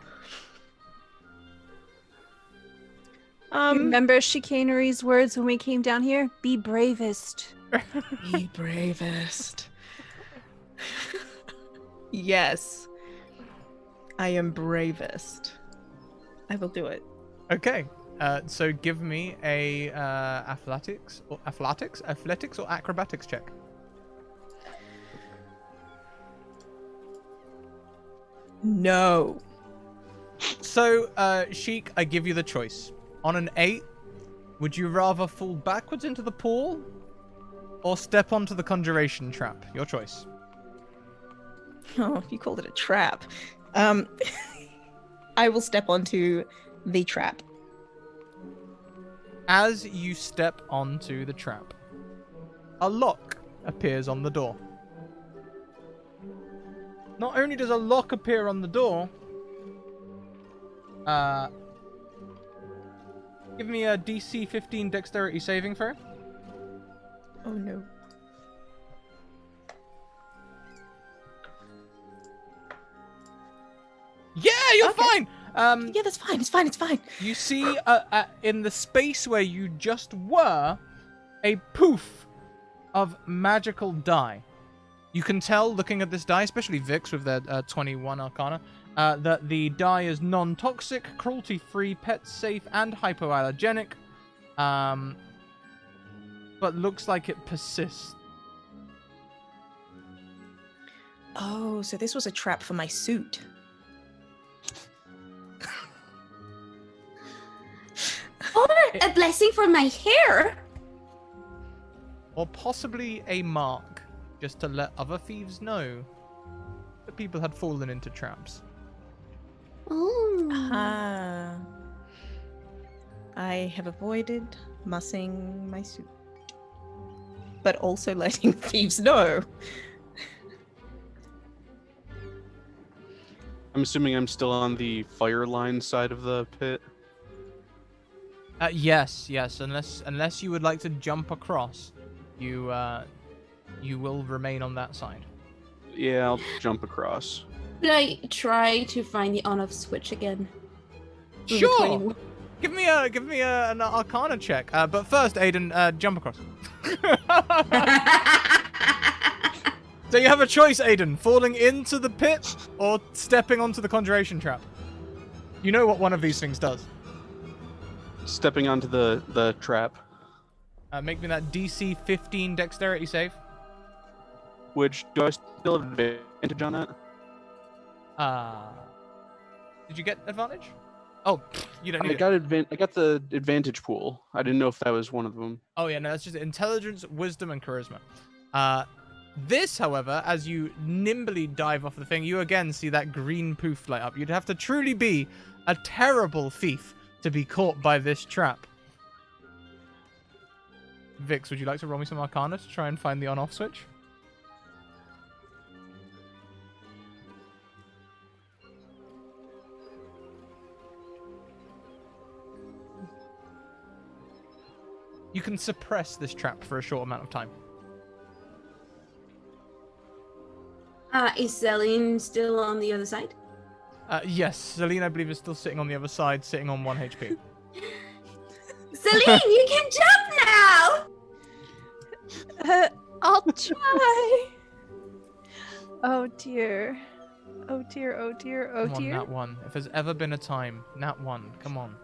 Remember Chicanery's words when we came down here? Be bravest. Be bravest. Yes. I am bravest. I will do it. Okay, so give me a athletics or acrobatics check. No. So, Sheik, I give you the choice. On an 8, would you rather fall backwards into the pool or step onto the conjuration trap? Your choice. Oh, you called it a trap. I will step onto the trap. As you step onto the trap, a lock appears on the door. Not only does a lock appear on the door, give me a DC 15 dexterity saving throw. Oh no. Yeah, you're Okay. fine. Yeah, that's fine. It's fine. It's fine. You see, in the space where you just were, a poof of magical dye. You can tell, looking at this dye, especially Vix with their 21 Arcana, that the dye is non-toxic, cruelty-free, pet-safe, and hypoallergenic. But looks like it persists. Oh, so this was a trap for my suit. Or a blessing for my hair. Or possibly a mark, just to let other thieves know that people had fallen into traps. Oh. Ah. I have avoided mussing my suit, but also letting thieves know. I'm assuming I'm still on the fire line side of the pit. Yes, unless you would like to jump across, you will remain on that side. Yeah, I'll jump across. Could I try to find the on-off switch again? With the Sure. 21? Give me an Arcana check. But first, Aiden, jump across. So you have a choice, Aiden: falling into the pit or stepping onto the conjuration trap. You know what one of these things does. Stepping onto the trap, Make me that DC 15 dexterity save. which do I still have advantage on that? Did you get advantage? Oh, you don't need I got the advantage pool. I didn't know if that was one of them. Oh yeah, no, that's just intelligence, wisdom, and charisma. This, however, as you nimbly dive off the thing, you again see that green poof light up. You'd have to truly be a terrible thief to be caught by this trap. Vix, would you like to roll me some Arcana to try and find the on-off switch? You can suppress this trap for a short amount of time. Is Celine still on the other side? Yes, Celine, I believe, is still sitting on the other side, sitting on 1 HP. Celine, you can jump now. I'll try. Oh dear. Oh dear, oh dear, oh Come on, dear. Nat 1. If there's ever been a time, Nat 1, come on.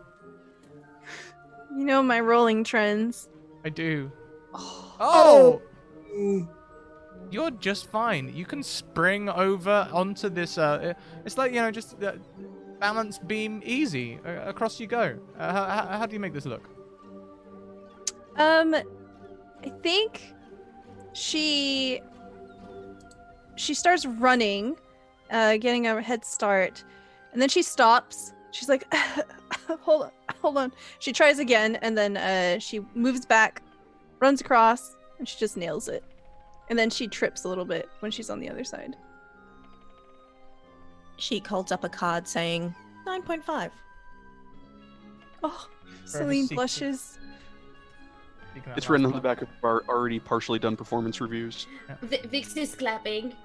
You know my rolling trends. I do. Oh! You're just fine. You can spring over onto this. It's like, just balance beam easy. Across you go. How do you make this look? I think she starts running, getting a head start, and then she stops. She's like, hold on. She tries again, and then she moves back, runs across, and she just nails it. And then she trips a little bit when she's on the other side. She holds up a card saying 9.5. Oh, Celine secret. blushes. It's written on the back of our already partially done performance reviews. Vix is clapping.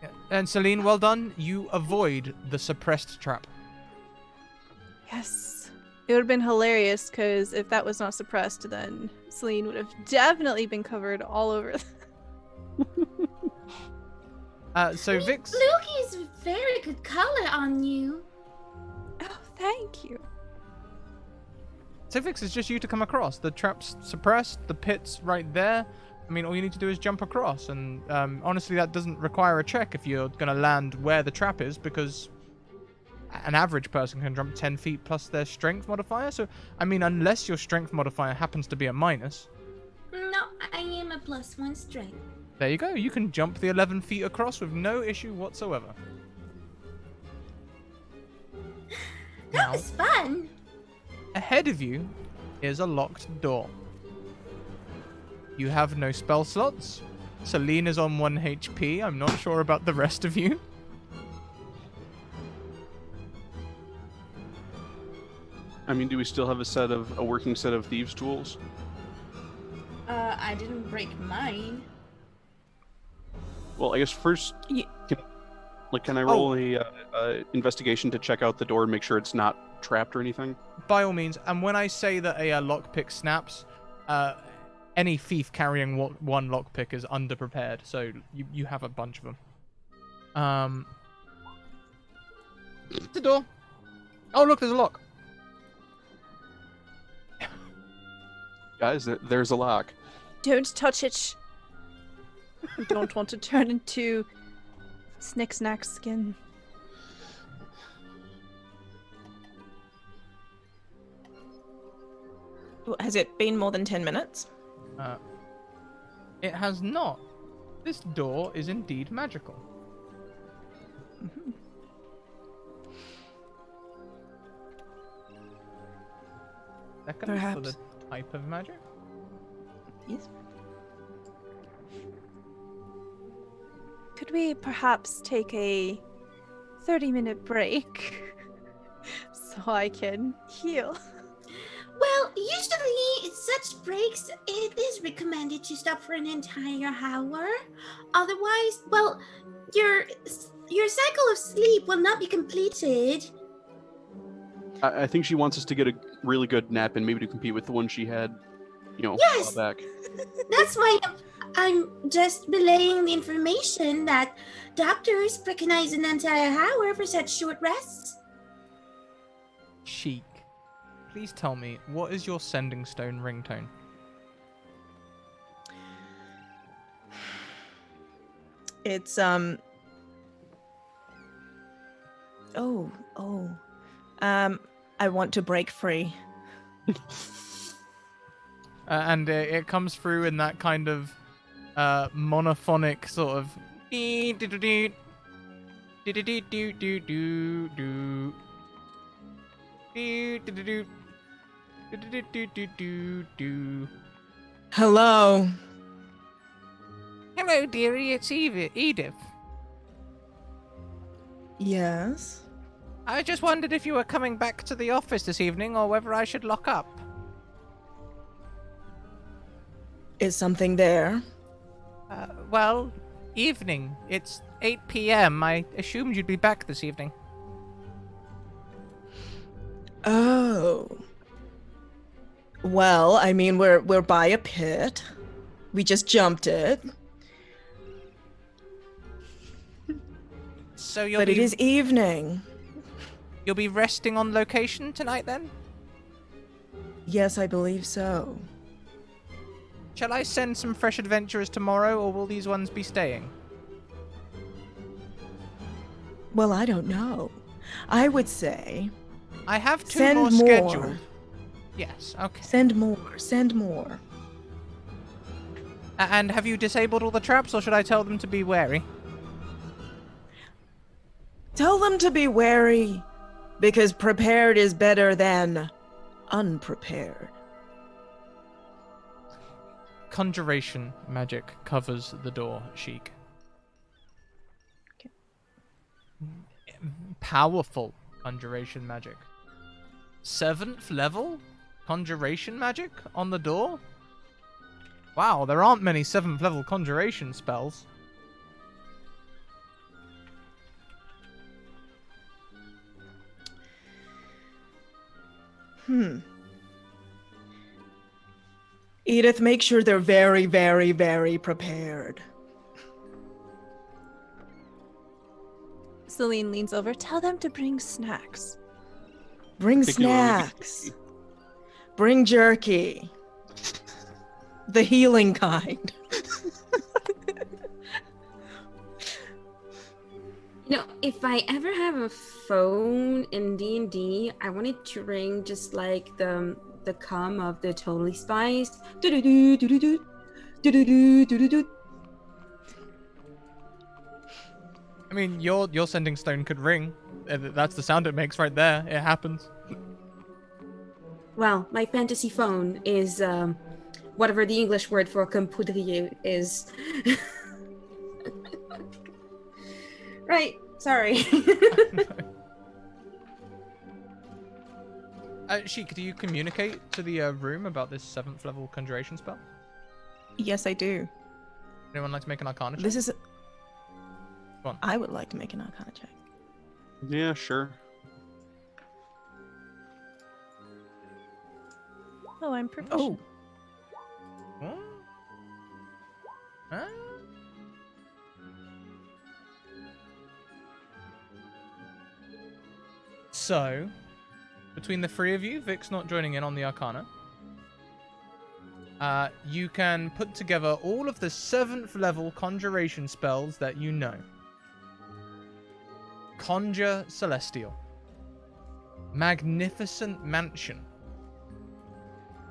Yeah. And Celine, well done. You avoid the suppressed trap. Yes. It would have been hilarious, because if that was not suppressed, then Celine would have definitely been covered all over. So Vix. Blue is very good color on you. Oh, thank you. So Vix, it's just you to come across. The trap's suppressed. The pit's right there. I mean, all you need to do is jump across. And honestly, that doesn't require a check if you're going to land where the trap is, because an average person can jump 10 feet plus their strength modifier. So, I mean, unless your strength modifier happens to be a minus. No, I am a +1 strength. There you go. You can jump the 11 feet across with no issue whatsoever. That Now, was fun. ahead of you is a locked door. You have no spell slots. Celine is on 1 HP. I'm not sure about the rest of you. I mean, do we still have a working set of thieves' tools? I didn't break mine. Well, I guess first, Ye- can I roll a investigation to check out the door and make sure it's not trapped or anything? By all means. And when I say that a lockpick snaps, any thief carrying one lockpick is underprepared. So you have a bunch of them. The door. Oh, look, there's a lock. Guys, there's a lock. Don't touch it. We don't want to turn into Snick Snack skin. Has it been more than 10 minutes? It has not. This door is indeed magical. Mhm. Second for Perhaps. the type of magic. Yes. Could we perhaps take a 30-minute break so I can heal? Well, usually such breaks, it is recommended to stop for an entire hour. Otherwise, well, your cycle of sleep will not be completed. I think she wants us to get a really good nap and maybe to compete with the one she had, a Yes. while back. That's why I'm just relaying the information that doctors recognize an entire hour for such short rests. Chic. Please tell me, what is your sending stone ringtone? It's I want to break free. And it comes through in that kind of monophonic sort of Hello. Hello, dearie, it's Edith. Yes. I just wondered if you were coming back to the office this evening or whether I should lock up. Is something there? Well, evening. It's 8 p.m. I assumed you'd be back this evening. Oh. Well, I mean, we're by a pit. We just jumped it. So you'll But it is evening. You'll be resting on location tonight then? Yes, I believe so. Shall I send some fresh adventurers tomorrow, or will these ones be staying? Well, I don't know. I would say I have two Send more more. scheduled. Yes, okay. send more. Send more. And have you disabled all the traps, or should I tell them to be wary? Tell them to be wary, because prepared is better than unprepared. Conjuration magic covers the door, Sheik. Okay. Powerful conjuration magic. 7th level conjuration magic on the door? Wow, there aren't many 7th level conjuration spells. Edith, make sure they're very, very, very prepared. Celine leans over. Tell them to bring snacks. Bring Particularly- snacks. Bring jerky. The healing kind. If I ever have a phone in D&D, I want it to ring just like the cum of the Totally Spies. Do-do-do, do-do-do, do-do-do, do-do-do. I mean, your sending stone could ring. That's the sound it makes right there. It happens. Well, my fantasy phone is whatever the English word for computer is. Right. Sorry. Sheik, do you communicate to the room about this 7th level conjuration spell? Yes, I do. Anyone like to make an Arcana check? This is. Go on. I would like to make an Arcana check. Yeah, sure. Oh, I'm proficient. Oh, What? Huh? So, between the three of you, Vic's not joining in on the Arcana. You can put together all of the 7th level conjuration spells that you know. Conjure Celestial. Magnificent Mansion.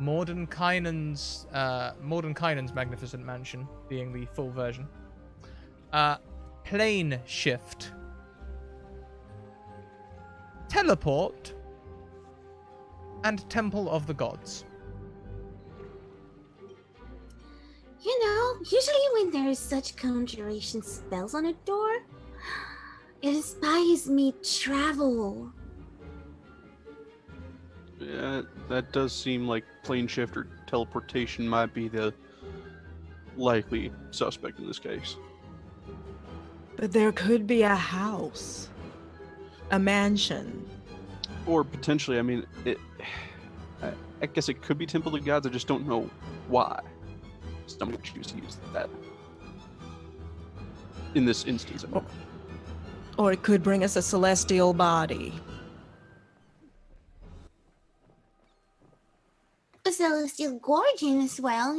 Mordenkainen's Magnificent Mansion, being the full version. Plane Shift. Teleport. And Temple of the Gods. Usually when there's such conjuration spells on a door, it inspires me travel. Yeah, that does seem like plane shift or teleportation might be the likely suspect in this case. but there could be a house, a mansion. Or potentially, I mean, I guess it could be Temple of the Gods, I just don't know why someone would choose to use that. In this instance, I mean. Or it could bring us a celestial body. A celestial guardian as well.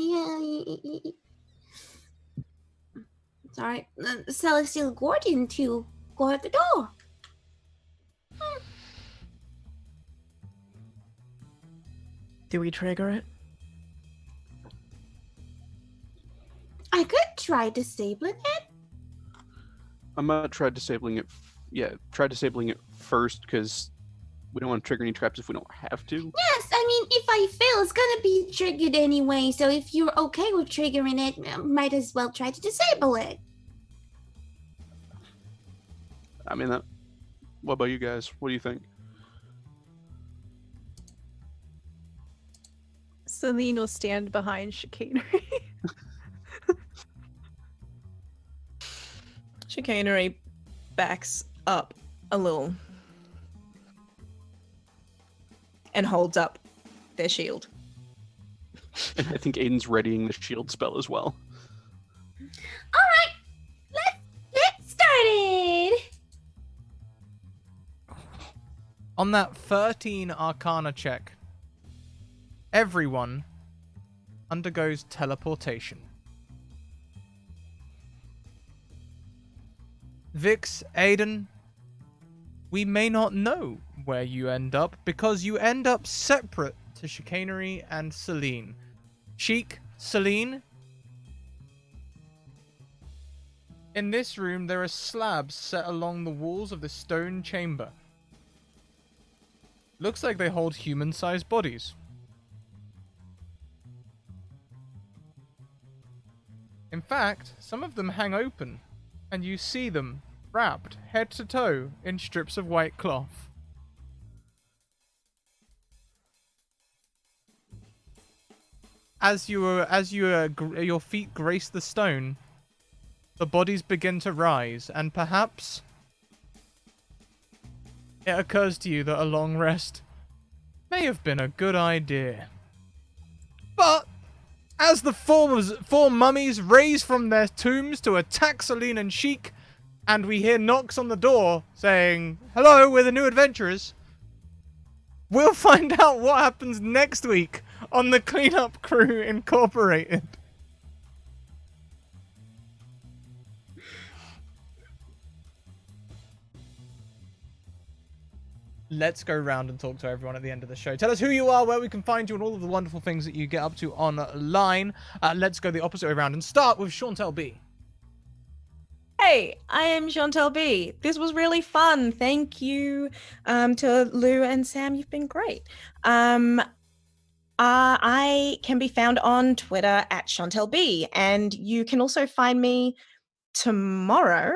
Sorry, a celestial guardian to guard the door. Do we trigger it? I could try disabling it. I'm gonna try disabling it. Try disabling it first because we don't want to trigger any traps if we don't have to. Yes, I mean, if I fail, it's gonna be triggered anyway. So if you're okay with triggering it, might as well try to disable it. I mean, what about you guys? What do you think? Celine will stand behind chicanery. Chicanery backs up a little and holds up their shield. And I think Aiden's readying the shield spell as well. All right, let's get started. On that 13 Arcana check, everyone undergoes teleportation. Vix, Aiden, we may not know where you end up because you end up separate to Chicanery and Celine. Sheik, Celine, in this room there are slabs set along the walls of the stone chamber. Looks like they hold human-sized bodies. In fact, some of them hang open, and you see them wrapped head to toe in strips of white cloth. As your feet grace the stone, the bodies begin to rise, and perhaps it occurs to you that a long rest may have been a good idea. But as the four mummies raise from their tombs to attack Celine and Sheik, and we hear knocks on the door saying, "Hello, we're the new adventurers," we'll find out what happens next week on the Cleanup Crew Incorporated. let's go around and talk to everyone at the end of the show. Tell us who you are, where we can find you, and all of the wonderful things that you get up to online. Let's go the opposite way around and start with Chantel B. Hey, I am Chantel B. This was really fun. Thank you to Lou and Sam. You've been great. I can be found on Twitter at Chantel B, and you can also find me tomorrow.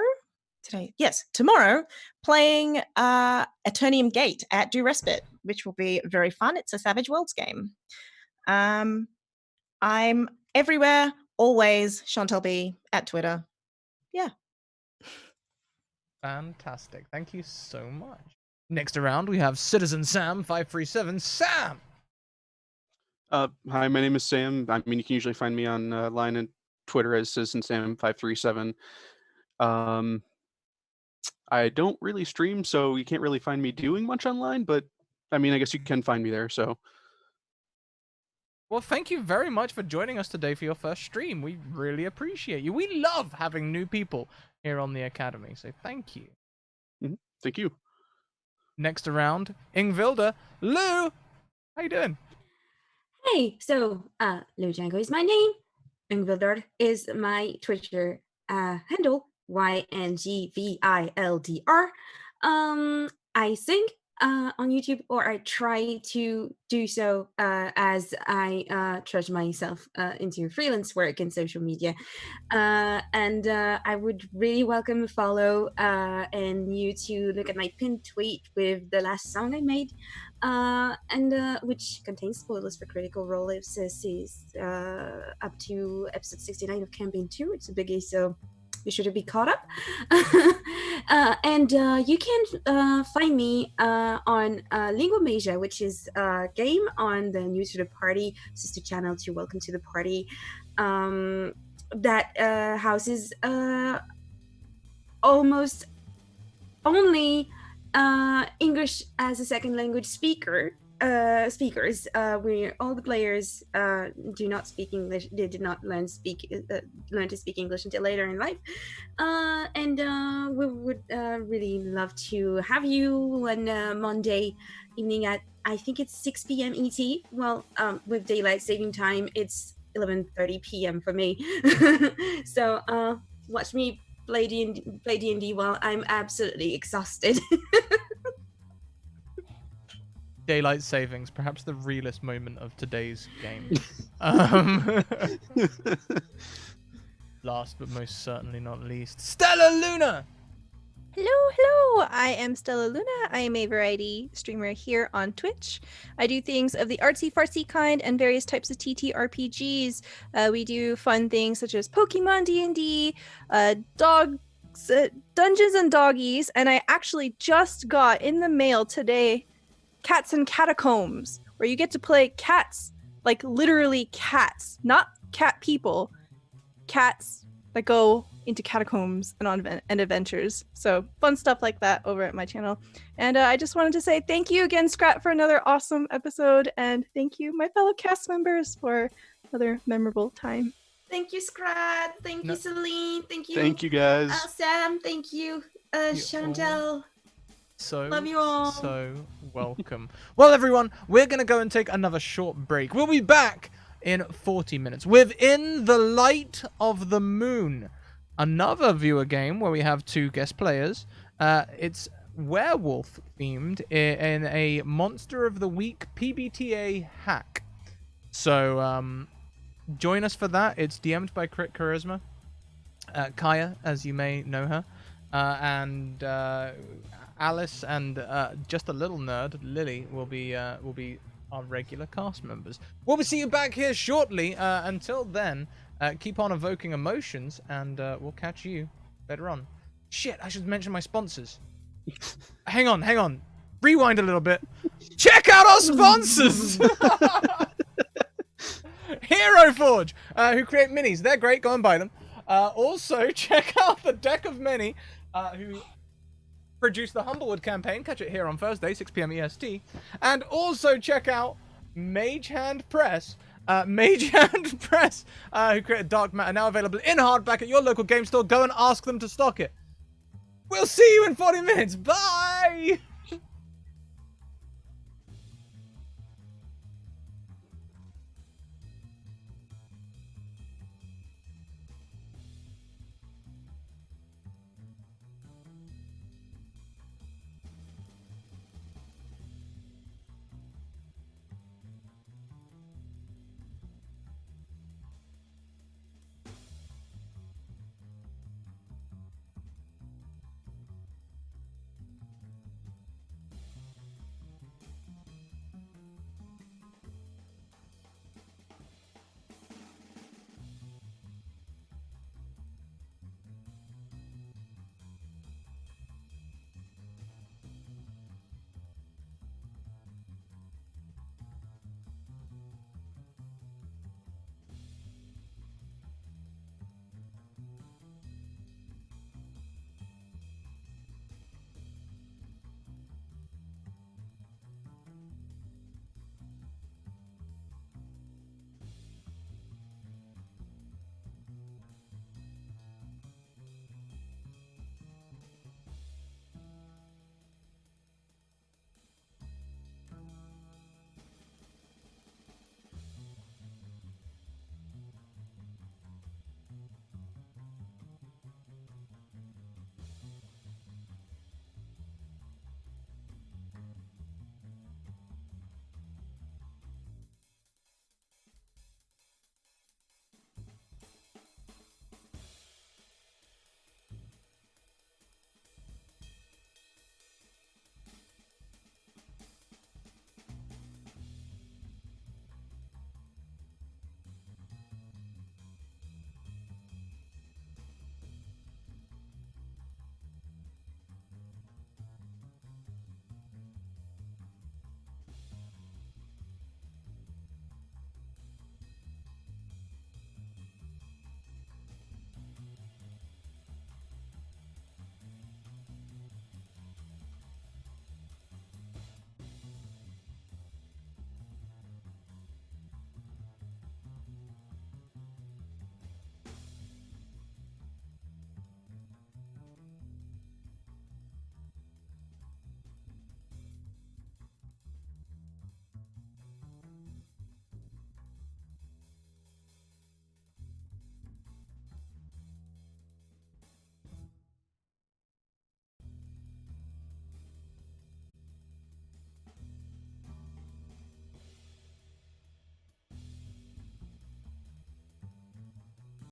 Tomorrow, playing Eternium Gate at Do Respite, which will be very fun. It's a Savage Worlds game. I'm everywhere, always Chantel B at Twitter. Yeah. Fantastic. Thank you so much. Next around, we have Citizen Sam 537. Sam! Hi, my name is Sam. I mean, you can usually find me on line and Twitter as Citizen Sam 537. I don't really stream, so you can't really find me doing much online, but I mean, I guess you can find me there, so. Well, thank you very much for joining us today for your first stream. We really appreciate you. We love having new people here on the Academy, so thank you. Thank you. Next around, Ingvilda. Lou, how you doing? Hey, so Lou Django is my name. Ingvildar is my Twitter handle. YNGVILDR. I sing on YouTube, or I try to do so as I trudge myself into freelance work and social media. And I would really welcome a follow and you to look at my pinned tweet with the last song I made, and which contains spoilers for Critical Role. It says is up to episode 69 of Campaign 2. It's a biggie, so be sure to be caught up. And you can find me on Lingua Masia, which is a game on the New to the Party sister channel to Welcome to the Party, that houses almost only English as a second language speakers. Where all the players do not speak English. They did not learn to speak English until later in life, and we would really love to have you on Monday evening at, I think it's 6 p.m. ET. Well, with daylight saving time, it's 11:30 p.m. for me. So watch me play D&D while I'm absolutely exhausted. Daylight savings, perhaps the realest moment of today's game. Last but most certainly not least, Stella Luna! Hello! I am Stella Luna. I am a variety streamer here on Twitch. I do things of the artsy-fartsy kind and various types of TTRPGs. We do fun things such as Pokemon D&D, Dungeons and Doggies, and I actually just got in the mail today Cats and Catacombs, where you get to play cats, like literally cats, not cat people, cats that go into catacombs and on adventures. So fun stuff like that over at my channel. And I just wanted to say thank you again, Scrat, for another awesome episode, and thank you, my fellow cast members, for another memorable time. Thank you, Scrat. Thank you, Celine. Thank you. Thank you, guys. Sam. Thank you, Chantel. Love you all. So welcome. Well, everyone, we're going to go and take another short break. We'll be back in 40 minutes with In the Light of the Moon, another viewer game where we have two guest players. It's werewolf themed in a Monster of the Week PBTA hack. So join us for that. It's DM'd by Crit Charisma, Kaya, as you may know her, and Alice, and just a little nerd, Lily, will be our regular cast members. We'll be seeing you back here shortly. Until then, keep on evoking emotions, and we'll catch you later on. Shit, I should mention my sponsors. Hang on. Rewind a little bit. Check out our sponsors! Hero Forge, who create minis. They're great. Go and buy them. Also, check out the Deck of Many, who produce the Humblewood campaign. Catch it here on Thursday, 6 p.m. EST. And also check out Mage Hand Press, who created Dark Matter, now available in hardback at your local game store. Go and ask them to stock it. We'll see you in 40 minutes. Bye!